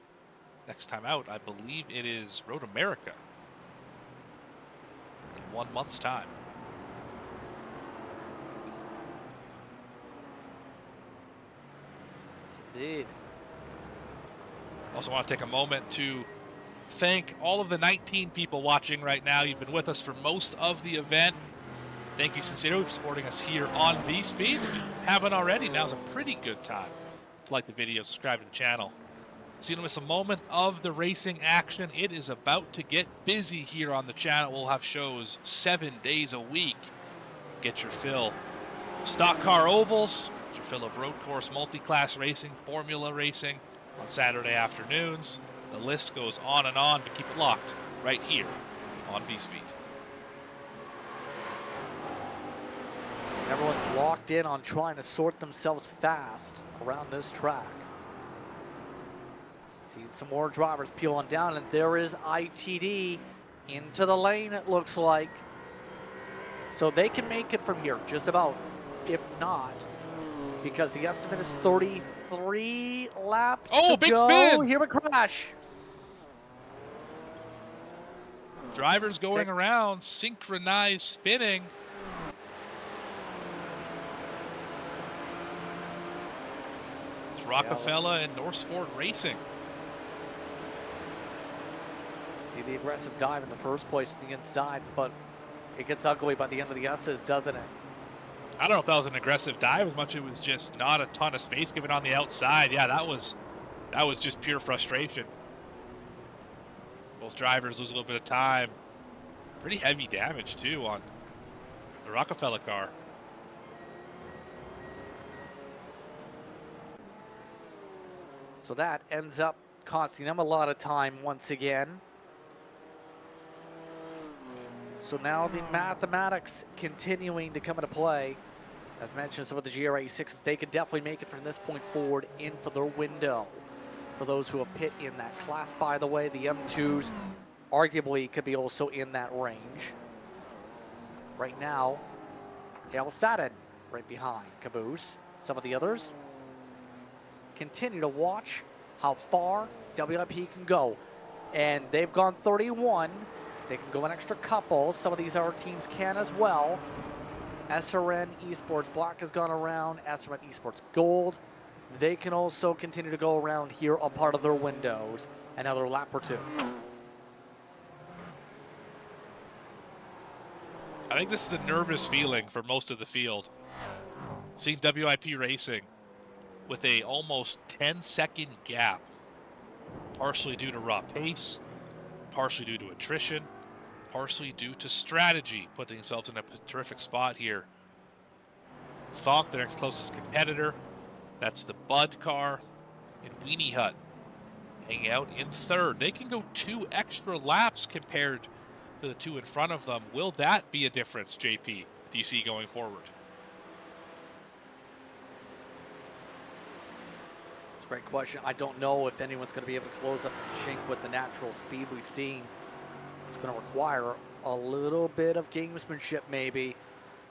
Next time out, I believe it is Road America in 1 month's time. Yes, indeed. Also want to take a moment to thank all of the 19 people watching right now. You've been with us for most of the event. Thank you sincerely for supporting us here on V-Speed. If you haven't already, now's a pretty good time to like the video, subscribe to the channel. So you don't miss a moment of the racing action. It is about to get busy here on the channel. We'll have shows 7 days a week. Get your fill of stock car ovals, get your fill of road course multi-class racing, formula racing on Saturday afternoons. The list goes on and on, but keep it locked right here on V-Speed. Everyone's locked in on trying to sort themselves fast around this track. See some more drivers peel on down, and there is ITD into the lane, it looks like. So they can make it from here, just about, if not, because the estimate is 33 laps to big go. spin! Here we crash. Drivers going around, synchronized spinning. It's Rockefeller and Motorsport Racing. See the aggressive dive in the first place to the inside, but it gets ugly by the end of the S's, doesn't it? I don't know if that was an aggressive dive as much as it was just not a ton of space given on the outside. Yeah, that was just pure frustration. Both drivers lose a little bit of time. Pretty heavy damage too on the Rockefeller car. So that ends up costing them a lot of time once again. So now the mathematics continuing to come into play. As mentioned, some of the GRA6s, they could definitely make it from this point forward in for their window. For those who have pit in that class, by the way, the M2s arguably could be also in that range. Right now, El Satin right behind Caboose. Some of the others continue to watch how far WIP can go. And they've gone 31. They can go an extra couple. Some of these other teams can as well. SRN Esports Black has gone around. SRN Esports Gold. They can also continue to go around here on part of their windows. Another lap or two. I think this is a nervous feeling for most of the field. Seeing WIP Racing with a almost 10-second gap, partially due to raw pace, partially due to attrition, partially due to strategy, putting themselves in a terrific spot here. Thonk, the next closest competitor, that's the Bud car, and Weenie Hut hanging out in third. They can go 2 extra laps compared to the 2 in front of them. Will that be a difference, JP, do you see going forward? It's a great question. I don't know if anyone's going to be able to close up the chink with the natural speed we've seen. It's going to require a little bit of gamesmanship maybe.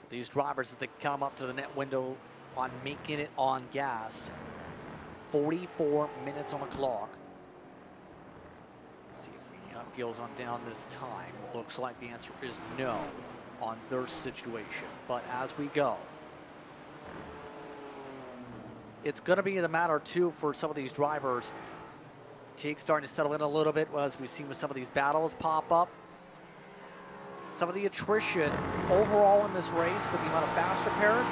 These drivers, as they come up to the net window on making it on gas. 44 minutes on the clock. Let's see if we Gills on down this time. Looks like the answer is no on their situation. But as we go, it's going to be the matter too for some of these drivers. Fatigue's starting to settle in a little bit as we've seen with some of these battles pop up. Some of the attrition overall in this race with the amount of faster pairs,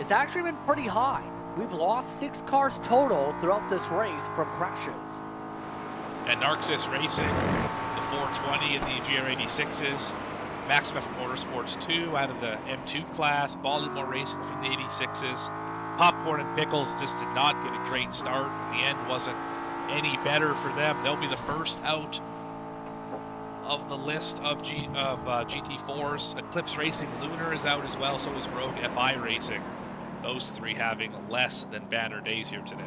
it's actually been pretty high. We've lost 6 cars total throughout this race from crashes. At Narcissus Racing, the 420 and the GR86s, Max from Motorsports 2 out of the M2 class, Baltimore Racing from the 86s. Popcorn and Pickles just did not get a great start. The end wasn't any better for them. They'll be the first out of the list of GT4s. Eclipse Racing Lunar is out as well, so is Rogue FI Racing. Those 3 having less than banner days here today.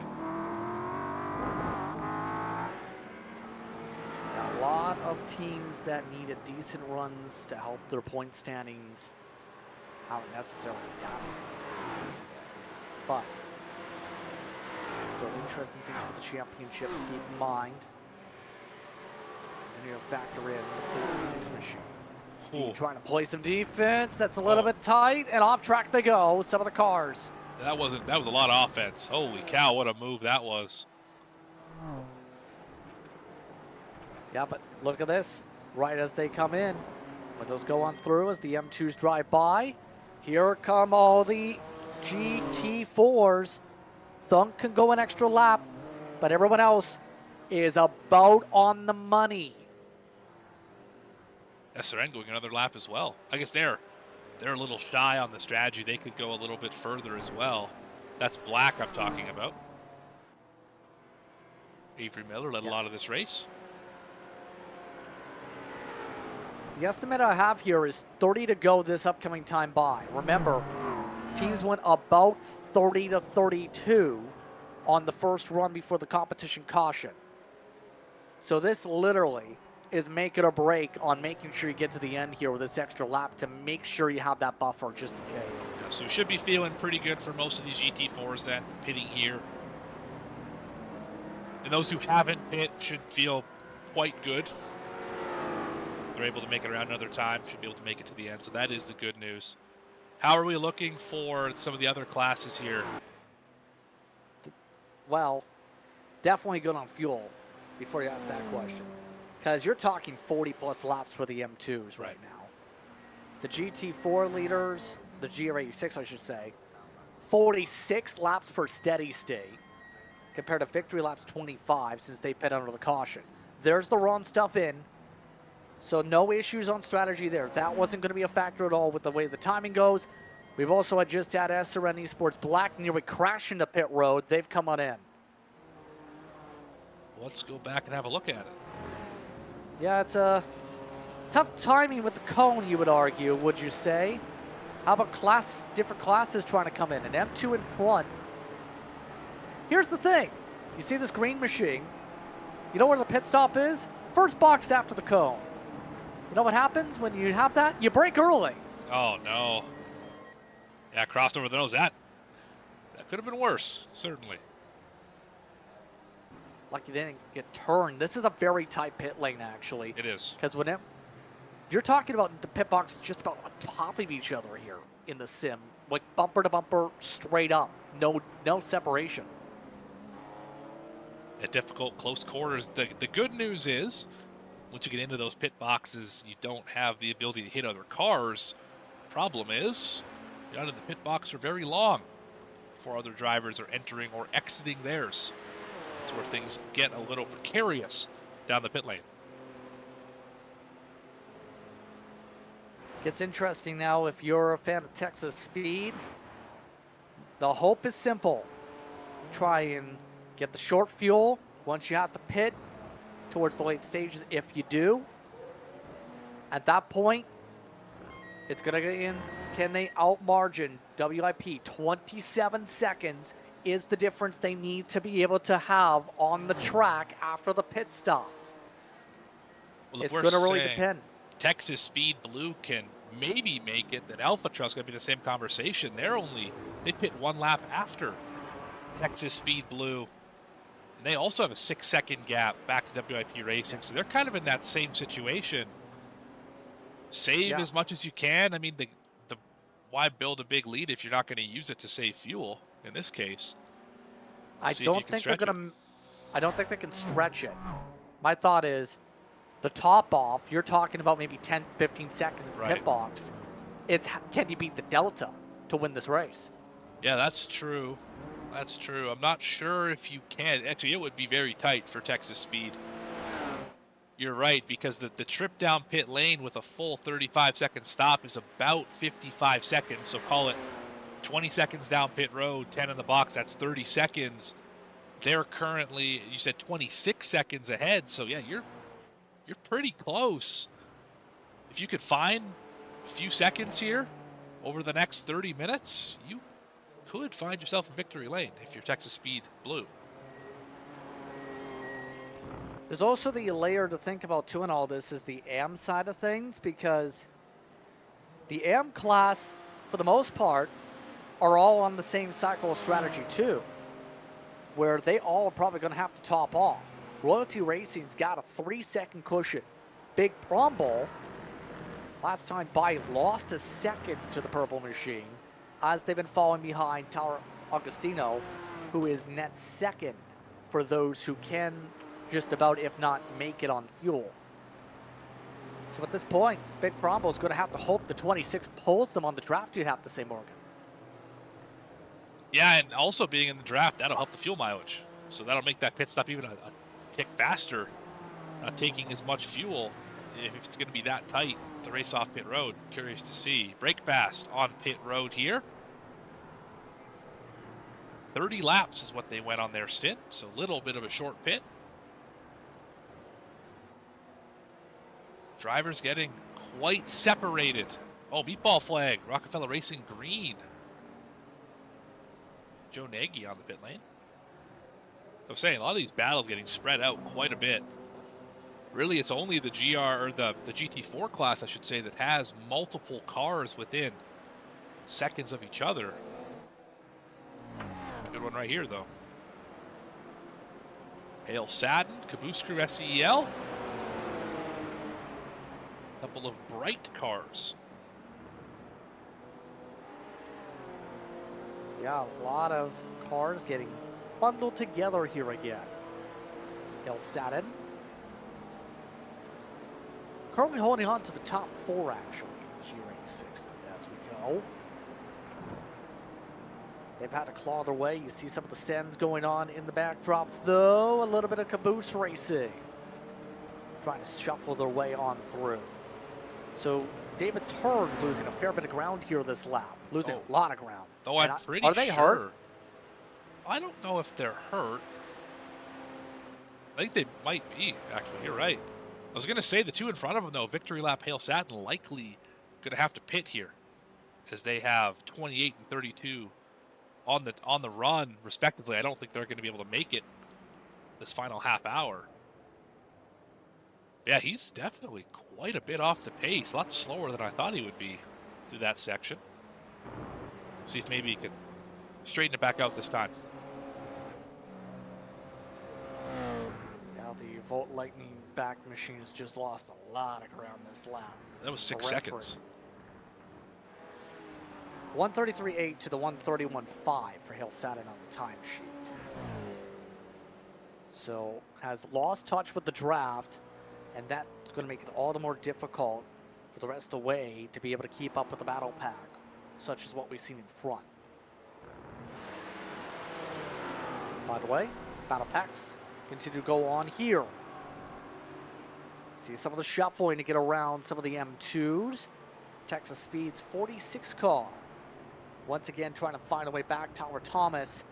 A lot of teams that needed decent runs to help their point standings haven't necessarily gotten it today. But still interesting things for the championship to keep in mind. Continue to factor in the 46 machine. Steve trying to play some defense. That's a little bit tight, and off track they go with some of the cars. That was a lot of offense. Holy cow, what a move that was. Yeah, but look at this. Right as they come in, windows go on through as the M2s drive by. Here come all the GT4s. Thunk can go an extra lap, but everyone else is about on the money. SRN going another lap as well. I guess they're a little shy on the strategy. They could go a little bit further as well. That's Black I'm talking about. Avery Miller led a lot of this race. The estimate I have here is 30 to go this upcoming time by. Remember, teams went about 30 to 32 on the first run before the competition caution. So this literally is make it or break on making sure you get to the end here with this extra lap to make sure you have that buffer just in case. Yeah, so we should be feeling pretty good for most of these GT4s then pitting here. And those who haven't pit should feel quite good. They're able to make it around another time, should be able to make it to the end. So that is the good news. How are we looking for some of the other classes here? Well, definitely good on fuel before you ask that question. Because you're talking 40-plus laps for the M2s right now. The GT4 leaders, the GR86 I should say, 46 laps for steady state compared to victory laps 25 since they pit under the caution. There's the run stuff in, so no issues on strategy there. That wasn't going to be a factor at all with the way the timing goes. We've also just had SRN Esports Black nearly crash into pit road. They've come on in. Let's go back and have a look at it. Yeah, it's a tough timing with the cone, you would argue, would you say? How about different classes trying to come in? An M2 in front. Here's the thing. You see this green machine? You know where the pit stop is? First box after the cone. You know what happens when you have that? You brake early. Oh, no. Yeah, crossed over the nose. That could have been worse, certainly. Lucky they didn't get turned. This is a very tight pit lane, actually. It is. Because when you're talking about the pit boxes just about on top of each other here in the sim, like bumper to bumper, straight up, no separation. At difficult close quarters. The good news is, once you get into those pit boxes, you don't have the ability to hit other cars. Problem is, you're not in the pit box for very long before other drivers are entering or exiting theirs. That's where things get a little precarious down the pit lane. Gets interesting now if you're a fan of Texas Speed. The hope is simple. Try and get the short fuel once you have to pit towards the late stages, if you do, at that point, it's going to get in. Can they outmargin WIP? 27 seconds is the difference they need to be able to have on the track after the pit stop. Well, it's going to really depend. Texas Speed Blue can maybe make it, that Alpha Trust going to be the same conversation. They pit 1 lap after Texas Speed Blue. And they also have a 6-second gap back to WIP Racing. So they're kind of in that same situation. Save as much as you can. I mean, why build a big lead if you're not going to use it to save fuel in this case? I don't think they're going to. I don't think they can stretch it. My thought is, the top off, you're talking about maybe 10, 15 seconds in the pit box. It's, can you beat the delta to win this race? Yeah, that's true. That's true. I'm not sure if you can. Actually, it would be very tight for Texas Speed. You're right, because the trip down pit lane with a full 35-second stop is about 55 seconds. So call it 20 seconds down pit road, 10 in the box. That's 30 seconds. They're currently, you said 26 seconds ahead. So yeah, you're pretty close. If you could find a few seconds here over the next 30 minutes, you could find yourself in victory lane if you're Texas Speed Blue. There's also the layer to think about too in all this is the AM side of things, because the AM class, for the most part, are all on the same cycle strategy too, where they all are probably going to have to top off. Royalty Racing's got a 3-second cushion. Big Prom Bowl, last time by, lost a second to the Purple Machine as they've been falling behind Tower Augustino, who is net second for those who can just about, if not make it on fuel. So at this point, Big Prom Bowl is going to have to hope the 26 pulls them on the draft, you'd have to say, Morgan. Yeah, and also being in the draft, that'll help the fuel mileage. So that'll make that pit stop even a tick faster, not taking as much fuel if it's going to be that tight to race off pit road. Curious to see. Break fast on pit road here. 30 laps is what they went on their stint, so a little bit of a short pit. Drivers getting quite separated. Oh, meatball flag. Rockefeller Racing green. Joe Nagy on the pit lane. I'm saying a lot of these battles getting spread out quite a bit. Really, it's only the GR, or the GT4 class, I should say, that has multiple cars within seconds of each other. Good one right here, though. Hale Sadden, Caboose Crew SCEL. Couple of bright cars. Yeah, a lot of cars getting bundled together here again. Hale Sadden currently holding on to the top 4, actually, G86s as we go. They've had to claw their way. You see some of the sends going on in the backdrop, though. A little bit of Caboose Racing trying to shuffle their way on through. So David Turn losing a fair bit of ground here this lap. Losing a lot of ground. Though I'm pretty sure. Are they hurt? I don't know if they're hurt. I think they might be, actually. You're right. I was going to say the two in front of them, though, Victory Lap, Hale Sadden, likely going to have to pit here, as they have 28 and 32 on the run, respectively. I don't think they're going to be able to make it this final half hour. Yeah, he's definitely quite a bit off the pace. A lot slower than I thought he would be through that section. See if maybe he can straighten it back out this time. Now the Volt Lightning back machine has just lost a lot of ground this lap. That was 6 seconds. 133.8 to the 131.5 for Hale Sadden on the timesheet. So has lost touch with the draft, and that's going to make it all the more difficult for the rest of the way to be able to keep up with the battle pack, such as what we've seen in front. By the way, battle packs continue to go on here. See some of the shuffling to get around some of the M2s. Texas Speed's 46 car. Once again, trying to find a way back. Tower Thomas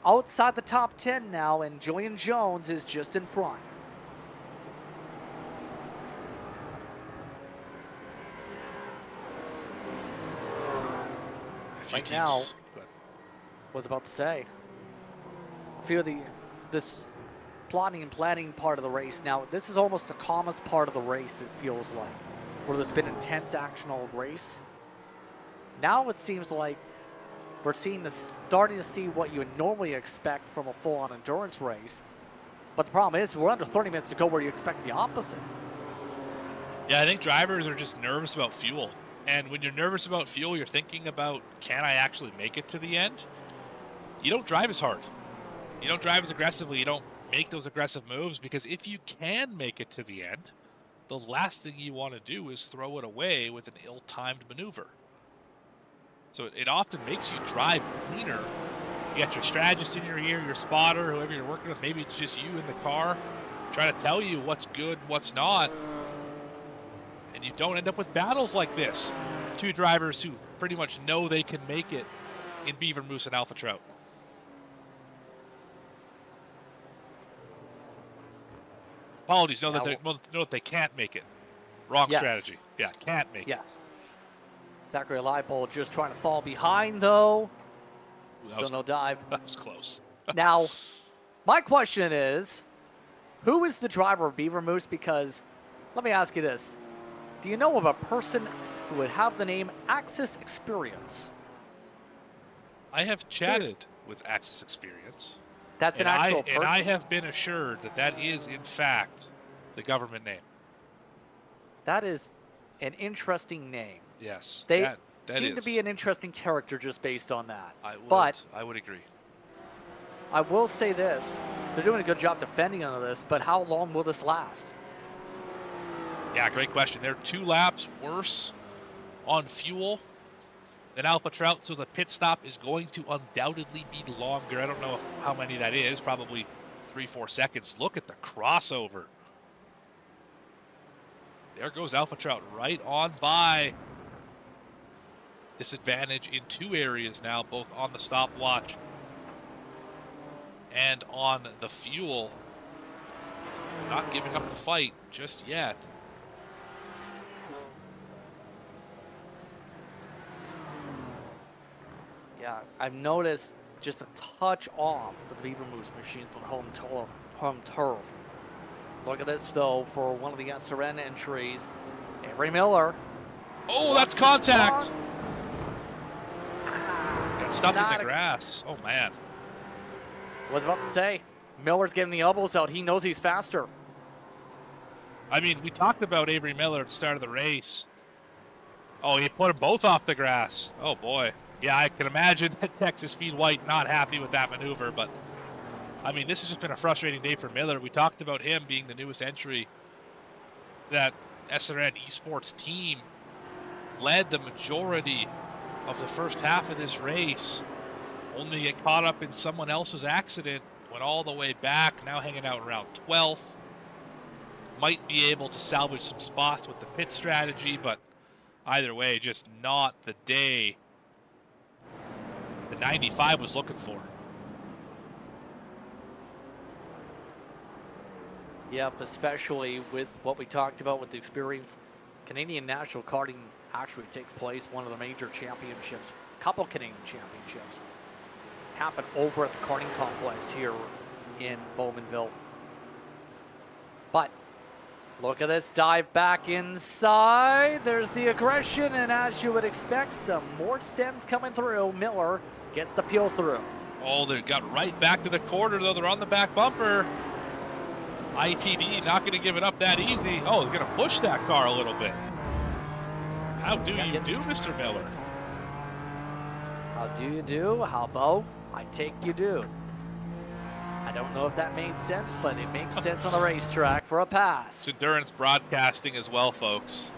outside the top 10 now, and Julian Jones is just in front. Right now, was about to say, I feel this plotting and planning part of the race. Now, this is almost the calmest part of the race, it feels like, where there's been intense action all race. Now it seems like we're starting to see what you would normally expect from a full-on endurance race. But the problem is, we're under 30 minutes to go where you expect the opposite. Yeah, I think drivers are just nervous about fuel. And when you're nervous about fuel, you're thinking about, can I actually make it to the end? You don't drive as hard. You don't drive as aggressively. You don't make those aggressive moves, because if you can make it to the end, the last thing you want to do is throw it away with an ill-timed maneuver. So it often makes you drive cleaner. You got your strategist in your ear, your spotter, whoever you're working with. Maybe it's just you in the car trying to tell you what's good, what's not. And you don't end up with battles like this. Two drivers who pretty much know they can make it in Beaver Moose and Alpha Trout. Apologies, know that they can't make it. Wrong strategy. Yeah, can't make it. Yes. Zachary Leipold just trying to fall behind, though. Still no dive. That was close. Now, my question is, who is the driver of Beaver Moose? Because, let me ask you this. Do you know of a person who would have the name Axis Experience? I have chatted with Axis Experience. That's an actual person? And I have been assured that that is, in fact, the government name. That is an interesting name. Yes. They that seem to be an interesting character just based on that. I would agree. I will say this. They're doing a good job defending on this, but how long will this last? Yeah, great question. They're 2 laps worse on fuel than Alpha Trout, so the pit stop is going to undoubtedly be longer. I don't know how many that is, probably 3-4 seconds. Look at the crossover. There goes Alpha Trout right on by. Disadvantage in 2 areas now, both on the stopwatch and on the fuel. Not giving up the fight just yet. Yeah, I've noticed just a touch off for the Beaver Moose machines on home turf. Look at this, though, for one of the SRN entries. Avery Miller. Oh, that's contact. Got stuffed in the grass. Oh, man. I was about to say, Miller's getting the elbows out. He knows he's faster. I mean, we talked about Avery Miller at the start of the race. Oh, he put them both off the grass. Oh, boy. Yeah, I can imagine that Texas Speed White not happy with that maneuver, but I mean, this has just been a frustrating day for Miller. We talked about him being the newest entry. That SRN Esports team led the majority of the first half of this race, only to get caught up in someone else's accident, went all the way back, now hanging out around 12th. Might be able to salvage some spots with the pit strategy, but either way, just not the day the 95 was looking for. Yep, especially with what we talked about with the experience. Canadian National Karting actually takes place, one of the major championships, a couple Canadian championships, happen over at the karting complex here in Bowmanville. But look at this dive back inside. There's the aggression, and as you would expect, some more sends coming through. Miller gets the peel through. Oh, they got right back to the corner, though. They're on the back bumper. ITD not going to give it up that easy. Oh, they're going to push that car a little bit. How do you do, Mr. Miller? How do you do? How about I take you do? I don't know if that made sense, but it makes sense on the racetrack for a pass. It's endurance broadcasting as well, folks.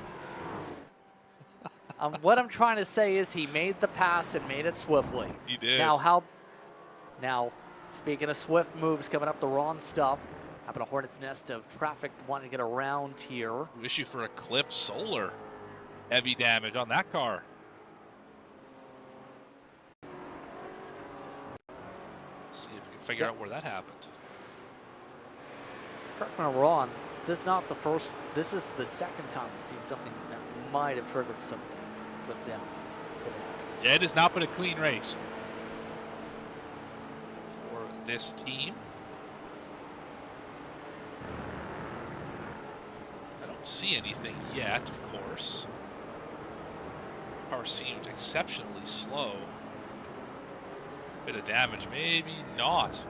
What I'm trying to say is he made the pass and made it swiftly. He did. Now, speaking of swift moves coming up the wrong stuff, having a hornet's nest of traffic wanting to get around here. Issue for Eclipse Solar. Heavy damage on that car. See if we can figure out where that happened. Correct me if I'm wrong. This is not the first. This is the second time we've seen something that might have triggered something with them today. Yeah, it has not been a clean race for this team. I don't see anything yet, of course. Car seemed exceptionally slow. Bit of damage, maybe not.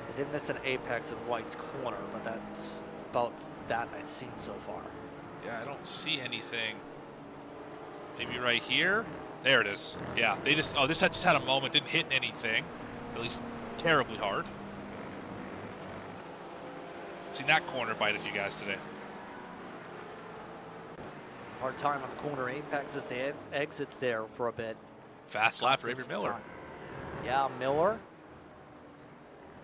They did miss an apex in White's corner, but that's about that I've seen so far. Yeah, I don't see anything. Maybe right here. There it is. Yeah, they just, oh, this just had a moment, didn't hit anything. At least terribly hard. Seen that corner bite a few guys today. Hard time on the corner apexes to exits there for a bit. Fast lap for Avery Miller. Yeah, Miller.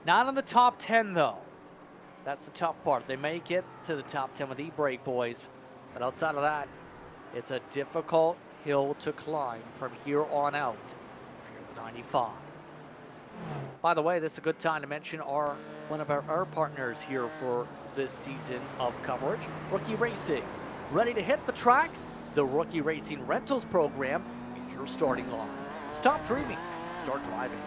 Not in the top 10 though. That's the tough part. They may get to the top 10 with E-brake boys, but outside of that, it's a difficult hill to climb from here on out if you're the 95. By the way, this is a good time to mention one of our partners here for this season of coverage, Rookie Racing. Ready to hit the track? The Rookie Racing Rentals program is your starting line. Stop dreaming, start driving.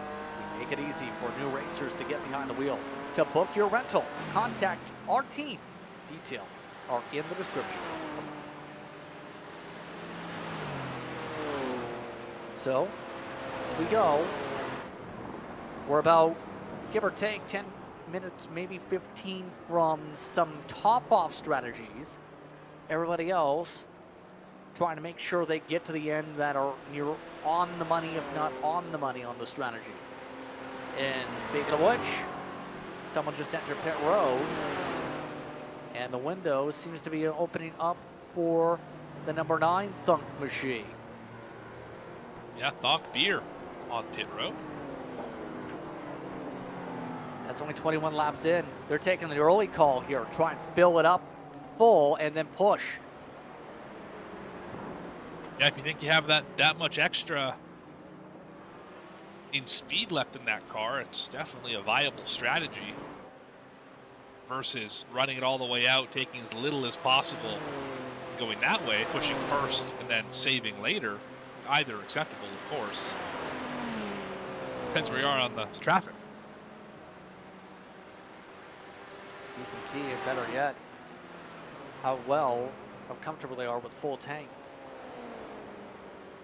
We make it easy for new racers to get behind the wheel. To book your rental, contact our team. Details are in the description. So, as we go, we're about, give or take, 10 minutes, maybe 15 from some top-off strategies. Everybody else trying to make sure they get to the end that are near on the money, if not on the money, on the strategy. And speaking of which, someone just entered pit road, and the window seems to be opening up for the number 9 Thunk machine. Yeah, Thunk Beer on pit road. That's only 21 laps in. They're taking the early call here, try and fill it up full and then push. Yeah, if you think you have that much extra in speed left in that car, it's definitely a viable strategy versus running it all the way out, taking as little as possible, going that way, pushing first and then saving later. Either acceptable, of course. Depends where you are on the traffic. Decent key, and better yet, how comfortable they are with full tank.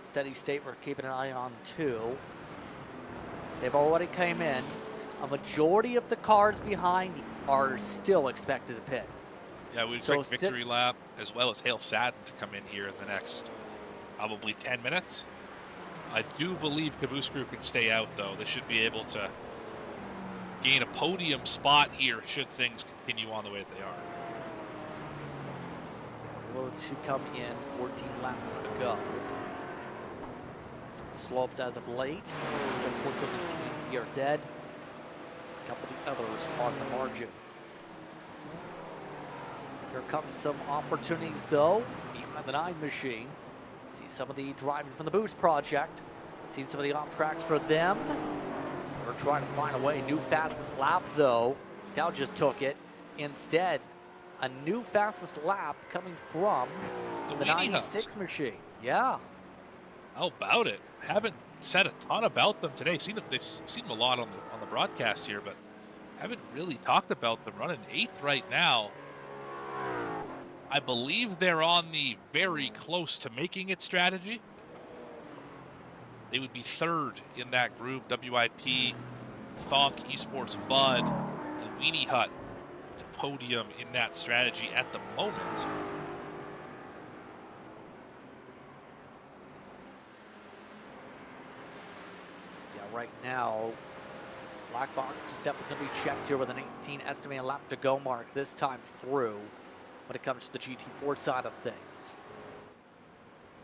Steady state, we're keeping an eye on 2. They've already came in. A majority of the cars behind are still expected to pit. Yeah, we expect victory lap as well as Hale Sadden to come in here in the next probably 10 minutes. I do believe Caboose Crew can stay out though. They should be able to gain a podium spot here should things continue on the way that they are. Will to come in 14 laps to go. Some slopes as of late. Still quicker than Team BRZ. A couple of the others on the margin. Here comes some opportunities though, even on the 9 machine. See some of the driving from the Boost project. Seen some of the off tracks for them. We're trying to find a way. New fastest lap though. Dow just took it. Instead, a new fastest lap coming from the 96 machine. Yeah. How about it? Haven't said a ton about them today. They've seen them a lot on the broadcast here, but haven't really talked about them. Running 8th right now. I believe they're on the very close to making it strategy. They would be 3rd in that group. WIP, Thonk, Esports, Bud, and Weenie Hut to podium in that strategy at the moment. Yeah, right now, Black Box is definitely going to be checked here with an 18 estimated lap to go mark this time through when it comes to the GT4 side of things.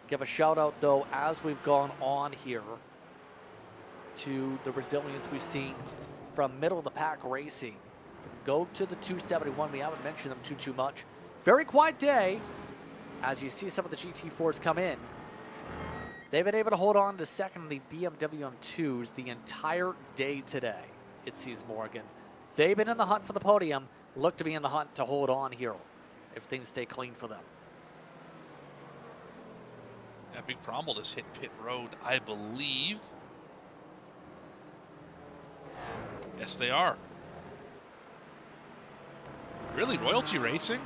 Give a shout out though, as we've gone on here, to the resilience we've seen from middle of the pack racing. From go to the 271, we haven't mentioned them too much. Very quiet day as you see some of the GT4s come in. They've been able to hold on to second in the BMW M2s the entire day today, it seems, Morgan. They've been in the hunt for the podium, look to be in the hunt to hold on here if things stay clean for them. Yeah, Big Prommel just hit pit road, I believe. Yes, they are. Really, Royalty Racing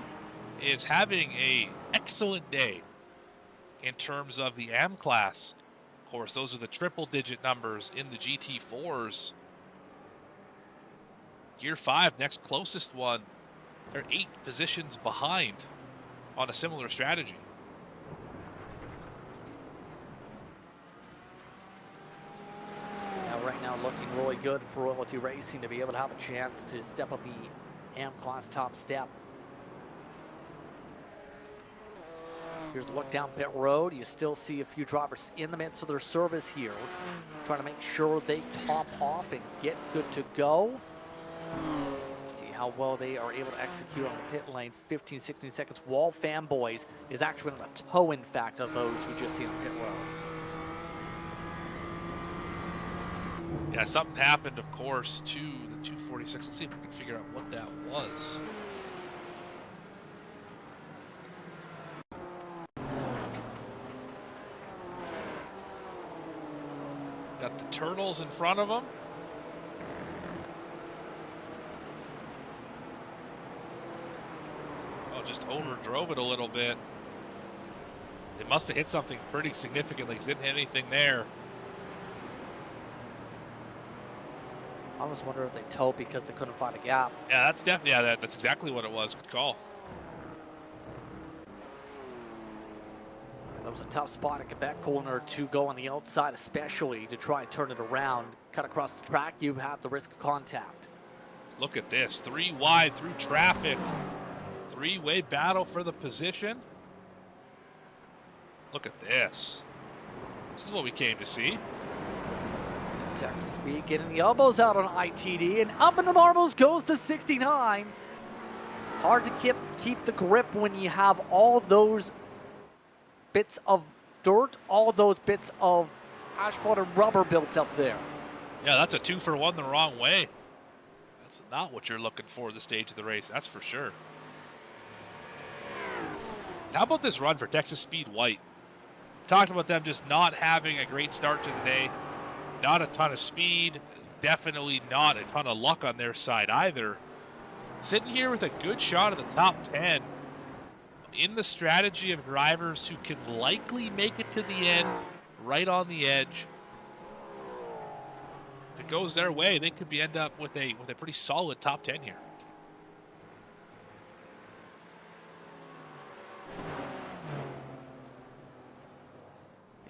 is having an excellent day in terms of the AM class. Of course, those are the triple-digit numbers in the GT4s. Gear 5, next closest one, they're 8 positions behind on a similar strategy. Right now looking really good for Royalty Racing to be able to have a chance to step up the AM class top step. Here's a look down pit road. You still see a few drivers in the midst of their service here, trying to make sure they top off and get good to go. See how well they are able to execute on the pit lane. 15, 16 seconds. Wall Fanboys is actually on the toe, in fact, of those we just see on pit road. Yeah, something happened, of course, to the 246. Let's see if we can figure out what that was. Got the turtles in front of them. Oh, just overdrove it a little bit. They must have hit something pretty significantly because they didn't hit anything there. I was wondering if they towed because they couldn't find a gap. Yeah, that's definitely, yeah, that's exactly what it was. Good call. That was a tough spot at Quebec corner to go on the outside, especially to try and turn it around. Cut across the track, you have the risk of contact. Look at this, 3 wide through traffic. 3-way battle for the position. Look at this. This is what we came to see. Texas Speed getting the elbows out on ITD, and up in the marbles goes the 69. Hard to keep the grip when you have all those bits of dirt, all those bits of asphalt and rubber built up there. Yeah, that's a 2-for-1 the wrong way. That's not what you're looking for at the stage of the race, that's for sure. How about this run for Texas Speed White? Talked about them just not having a great start to the day. Not a ton of speed, definitely not a ton of luck on their side either. Sitting here with a good shot at the top 10 in the strategy of drivers who can likely make it to the end, right on the edge. If it goes their way, they could end up with a pretty solid top 10 here.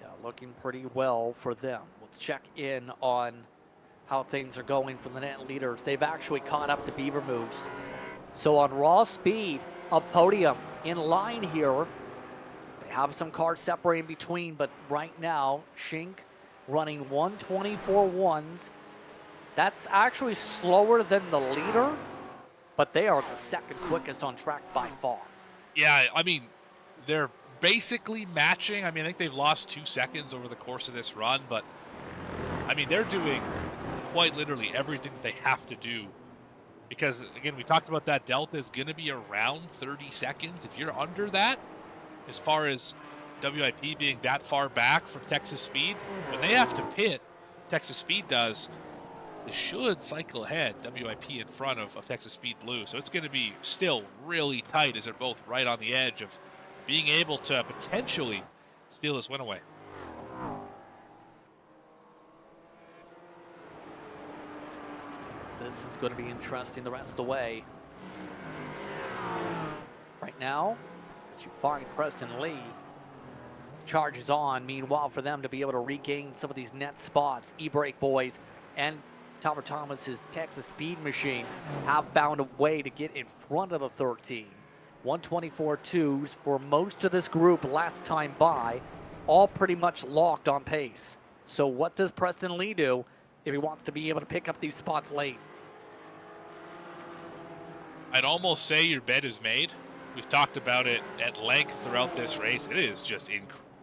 Yeah, looking pretty well for them. Let's check in on how things are going for the net leaders. They've actually caught up to Beaver Moves. So on raw speed, a podium in line here. They have some cars separating between, but right now, Schink running 124.1s. That's actually slower than the leader, but they are the second quickest on track by far. Yeah, I mean, they're basically matching. I mean, I think they've lost 2 seconds over the course of this run, but I mean, they're doing quite literally everything that they have to do. Because, again, we talked about that delta is going to be around 30 seconds. If you're under that, as far as WIP being that far back from Texas Speed, when they have to pit, Texas Speed does, they should cycle ahead, WIP in front of Texas Speed Blue. So it's going to be still really tight as they're both right on the edge of being able to potentially steal this win away. This is going to be interesting the rest of the way. Right now, as you find Preston Lee, charges on. Meanwhile, for them to be able to regain some of these net spots, E-Brake boys and Tomer Thomas's Texas Speed Machine have found a way to get in front of the 13. 124.2s for most of this group last time by, all pretty much locked on pace. So what does Preston Lee do if he wants to be able to pick up these spots late? I'd almost say your bet is made. We've talked about it at length throughout this race. It is just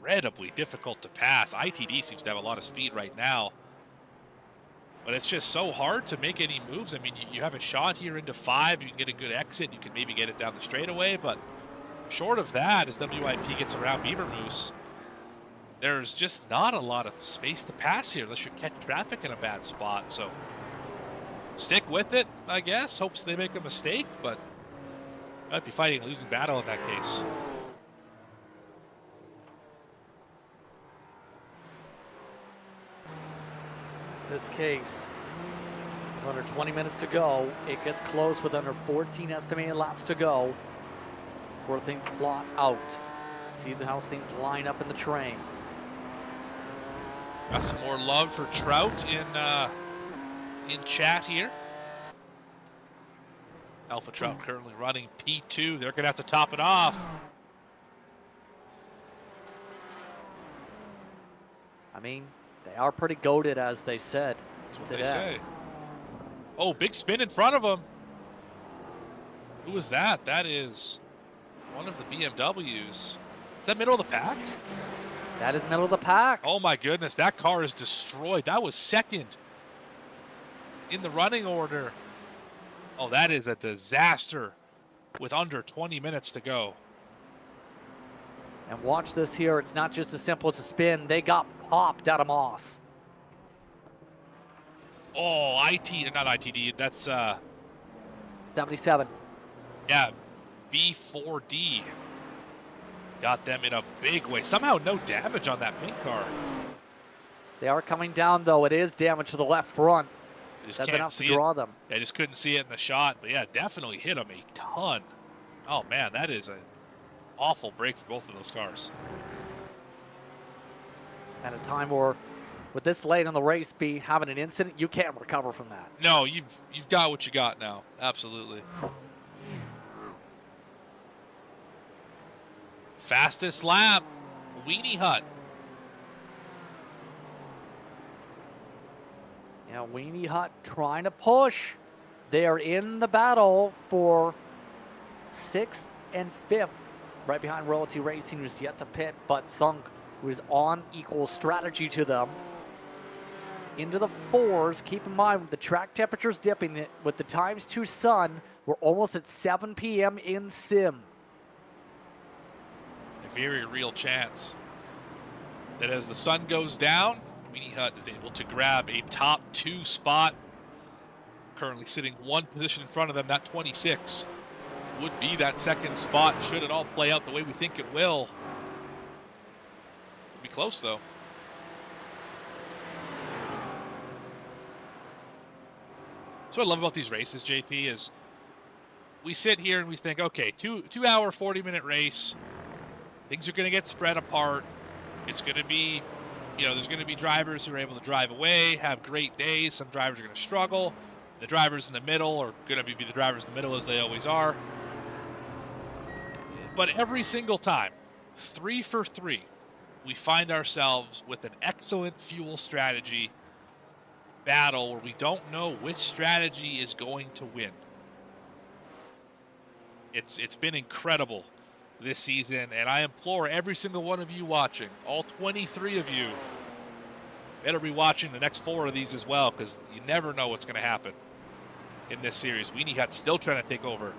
incredibly difficult to pass. ITD seems to have a lot of speed right now, but it's just so hard to make any moves. I mean, you have a shot here into 5, you can get a good exit, you can maybe get it down the straightaway, but short of that, as WIP gets around Beaver Moose, there's just not a lot of space to pass here unless you catch traffic in a bad spot. So stick with it, I guess. Hopes they make a mistake, but might be fighting a losing battle in that case. This case, with under 20 minutes to go, it gets close with under 14 estimated laps to go before things plot out. See how things line up in the train. Got some more love for Trout in chat here. Alpha Trout currently running P2. They're going to have to top it off. I mean, they are pretty goated, as they said. That's what they say. Oh, big spin in front of him. Who is that? That is one of the BMWs. Is that middle of the pack? That is middle of the pack. Oh my goodness, that car is destroyed. That was second in the running order. Oh, that is a disaster with under 20 minutes to go. And watch this here. It's not just as simple as a spin. They got popped out of Moss. Oh, not ITD. That's 77. Yeah, B4D. Got them in a big way. Somehow no damage on that pink car. They are coming down, though. It is damage to the left front. That's enough to draw them. I just couldn't see it in the shot. But yeah, definitely hit them a ton. Oh man, that is an awful break for both of those cars. At a time where, with this late in the race, having an incident, you can't recover from that. No, you've got what you got now. Absolutely. Fastest lap, Weenie Hut. Yeah, Weenie Hut trying to push. They're in the battle for 6th and 5th, right behind Royalty Racing, who's yet to pit, but Thunk, who is on equal strategy to them. Into the 4s. Keep in mind, with the track temperatures dipping, with the times to sun, we're almost at 7 p.m. in sim. A very real chance that as the sun goes down, Weenie Hut is able to grab a top 2 spot. Currently sitting 1 position in front of them. That 26 would be that 2nd spot should it all play out the way we think it will. Be close though. That's what I love about these races, JP, is we sit here and we think, okay, 2 hour, 40-minute race. Things are going to get spread apart. It's going to be, there's going to be drivers who are able to drive away, have great days. Some drivers are going to struggle. The drivers in the middle are going to be the drivers in the middle, as they always are. But every single time, 3 for 3, we find ourselves with an excellent fuel strategy battle where we don't know which strategy is going to win. It's been incredible this season, and I implore every single one of you watching, all 23 of you, better be watching the next 4 of these as well, because you never know what's going to happen in this series. Weenie Hut still trying to take over.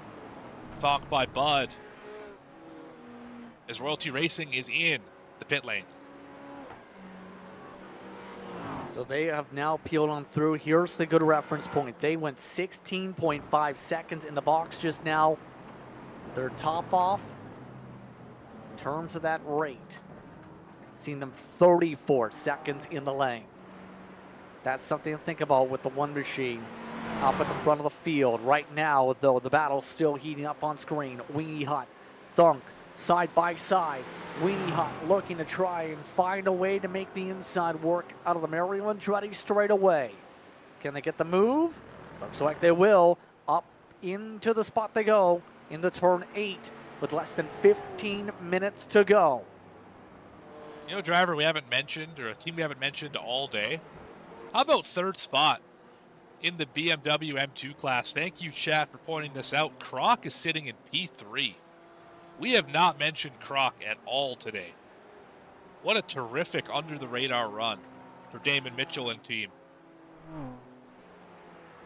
Thonk by Bud, as Royalty Racing is in the pit lane. So they have now peeled on through. Here's the good reference point. They went 16.5 seconds in the box just now. Their top off, in terms of that rate, seen them 34 seconds in the lane. That's something to think about with the one machine up at the front of the field. Right now, though, the battle's still heating up on screen. Weenie Hut, Thunk, side by side. Weenie Hut looking to try and find a way to make the inside work out of the Mario Andretti straight away. Can they get the move? Looks like they will. Up into the spot they go into turn 8 with less than 15 minutes to go. A driver we haven't mentioned, or a team we haven't mentioned all day. How about 3rd spot in the BMW M2 class? Thank you, chat, for pointing this out. Croc is sitting in P3. We have not mentioned Croc at all today. What a terrific under-the-radar run for Damon Mitchell and team.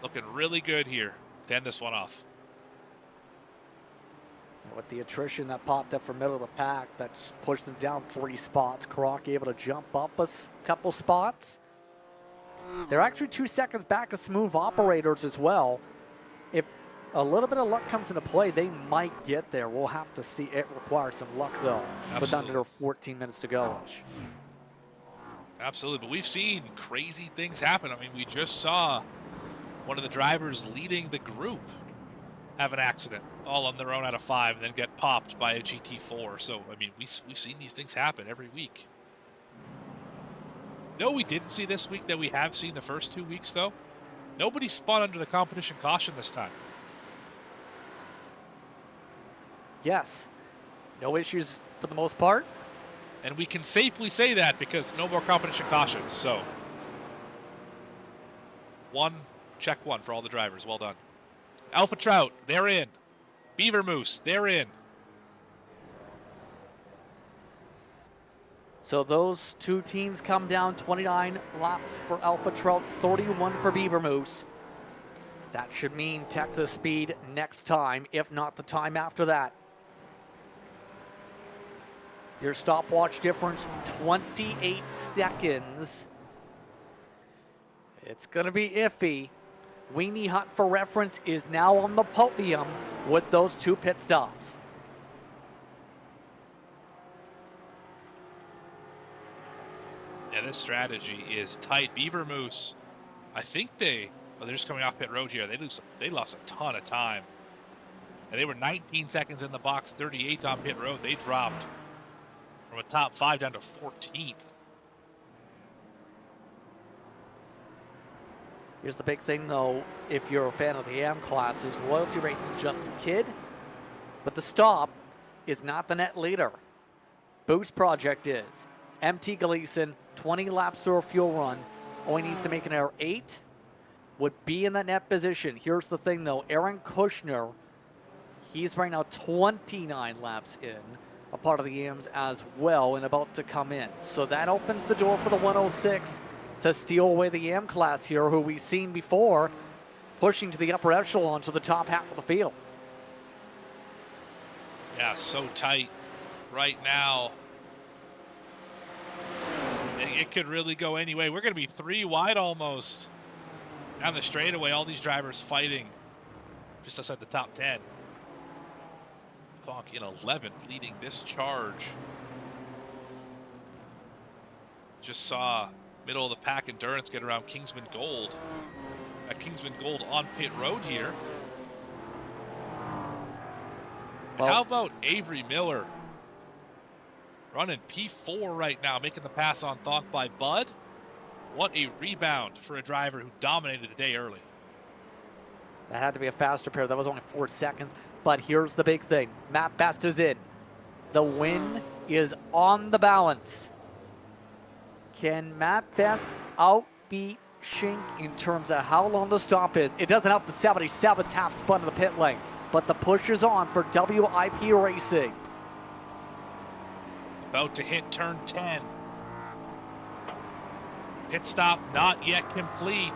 Looking really good here to end this one off. With the attrition that popped up from middle of the pack, that's pushed them down 40 spots. Kroc able to jump up a couple spots. They're actually 2 seconds back of smooth operators as well. If a little bit of luck comes into play, they might get there. We'll have to see. It requires some luck, though, with under 14 minutes to go. Absolutely, but we've seen crazy things happen. I mean, we just saw one of the drivers leading the group have an accident all on their own out of 5 and then get popped by a GT4. So, I mean, we've seen these things happen every week. No, we didn't see this week that we have seen the first 2 weeks, though. Nobody spun under the competition caution this time. Yes. No issues for the most part. And we can safely say that because no more competition cautions. So, check one for all the drivers. Well done. Alpha Trout, they're in. Beaver Moose, they're in. So those two teams come down 29 laps for Alpha Trout, 31 for Beaver Moose. That should mean Texas Speed next time, if not the time after that. Your stopwatch difference, 28 seconds. It's going to be iffy. Weenie Hut, for reference, is now on the podium with those 2 pit stops. Yeah, this strategy is tight. Beaver Moose, I think they're just coming off pit road here. They lost a ton of time. And they were 19 seconds in the box, 38 on pit road. They dropped from a top 5 down to 14th. Here's the big thing, though, if you're a fan of the AM classes, Royalty Racing's Justin Kidd, but the stop is not the net leader. Boost Project is. MT Gleason, 20 laps through a fuel run, only needs to make an error 8, would be in that net position. Here's the thing, though, Aaron Kushner, he's right now 29 laps in, a part of the AMs as well, and about to come in. So that opens the door for the 106 to steal away the AM class here, who we've seen before, pushing to the upper echelon to the top half of the field. Yeah, so tight right now. It could really go any way. We're going to be 3 wide almost down the straightaway. All these drivers fighting just outside the top 10. Thonk in 11th, leading this charge. Just saw middle of the pack endurance get around Kingsman Gold. Kingsman Gold on pit road here. And how about Avery Miller? Running P4 right now, making the pass on Thonk by Bud. What a rebound for a driver who dominated a day early. That had to be a faster pair. That was only 4 seconds. But here's the big thing. Matt Best is in. The win is on the balance. Can Matt Best outbeat Schink in terms of how long the stop is? It doesn't help the 77's half spun to the pit lane, but the push is on for WIP Racing. About to hit turn 10. Pit stop not yet complete.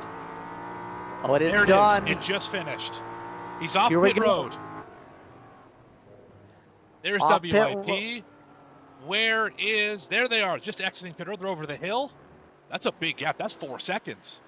Oh, it is there done. It just finished. He's off pit road. There's off WIP. Where is, there they are, just exiting pit road. They're over the hill. That's a big gap. That's 4 seconds.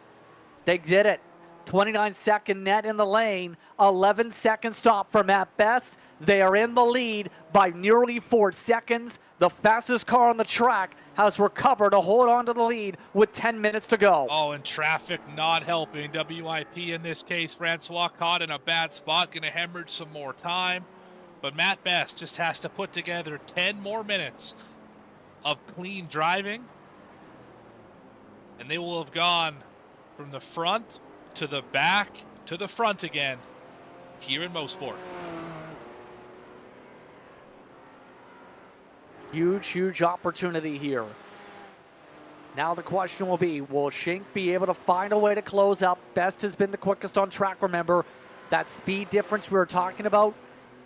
They did it. 29-second net in the lane. 11-second stop for Matt Best. They are in the lead by nearly 4 seconds. The fastest car on the track has recovered to hold on to the lead with 10 minutes to go. Oh, and traffic not helping. WIP in this case. Francois caught in a bad spot. Going to hemorrhage some more time. But Matt Best just has to put together 10 more minutes of clean driving. And they will have gone from the front to the back to the front again here in Motorsport. Huge, huge opportunity here. Now the question will be, will Schink be able to find a way to close up? Best has been the quickest on track, remember. That speed difference we were talking about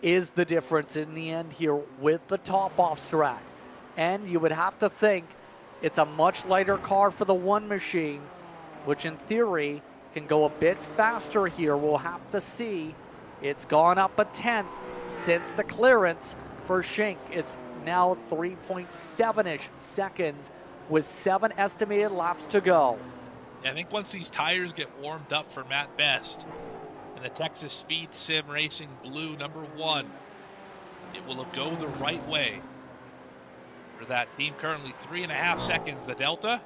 is the difference in the end here with the top-off strat. And you would have to think It's a much lighter car for the one machine, which in theory can go a bit faster here. We'll have to see. It's gone up a tenth since the clearance for Schink. It's now 3.7-ish seconds with 7 estimated laps to go. Yeah, I think once these tires get warmed up for Matt Best and the Texas Speed Sim Racing Blue #1, it will go the right way for that team. Currently 3.5 seconds, the delta.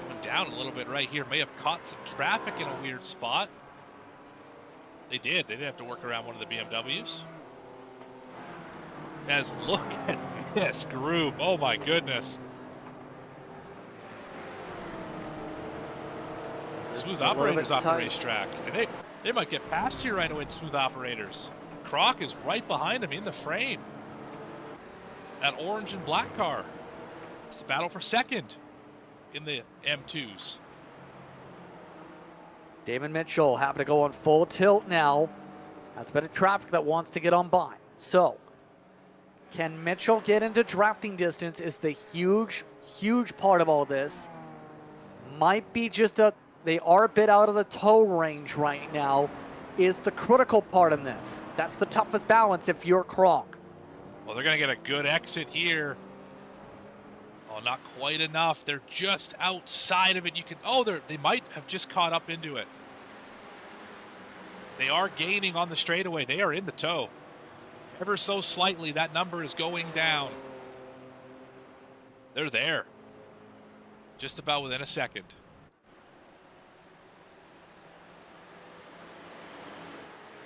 Going down a little bit right here. May have caught some traffic in a weird spot. They did. They did have to work around one of the BMWs. As look at this group. Oh my goodness. Smooth operators off the racetrack. And they might get past here right away, smooth operators. Croc is right behind him in the frame. That orange and black car. It's the battle for second in the M2s. Damon Mitchell happen to go on full tilt now. That's a bit of traffic that wants to get on by. So, can Mitchell get into drafting distance is the huge, huge part of all this. Might be just they are a bit out of the tow range right now, is the critical part in this. That's the toughest balance if you're Kronk. Well, they're going to get a good exit here. Oh, not quite enough. They're just outside of it. You can, they might have just caught up into it. They are gaining on the straightaway. They are in the tow. Ever so slightly, that number is going down. They're there. Just about within a second.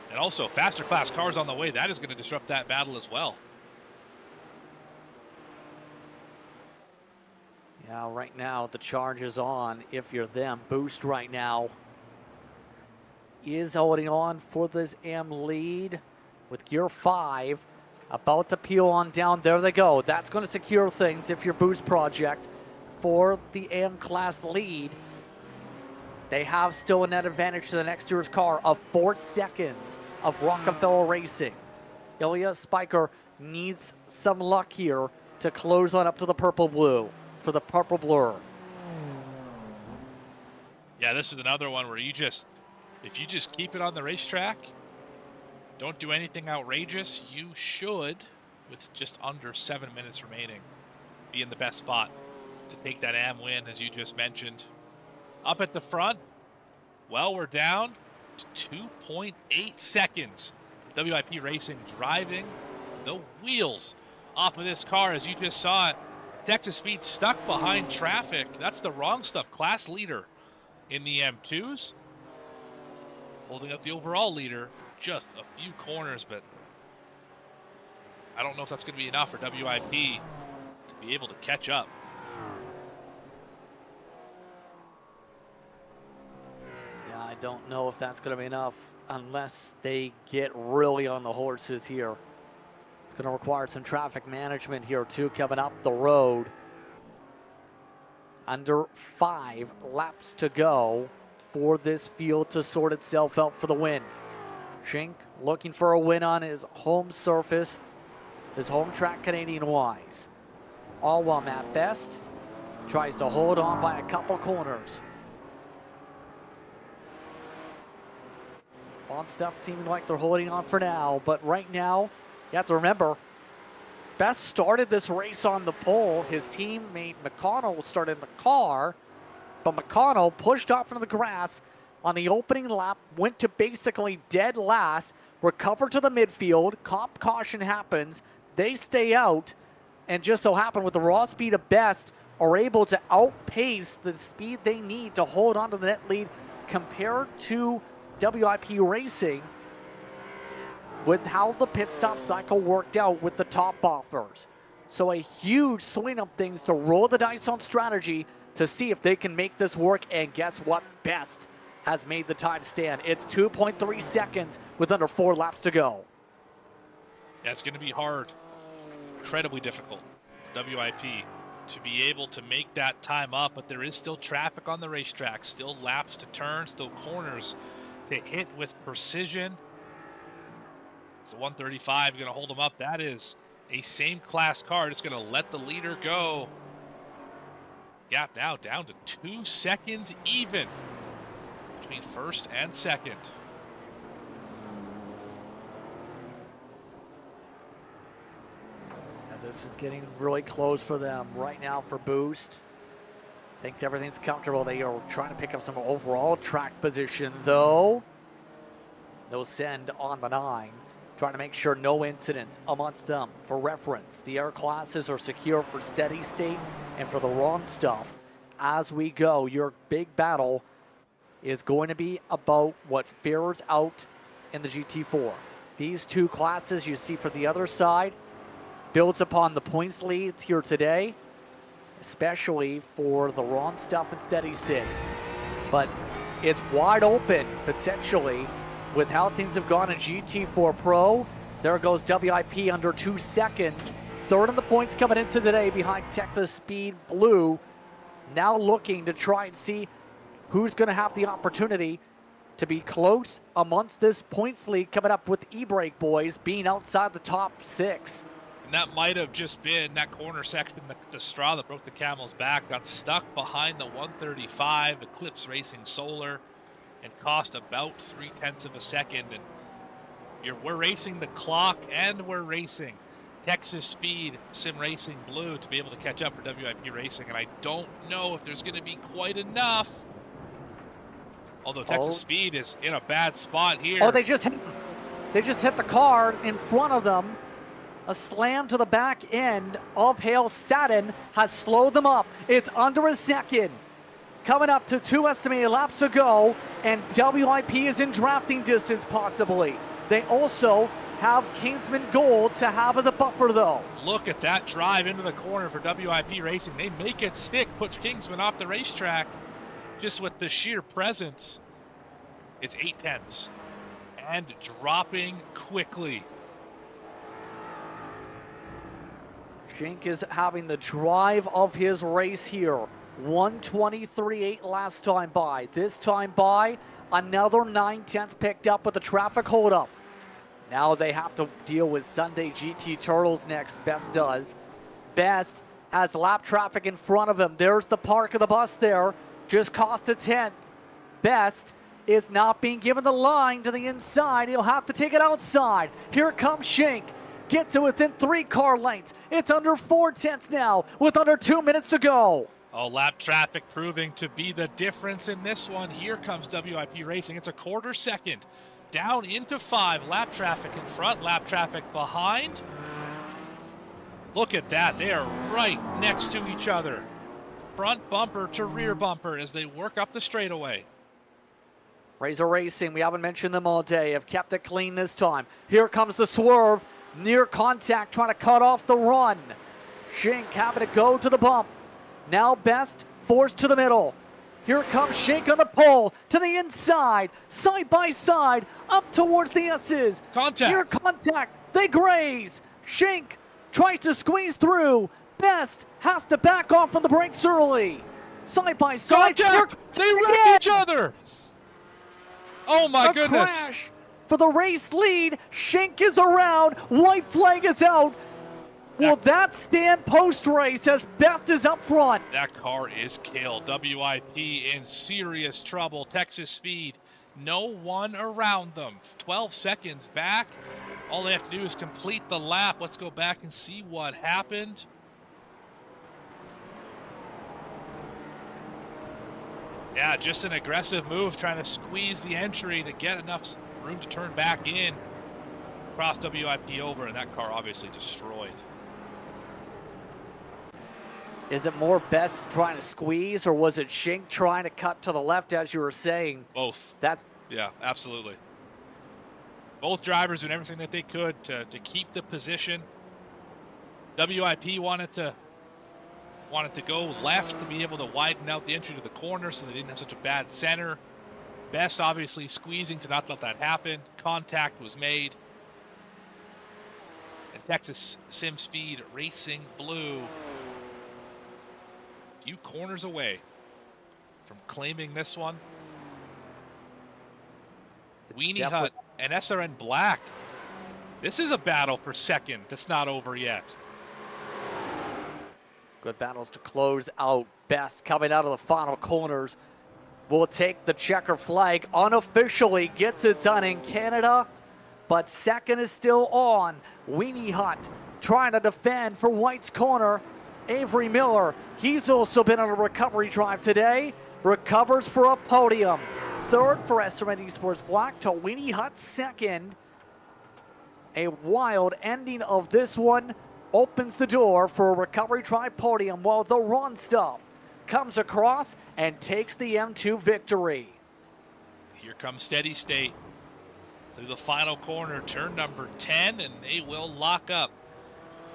And also, faster class cars on the way. That is going to disrupt that battle as well. Yeah, right now the charge is on if you're them. Boost right now is holding on for this M lead with gear 5. About to peel on down. There they go. That's going to secure things if you're Boost Project for the M class lead. They have still a net advantage to the next year's car of 4 seconds of Rockefeller Racing. Ilya Spiker needs some luck here to close on up to the purple blue for the purple blur. Yeah, this is another one where if you just keep it on the racetrack, don't do anything outrageous, you should, with just under 7 minutes remaining, be in the best spot to take that AM win, as you just mentioned. Up at the front, well, we're down to 2.8 seconds. WIP Racing driving the wheels off of this car, as you just saw it. Texas Speed stuck behind traffic. That's the wrong stuff. Class leader in the M2s. Holding up the overall leader for just a few corners, but I don't know if that's going to be enough for WIP to be able to catch up. Yeah, I don't know if that's going to be enough unless they get really on the horses here. It's going to require some traffic management here too coming up the road. Under 5 laps to go for this field to sort itself out for the win. Schink looking for a win on his home surface, his home track Canadian-wise. All while Matt Best tries to hold on by a couple corners. On stuff seeming like they're holding on for now, but right now, you have to remember, Best started this race on the pole. His teammate McConnell started in the car, but McConnell pushed off into the grass on the opening lap, went to basically dead last, recovered to the midfield, comp caution happens, they stay out, and just so happened with the raw speed of Best, are able to outpace the speed they need to hold on to the net lead compared to WIP Racing, with how the pit stop cycle worked out with the top offers. So a huge swing of things to roll the dice on strategy to see if they can make this work, and guess what? Best has made the time stand. It's 2.3 seconds with under 4 laps to go. Yeah, it's going to be hard, incredibly difficult for WIP to be able to make that time up, but there is still traffic on the racetrack, still laps to turn, still corners to hit with precision. It's a 135 going to hold them up. That is A same class car just going to let the leader go. Gap now down to 2 seconds even between first and second. And this is getting really close for them right now for boost. I think everything's comfortable. They are trying to pick up some overall track position though. No send on the 9. Trying to make sure no incidents amongst them. For reference, the air classes are secure for steady state and for the wrong stuff. As we go, your big battle is going to be about what fares out in the GT4. These two classes you see for the other side builds upon the points leads here today, especially for the wrong stuff and steady state. But it's wide open potentially with how things have gone in GT4 Pro. There goes WIP under 2 seconds. Third in the points coming into today behind Texas Speed Blue. Now looking to try and see who's going to have the opportunity to be close amongst this points lead coming up with the E-Brake boys being outside the top 6. And that might have just been that corner section, the straw that broke the camel's back, got stuck behind the 135 Eclipse Racing Solar and cost about 0.3 of a second. And we're racing the clock and we're racing Texas Speed Sim Racing Blue to be able to catch up for WIP Racing. And I don't know if there's going to be quite enough. Although Texas Speed is in a bad spot here. Oh, they just hit the car in front of them. A slam to the back end of Hale Satin has slowed them up. It's under a second. Coming up to 2 estimated laps to go, and WIP is in drafting distance possibly. They also have Kingsman Gold to have as a buffer though. Look at that drive into the corner for WIP Racing. They make it stick, push Kingsman off the racetrack just with the sheer presence. It's 0.8 and dropping quickly. Shink is having the drive of his race here. 1:23.8 last time by. This time by, another 9/10 picked up with the traffic holdup. Now they have to deal with Sunday GT Turtles next. Best does. Best has lap traffic in front of him. There's the park of the bus there. Just cost a 10th. Best is not being given the line to the inside. He'll have to take it outside. Here comes Shink. Get to within 3 car lengths. It's under 4/10 now with under 2 minutes to go. Oh, lap traffic proving to be the difference in this one. Here comes WIP Racing. It's a 1/4 second. Down into 5. Lap traffic in front, lap traffic behind. Look at that. They are right next to each other. Front bumper to rear bumper as they work up the straightaway. Razor Racing, we haven't mentioned them all day, have kept it clean this time. Here comes the swerve. Near contact, trying to cut off the run. Shink having to go to the bump. Now Best forced to the middle. Here comes Shink on the pole to the inside, side by side, up towards the S's. Contact. Here contact, they graze. Shink tries to squeeze through. Best has to back off from the brakes early. Side by side. Contact. They wreck each other. Oh my goodness. Crash for the race lead. Shink is around. White flag is out. Will that stand post-race as Best is up front? That car is killed. WIP in serious trouble. Texas Speed, no one around them. 12 seconds back. All they have to do is complete the lap. Let's go back and see what happened. Yeah, just an aggressive move, trying to squeeze the entry to get enough room to turn back in. Cross WIP over, and that car obviously destroyed. Is it more Best trying to squeeze, or was it Shink trying to cut to the left, as you were saying? Both. Yeah, absolutely. Both drivers doing everything that they could to keep the position. WIP wanted to go left to be able to widen out the entry to the corner so they didn't have such a bad center. Best obviously squeezing to not let that happen. Contact was made. And Texas Sim Speed Racing Blue, few corners away from claiming this one. Weenie Hut and SRN Black, This is a battle for second that's not over yet. Good battles to close out. Best coming out of the final corners will take the checker flag. Unofficially gets it done in Canada, but second is still on. Weenie Hut trying to defend for White's corner. Avery Miller, he's also been on a recovery drive today. Recovers for a podium. Third for SRN Esports Black to Weenie Hut second. A wild ending of this one opens the door for a recovery drive podium while the Run Stuff comes across and takes the M2 victory. Here comes Steady State through the final corner, turn number 10, and they will lock up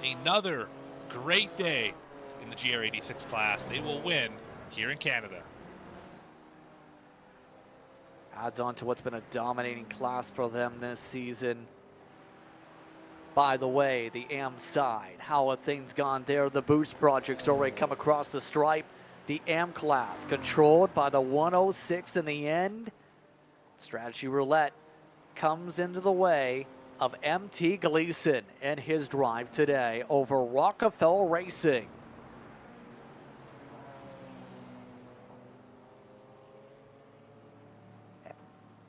another great day in the GR86 class. They will win here in Canada. Adds on to what's been a dominating class for them this season. By the way, the AM side, how have things gone there? The Boost project's already come across the stripe. The AM class controlled by the 106 in the end. Strategy Roulette comes into the way of MT Gleason and his drive today over Rockefeller Racing.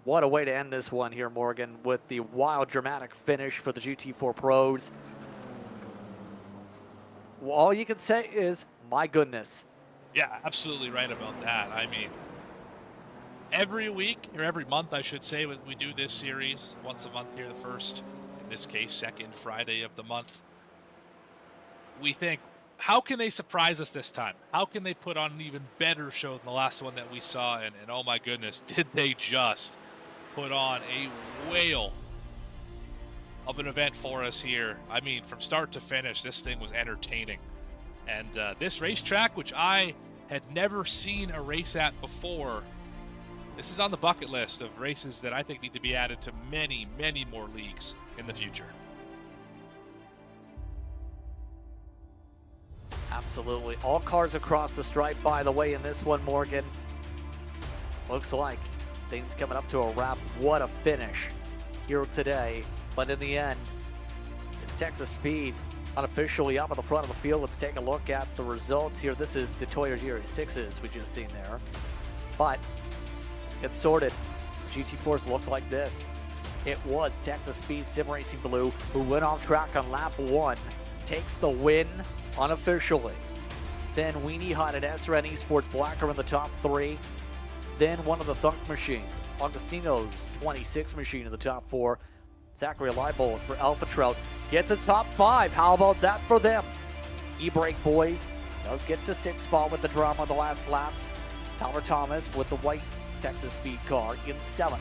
What a way to end this one here, Morgan, with the wild, dramatic finish for the GT4 pros. Well, all you can say is, my goodness. Yeah, absolutely right about that. I mean, every week, or every month, I should say, when we do this series, once a month here, the first, in this case, second Friday of the month, we think, how can they surprise us this time? How can they put on an even better show than the last one that we saw? And oh my goodness, did they just put on a whale of an event for us here. I mean, from start to finish, this thing was entertaining. And this racetrack, which I had never seen a race at before, this is on the bucket list of races that I think need to be added to many, many more leagues in the future. Absolutely. All cars across the stripe, by the way, in this one, Morgan. Looks like things coming up to a wrap. What a finish here today. But in the end, it's Texas Speed unofficially up at the front of the field. Let's take a look at the results here. This is the Toyota GR6s we just seen there. But it's sorted. GT4s look like this. It was Texas Speed Sim Racing Blue who went off track on lap 1. Takes the win unofficially. Then Weenie Hut and SRN Esports Black are in the top 3. Then one of the Thunk machines, Augustino's 26 machine in the top 4. Zachary Leibold for Alpha Trout gets a top 5. How about that for them? E-Brake Boys does get to 6th spot with the drama on the last laps. Tyler Thomas with the white Texas Speed car in 7th.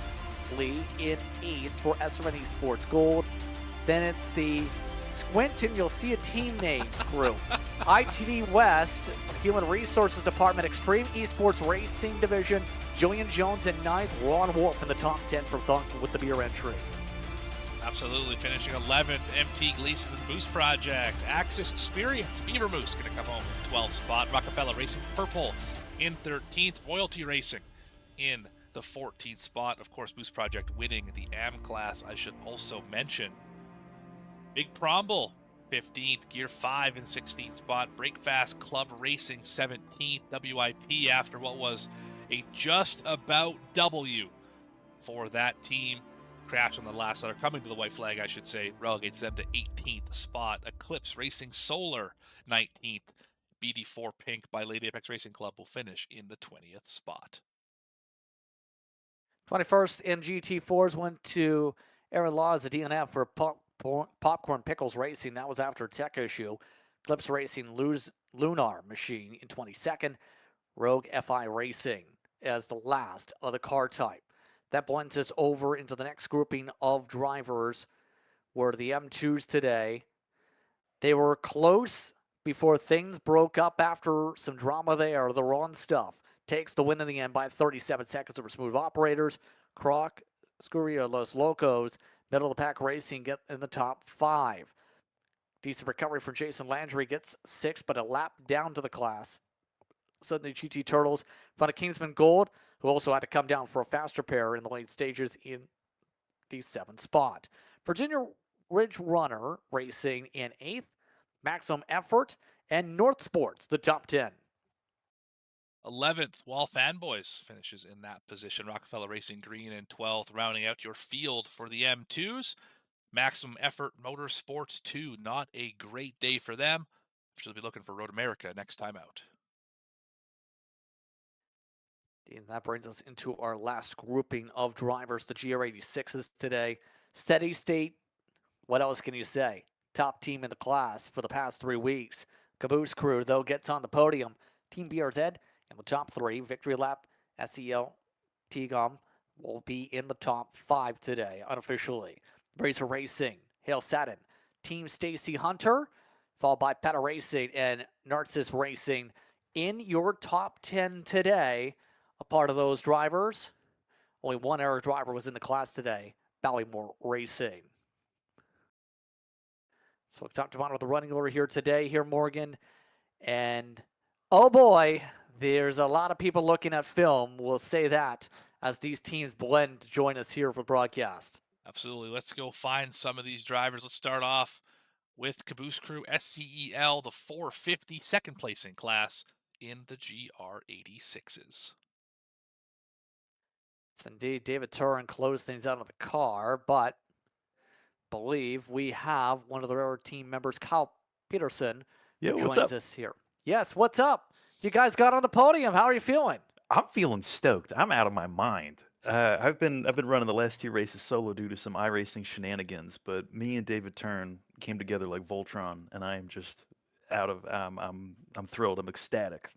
Lee in 8th for SRN Esports Gold. Then it's the squint and you'll see a team name group. ITD West, Human Resources Department, Extreme Esports Racing Division, Julian Jones in 9th, Ron Wolf in the top 10 for Thunk with the beer entry. Absolutely, finishing 11th, MT Gleason and Boost Project. Axis Experience, Beaver Moose going to come home in 12th spot. Rockefeller Racing Purple in 13th. Royalty Racing in the 14th spot. Of course, Boost Project winning the AM class, I should also mention. Big Promble, 15th. Gear 5 in 16th spot. Breakfast Club Racing, 17th. WIP after what was a just about W for that team. Crash on the last letter, coming to the white flag, I should say, relegates them to 18th spot. Eclipse Racing Solar, 19th. BD4 Pink by Lady Apex Racing Club will finish in the 20th spot. 21st in GT4s went to Aaron Laws, the DNF for Popcorn Pickles Racing. That was after a tech issue. Eclipse Racing Lunar Machine in 22nd. Rogue FI Racing as the last of the car type. That blends us over into the next grouping of drivers, where the M2s today, they were close before things broke up after some drama there. The Ron Stuff takes the win in the end by 37 seconds over Smooth Operators. Croc, Scuria Los Locos, Middle of the Pack Racing get in the top 5. Decent recovery for Jason Landry, gets 6th, but a lap down to the class. Suddenly GT Turtles found a Kingsman Gold, who also had to come down for a faster pair in the late stages in the 7th spot. Virginia Ridge Runner Racing in 8th, Maximum Effort, and North Sports, the top 10. 11th, Wall Fanboys finishes in that position. Rockefeller Racing Green in 12th, rounding out your field for the M2s. Maximum Effort Motorsports 2, not a great day for them. She'll be looking for Road America next time out. And that brings us into our last grouping of drivers, the GR86s today. Steady state, what else can you say? Top team in the class for the past 3 weeks. Caboose Crew, though, gets on the podium. Team BRZ in the top 3. Victory Lap, SCEL, T-GOM will be in the top 5 today, unofficially. Razor Racing, Hale Satin, Team Stacy Hunter, followed by Peta Racing and Narcissus Racing in your top 10 today. A part of those drivers, only one error driver was in the class today, Ballymore Racing. So top to bottom of the running order here today, here Morgan. And oh boy, there's a lot of people looking at film, we'll say that, as these teams blend to join us here for broadcast. Absolutely. Let's go find some of these drivers. Let's start off with Caboose Crew SCEL, the 450 second placing class in the GR86s. Indeed, David Turin closed things out of the car, but believe we have one of their team members, Kyle Peterson, who joins us here. Yes, what's up? You guys got on the podium. How are you feeling? I'm feeling stoked. I'm out of my mind. I've been running the last 2 races solo due to some iRacing shenanigans, but me and David Turn came together like Voltron, and I am just out of. I'm thrilled. I'm ecstatic.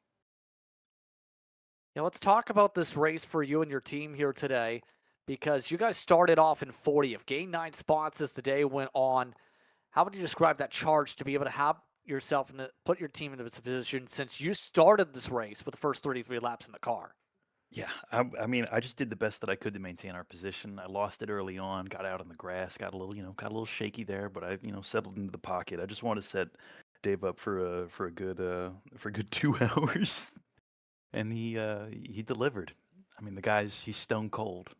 Yeah, let's talk about this race for you and your team here today, because you guys started off in 40th, gained 9 spots as the day went on. How would you describe that charge to be able to have yourself in put your team into this position since you started this race with the first 33 laps in the car? Yeah, I mean, I just did the best that I could to maintain our position. I lost it early on, got out on the grass, got a little shaky there, but I settled into the pocket. I just want to set Dave up for a good 2 hours. And he delivered. I mean, he's stone cold.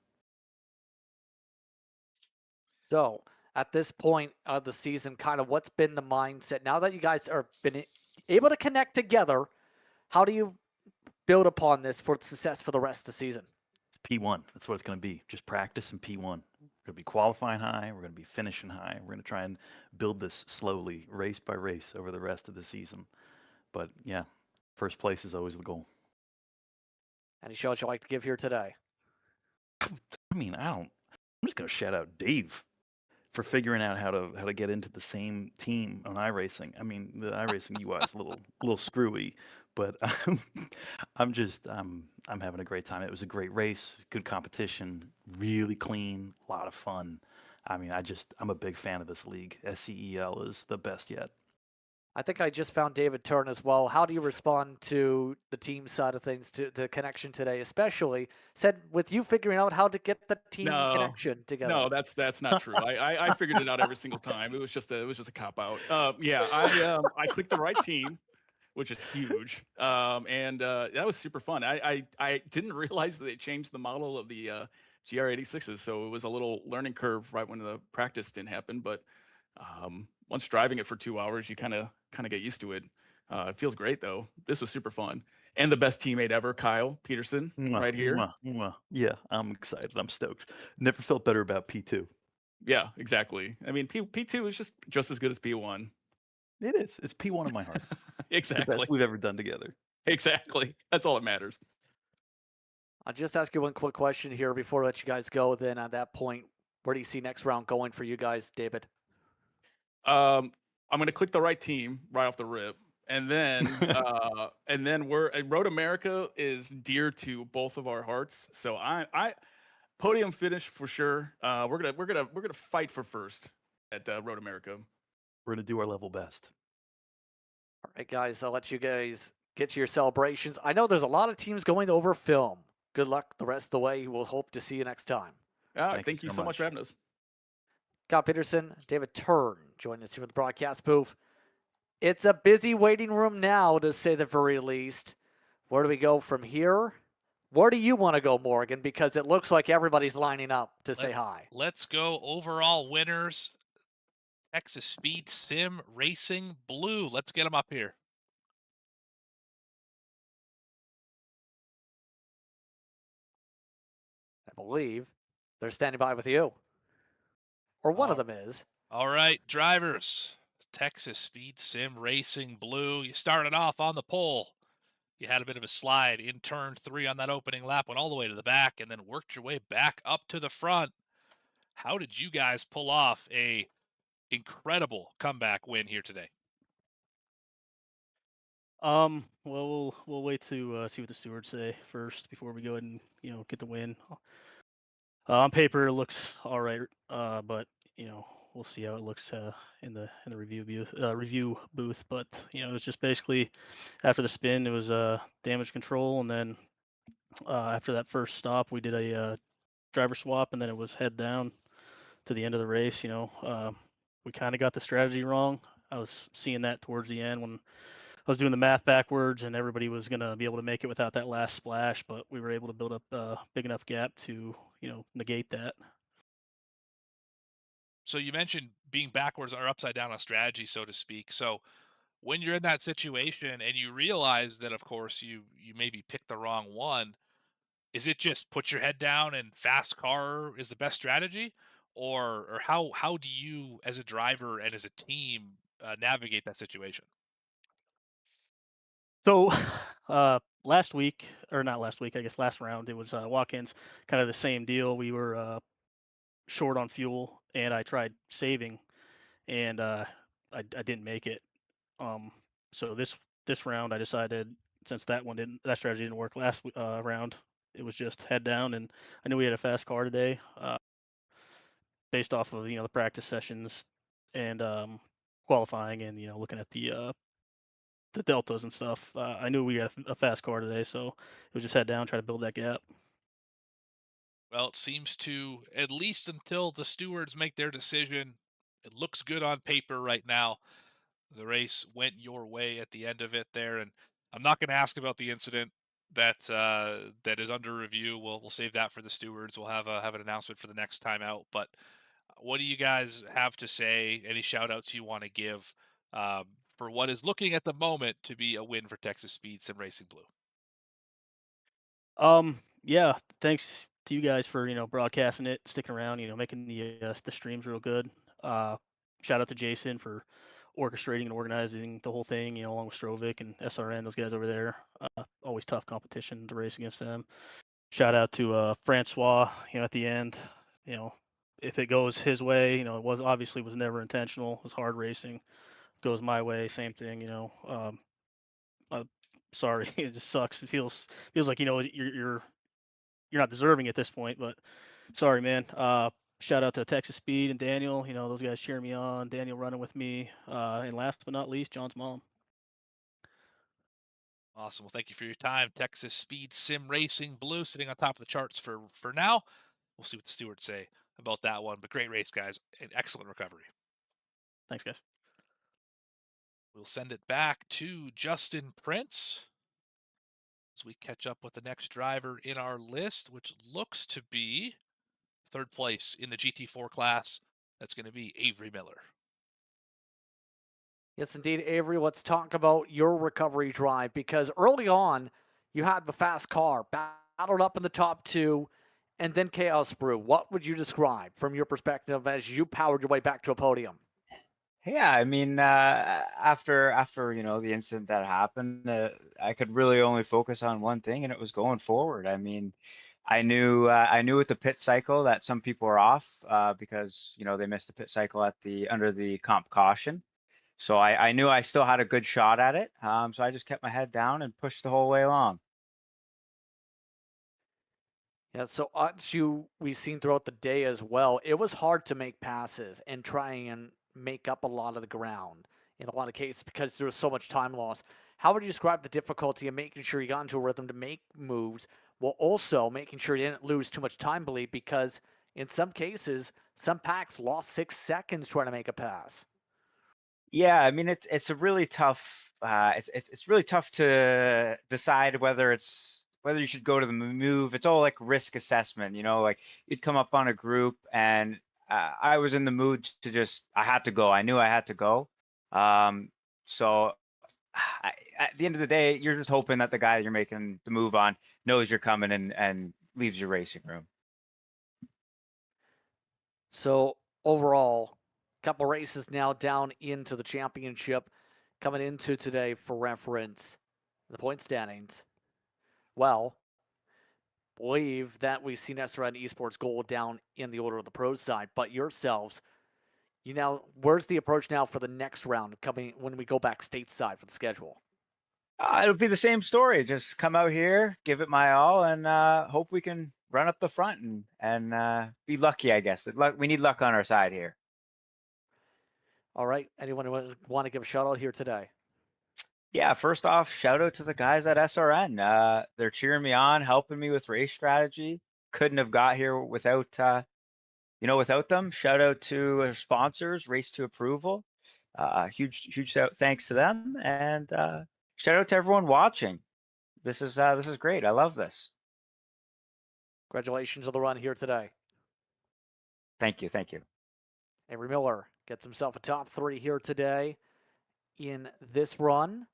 So, at this point of the season, kind of what's been the mindset now that you guys are been able to connect together? How do you build upon this for success for the rest of the season? It's P1. That's what it's going to be. Just practice in P1. We're going to be qualifying high. We're going to be finishing high. We're going to try and build this slowly, race by race, over the rest of the season. But yeah, first place is always the goal. Any shows you'd like to give here today? I mean, I'm just going to shout out Dave for figuring out how to get into the same team on iRacing. I mean, the iRacing UI is a little screwy, but I'm having a great time. It was a great race, good competition, really clean, a lot of fun. I mean, I'm a big fan of this league. SCEL is the best yet. I think I just found David Turn as well. How do you respond to the team side of things, to the connection today, especially said with you figuring out how to get the team connection together? No, that's not true. I figured it out every single time. It was just a cop out. Yeah, I clicked the right team, which is huge, and that was super fun. I didn't realize that they changed the model of the GR86s, so it was a little learning curve right when the practice didn't happen, but. Once driving it for 2 hours, you kind of get used to it. It feels great though. This was super fun, and the best teammate ever, Kyle Peterson, right here. Yeah, I'm excited. I'm stoked. Never felt better about P2. Yeah, exactly. I mean, P2 is just as good as P1. It is. It's P1 in my heart. Exactly. It's the best we've ever done together. Exactly. That's all that matters. I'll just ask you one quick question here before I let you guys go. Then at that point, where do you see next round going for you guys, David? I'm going to click the right team right off the rip, and then Road America is dear to both of our hearts. So I podium finish for sure. We're gonna fight for first at Road America. We're gonna do our level best. All right, guys. I'll let you guys get to your celebrations. I know there's a lot of teams going over film. Good luck the rest of the way. We'll hope to see you next time. Thank you so much for having us. Kyle Peterson, David Turn joining us here with the broadcast booth. It's a busy waiting room now, to say the very least. Where do we go from here? Where do you want to go, Morgan? Because it looks like everybody's lining up to say hi. Let's go overall winners. Texas Speed Sim Racing Blue. Let's get them up here. I believe they're standing by with you. Or one of them is. All right, drivers. Texas Speed Sim Racing Blue. You started off on the pole. You had a bit of a slide in turn 3 on that opening lap, went all the way to the back, and then worked your way back up to the front. How did you guys pull off a incredible comeback win here today? Well, we'll wait to see what the stewards say first before we go ahead and get the win. On paper, it looks all right, but we'll see how it looks in the review booth. But it was just basically after the spin, it was damage control, and then after that first stop, we did a driver swap, and then it was head down to the end of the race. We kind of got the strategy wrong. I was seeing that towards the end when I was doing the math backwards, and everybody was going to be able to make it without that last splash, but we were able to build up a big enough gap to, negate that. So you mentioned being backwards or upside down on strategy, so to speak. So when you're in that situation and you realize that, of course, you maybe picked the wrong one, is it just put your head down and fast car is the best strategy? Or how do you, as a driver and as a team, navigate that situation? So, last week, or not last week, I guess last round, it was walk-ins, kind of the same deal. We were short on fuel, and I tried saving, and I didn't make it. So this round, I decided since that strategy didn't work last round, it was just head down, and I knew we had a fast car today, based off of the practice sessions and qualifying, and looking at the deltas and stuff. I knew we had a fast car today, so it was just head down, try to build that gap. Well, it seems to, at least until the stewards make their decision, it looks good on paper right now. The race went your way at the end of it there, and I'm not going to ask about the incident that is under review. We'll save that for the stewards. We'll have an announcement for the next time out. But what do you guys have to say? Any shout outs you want to give for what is looking at the moment to be a win for Texas Speed Sim Racing Blue? Yeah, thanks to you guys for broadcasting it, sticking around, making the streams real good. Shout out to Jason for orchestrating and organizing the whole thing, along with Strovic and SRN, those guys over there. Always tough competition to race against them. Shout out to Francois, at the end. If it goes his way, it was never intentional. It was hard racing. Goes my way, same thing. Sorry, it just sucks. It feels like you're not deserving at this point, but sorry, man. Shout out to Texas Speed and Daniel. Those guys cheering me on. Daniel running with me, and last but not least, John's mom. Awesome. Well, thank you for your time. Texas Speed Sim Racing Blue sitting on top of the charts for now. We'll see what the stewards say about that one. But great race, guys, and excellent recovery. Thanks, guys. We'll send it back to Justin Prince as we catch up with the next driver in our list, which looks to be third place in the GT4 class. That's going to be Avery Miller. Yes, indeed, Avery. Let's talk about your recovery drive, because early on, you had the fast car, battled up in the top two, and then Chaos Brew. What would you describe from your perspective as you powered your way back to a podium? Yeah, I mean, after the incident that happened, I could really only focus on one thing, and it was going forward. I mean, I knew with the pit cycle that some people are off because they missed the pit cycle under the comp caution. So I knew I still had a good shot at it. So I just kept my head down and pushed the whole way along. Yeah, so we've seen throughout the day as well, it was hard to make passes and try and make up a lot of the ground in a lot of cases because there was so much time loss. How would you describe the difficulty of making sure you got into a rhythm to make moves while also making sure you didn't lose too much time, believe, because in some cases, some packs lost 6 seconds trying to make a pass. Yeah, I mean it's a really tough. It's really tough to decide whether you should go to the move. It's all like risk assessment, like you'd come up on a group and I was in the mood to just, I had to go. I knew I had to go. So at the end of the day, you're just hoping that the guy you're making the move on knows you're coming and leaves your racing room. So overall, couple races now down into the championship. Coming into today for reference, the point standings. Well, believe that we've seen SRN Esports go down in the order of the pro side, but yourselves, where's the approach now for the next round coming when we go back stateside for the schedule? It'll be the same story. Just come out here, give it my all, and hope we can run up the front and be lucky, I guess. We need luck on our side here. All right. Anyone want to give a shout out here today? Yeah, first off, shout out to the guys at SRN. They're cheering me on, helping me with race strategy. Couldn't have got here without without them. Shout out to our sponsors, Race to Approval. Huge thanks to them, and shout out to everyone watching. This is great. I love this. Congratulations on the run here today. Thank you. Avery Miller gets himself a top 3 here today in this run.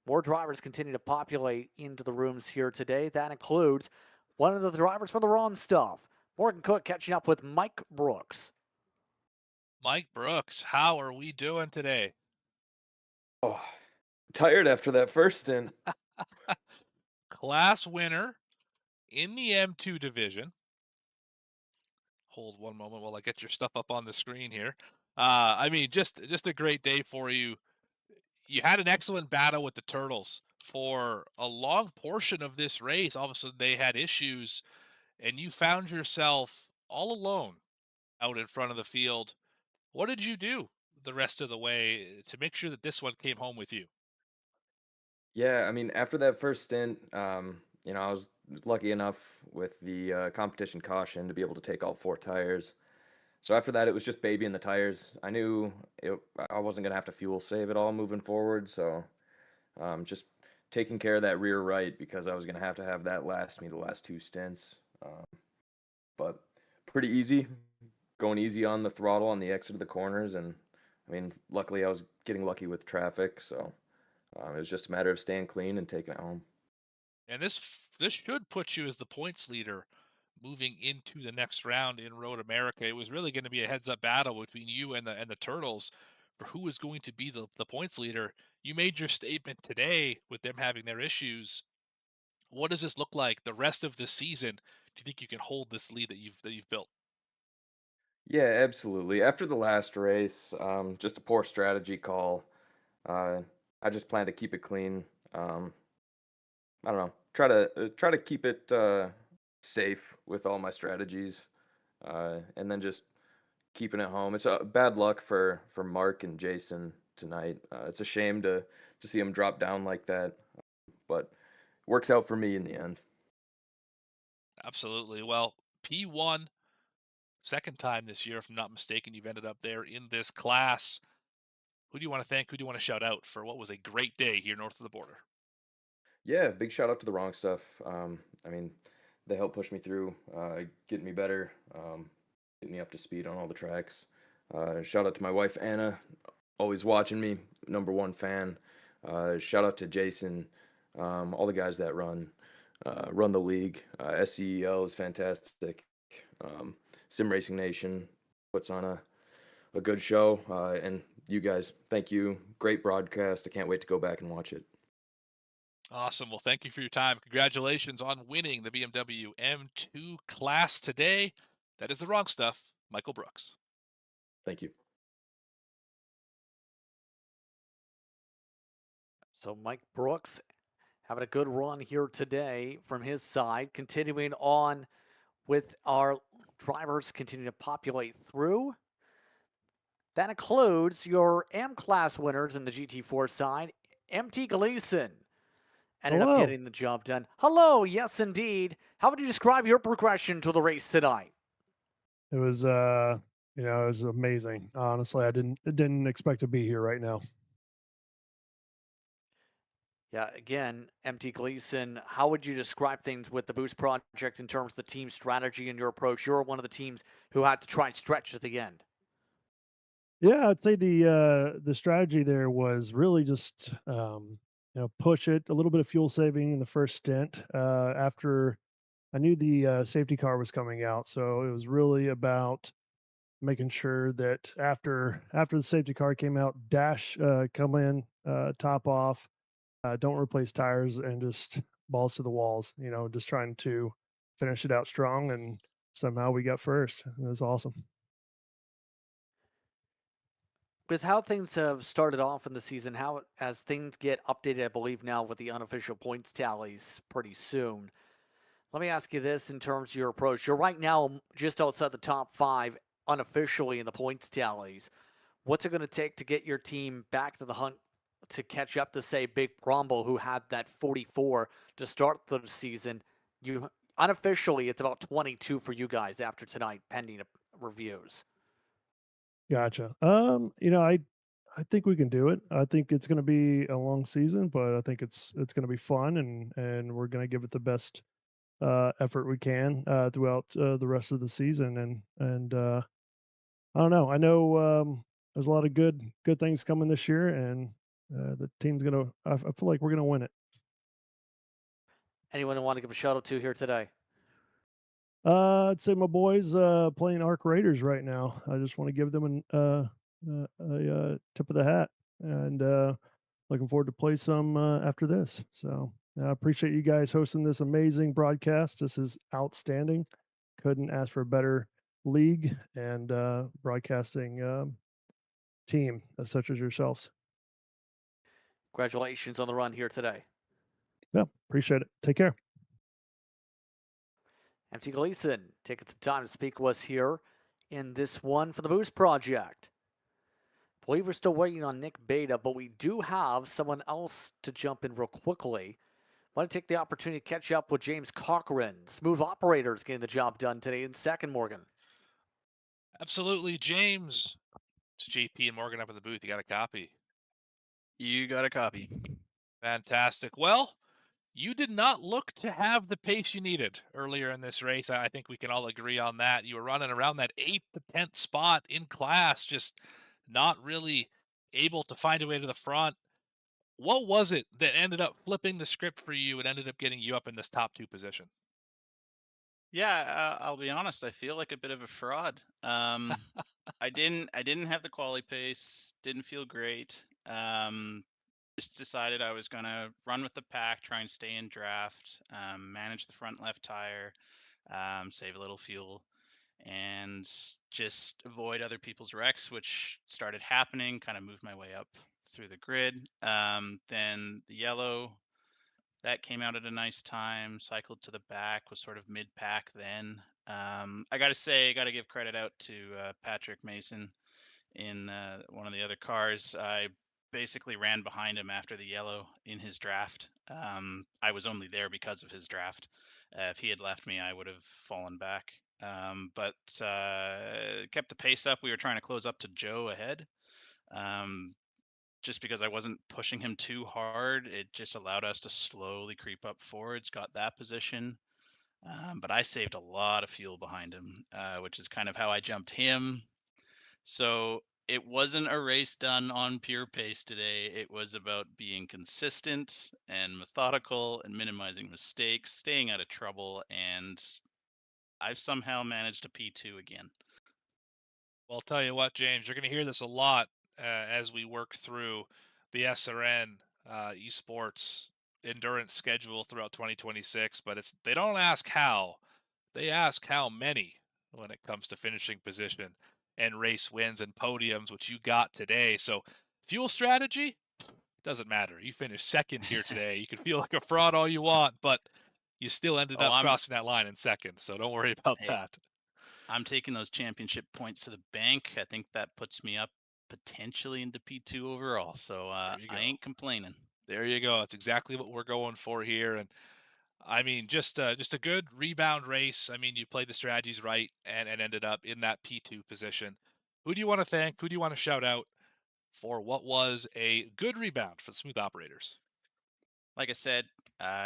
More drivers continue to populate into the rooms here today. That includes one of the drivers for the Raw stuff, Morgan Cook, catching up with Mike Brooks. Mike Brooks, how are we doing today? Oh, tired after that first stint. Class winner in the M2 division. Hold one moment while I get your stuff up on the screen here. I mean, just a great day for you. You had an excellent battle with the Turtles for a long portion of this race. All of a sudden, they had issues, and you found yourself all alone out in front of the field. What did you do the rest of the way to make sure that this one came home with you? Yeah, I mean, after that first stint, I was lucky enough with the competition caution to be able to take all 4 tires. So after that, it was just babying the tires. I knew I wasn't going to have to fuel save at all moving forward. So just taking care of that rear right because I was going to have that last me the last 2 stints. But pretty easy, going easy on the throttle on the exit of the corners. And I mean, luckily I was getting lucky with traffic. So it was just a matter of staying clean and taking it home. And this should put you as the points leader moving into the next round in Road America. It was really going to be a heads-up battle between you and the Turtles for who was going to be the points leader. You made your statement today with them having their issues. What does this look like the rest of the season? Do you think you can hold this lead that you've built? Yeah, absolutely. After the last race, just a poor strategy call. I just plan to keep it clean. I don't know. Try to keep it safe with all my strategies, and then just keeping it home. It's bad luck for Mark and Jason tonight. It's a shame to see them drop down like that, but works out for me in the end. Absolutely. Well, P1, second time this year, if I'm not mistaken, you've ended up there in this class. Who do you want to thank? Who do you want to shout out for what was a great day here north of the border? Yeah, big shout out to the wrong stuff. I mean, they helped push me through, getting me better, getting me up to speed on all the tracks. Shout out to my wife Anna, always watching me, #1 fan. Shout out to Jason, all the guys that run the league. SCEL is fantastic. Sim Racing Nation puts on a good show, and you guys, thank you. Great broadcast. I can't wait to go back and watch it. Awesome. Well, thank you for your time. Congratulations on winning the BMW M2 class today. That is the wrong stuff. Michael Brooks. Thank you. So Mike Brooks having a good run here today from his side. Continuing on with our drivers continue to populate through. That includes your M-Class winners in the GT4 side. MT Gleason ended up getting the job done. Hello, yes indeed. How would you describe your progression to the race tonight? It was it was amazing. Honestly, I didn't expect to be here right now. Yeah, again, MT Gleason, how would you describe things with the Boost project in terms of the team strategy and your approach? You're one of the teams who had to try and stretch at the end. Yeah, I'd say the strategy there was really just push it a little bit of fuel saving in the first stint. After I knew the safety car was coming out, so it was really about making sure that after the safety car came out, dash come in, top off, don't replace tires, and just balls to the walls. Just trying to finish it out strong, and somehow we got first. It was awesome. With how things have started off in the season, how as things get updated, I believe now with the unofficial points tallies pretty soon. Let me ask you this in terms of your approach. You're right now just outside the top 5 unofficially in the points tallies. What's it going to take to get your team back to the hunt to catch up to, say, Big Brombo, who had that 44 to start the season? You unofficially, it's about 22 for you guys after tonight, pending reviews. Gotcha. I think we can do it. I think it's going to be a long season, but I think it's going to be fun, and we're going to give it the best effort we can throughout the rest of the season. And I don't know. I know there's a lot of good things coming this year, and the team's gonna. I feel like we're gonna win it. Anyone want to give a shout out to here today? I'd say my boys playing Arc Raiders right now. I just want to give them a tip of the hat, and looking forward to play some after this. So I appreciate you guys hosting this amazing broadcast. This is outstanding. Couldn't ask for a better league and broadcasting team such as yourselves. Congratulations on the run here today. Yeah, appreciate it. Take care. MT Gleason taking some time to speak with us here in this one for the Boost Project. I believe we're still waiting on Nick Beta, but we do have someone else to jump in real quickly. I want to take the opportunity to catch up with James Cochran. Smooth Operators getting the job done today in second, Morgan. Absolutely, James. It's JP and Morgan up in the booth. You got a copy? You got a copy. Fantastic. Well, you did not look to have the pace you needed earlier in this race. I think we can all agree on that. You were running around that 8th to 10th spot in class, just not really able to find a way to the front. What was it that ended up flipping the script for you and ended up getting you up in this top 2 position? Yeah, I'll be honest. I feel like a bit of a fraud. I didn't have the quali pace. Didn't feel great. Just decided I was gonna run with the pack, try and stay in draft, manage the front left tire, save a little fuel, and just avoid other people's wrecks, which started happening. Kind of moved my way up through the grid. Then the yellow that came out at a nice time. Cycled to the back, was sort of mid pack then. I got to say, I got to give credit out to Patrick Mason in one of the other cars. I basically ran behind him after the yellow in his draft. I was only there because of his draft. If he had left me, I would have fallen back. But kept the pace up. We were trying to close up to Joe ahead. Just because I wasn't pushing him too hard, it just allowed us to slowly creep up forwards, got that position. But I saved a lot of fuel behind him, which is kind of how I jumped him. So it wasn't a race done on pure pace today. It was about being consistent and methodical and minimizing mistakes, staying out of trouble, and I've somehow managed a P2 again. Well, I'll tell you what, James, you're going to hear this a lot as we work through the SRN esports endurance schedule throughout 2026. But they don't ask how, they ask how many when it comes to finishing position and race wins and podiums, which you got today. So fuel strategy doesn't matter. You finished second here today. You can feel like a fraud all you want, but you still ended up crossing that line in second. So don't worry about that. I'm taking those championship points to the bank. I think that puts me up potentially into P2 overall. So I ain't complaining. There you go. That's exactly what we're going for here. And I mean, just a good rebound race. I mean, you played the strategies right and ended up in that P2 position. Who do you want to thank? Who do you want to shout out for what was a good rebound for the Smooth Operators? like I said,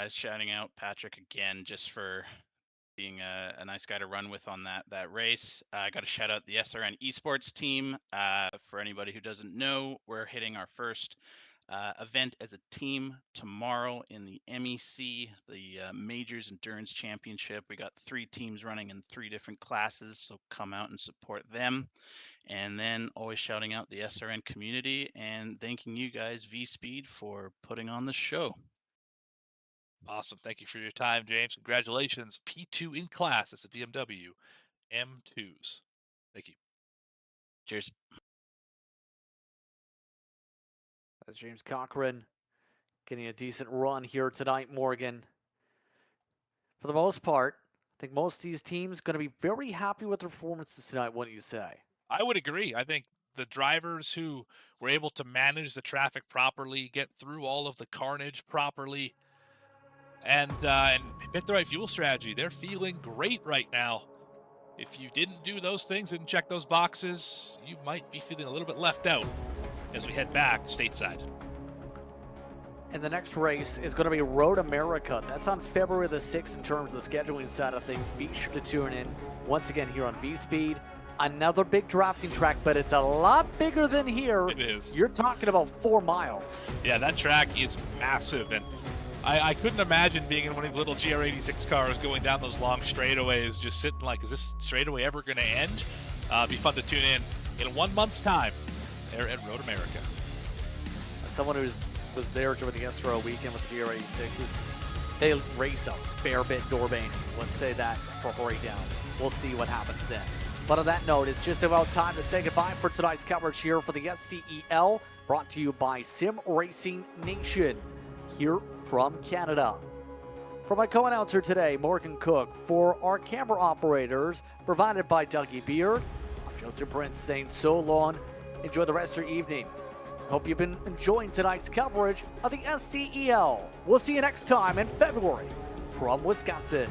shouting out Patrick again just for being a nice guy to run with on that race. I got to shout out the SRN esports team. For anybody who doesn't know, we're hitting our first event as a team tomorrow in the MEC, the Majors Endurance Championship. We got 3 teams running in 3 different classes, so come out and support them. And then always shouting out the SRN community and thanking you guys, V-Speed, for putting on the show. Awesome. Thank you for your time, James. Congratulations. P2 in class. That's a BMW M2s. Thank you. Cheers. That's James Cochran getting a decent run here tonight, Morgan. For the most part, I think most of these teams going to be very happy with their performances tonight, wouldn't you say? I would agree. I think the drivers who were able to manage the traffic properly, get through all of the carnage properly, and pick the right fuel strategy, they're feeling great right now. If you didn't do those things and check those boxes, you might be feeling a little bit left out as we head back stateside. And the next race is going to be Road America. That's on February the 6th in terms of the scheduling side of things. Be sure to tune in once again here on V-Speed. Another big drafting track, but it's a lot bigger than here. It is. You're talking about 4 miles. Yeah, that track is massive, and I couldn't imagine being in one of these little GR86 cars going down those long straightaways, just sitting like, is this straightaway ever going to end? Be fun to tune in 1 month's time there at Road America. As someone who was there during the SRO weekend with the GR86s, they race a fair bit Dorbane. Let's say that for breakdown. We'll see what happens then. But on that note, it's just about time to say goodbye for tonight's coverage here for the SCEL, brought to you by Sim Racing Nation, here from Canada. For my co-announcer today, Morgan Cook, for our camera operators, provided by Dougie Beard, I'm Justin Prince saying so long. Enjoy the rest of your evening. Hope you've been enjoying tonight's coverage of the SCEL. We'll see you next time in February from Wisconsin.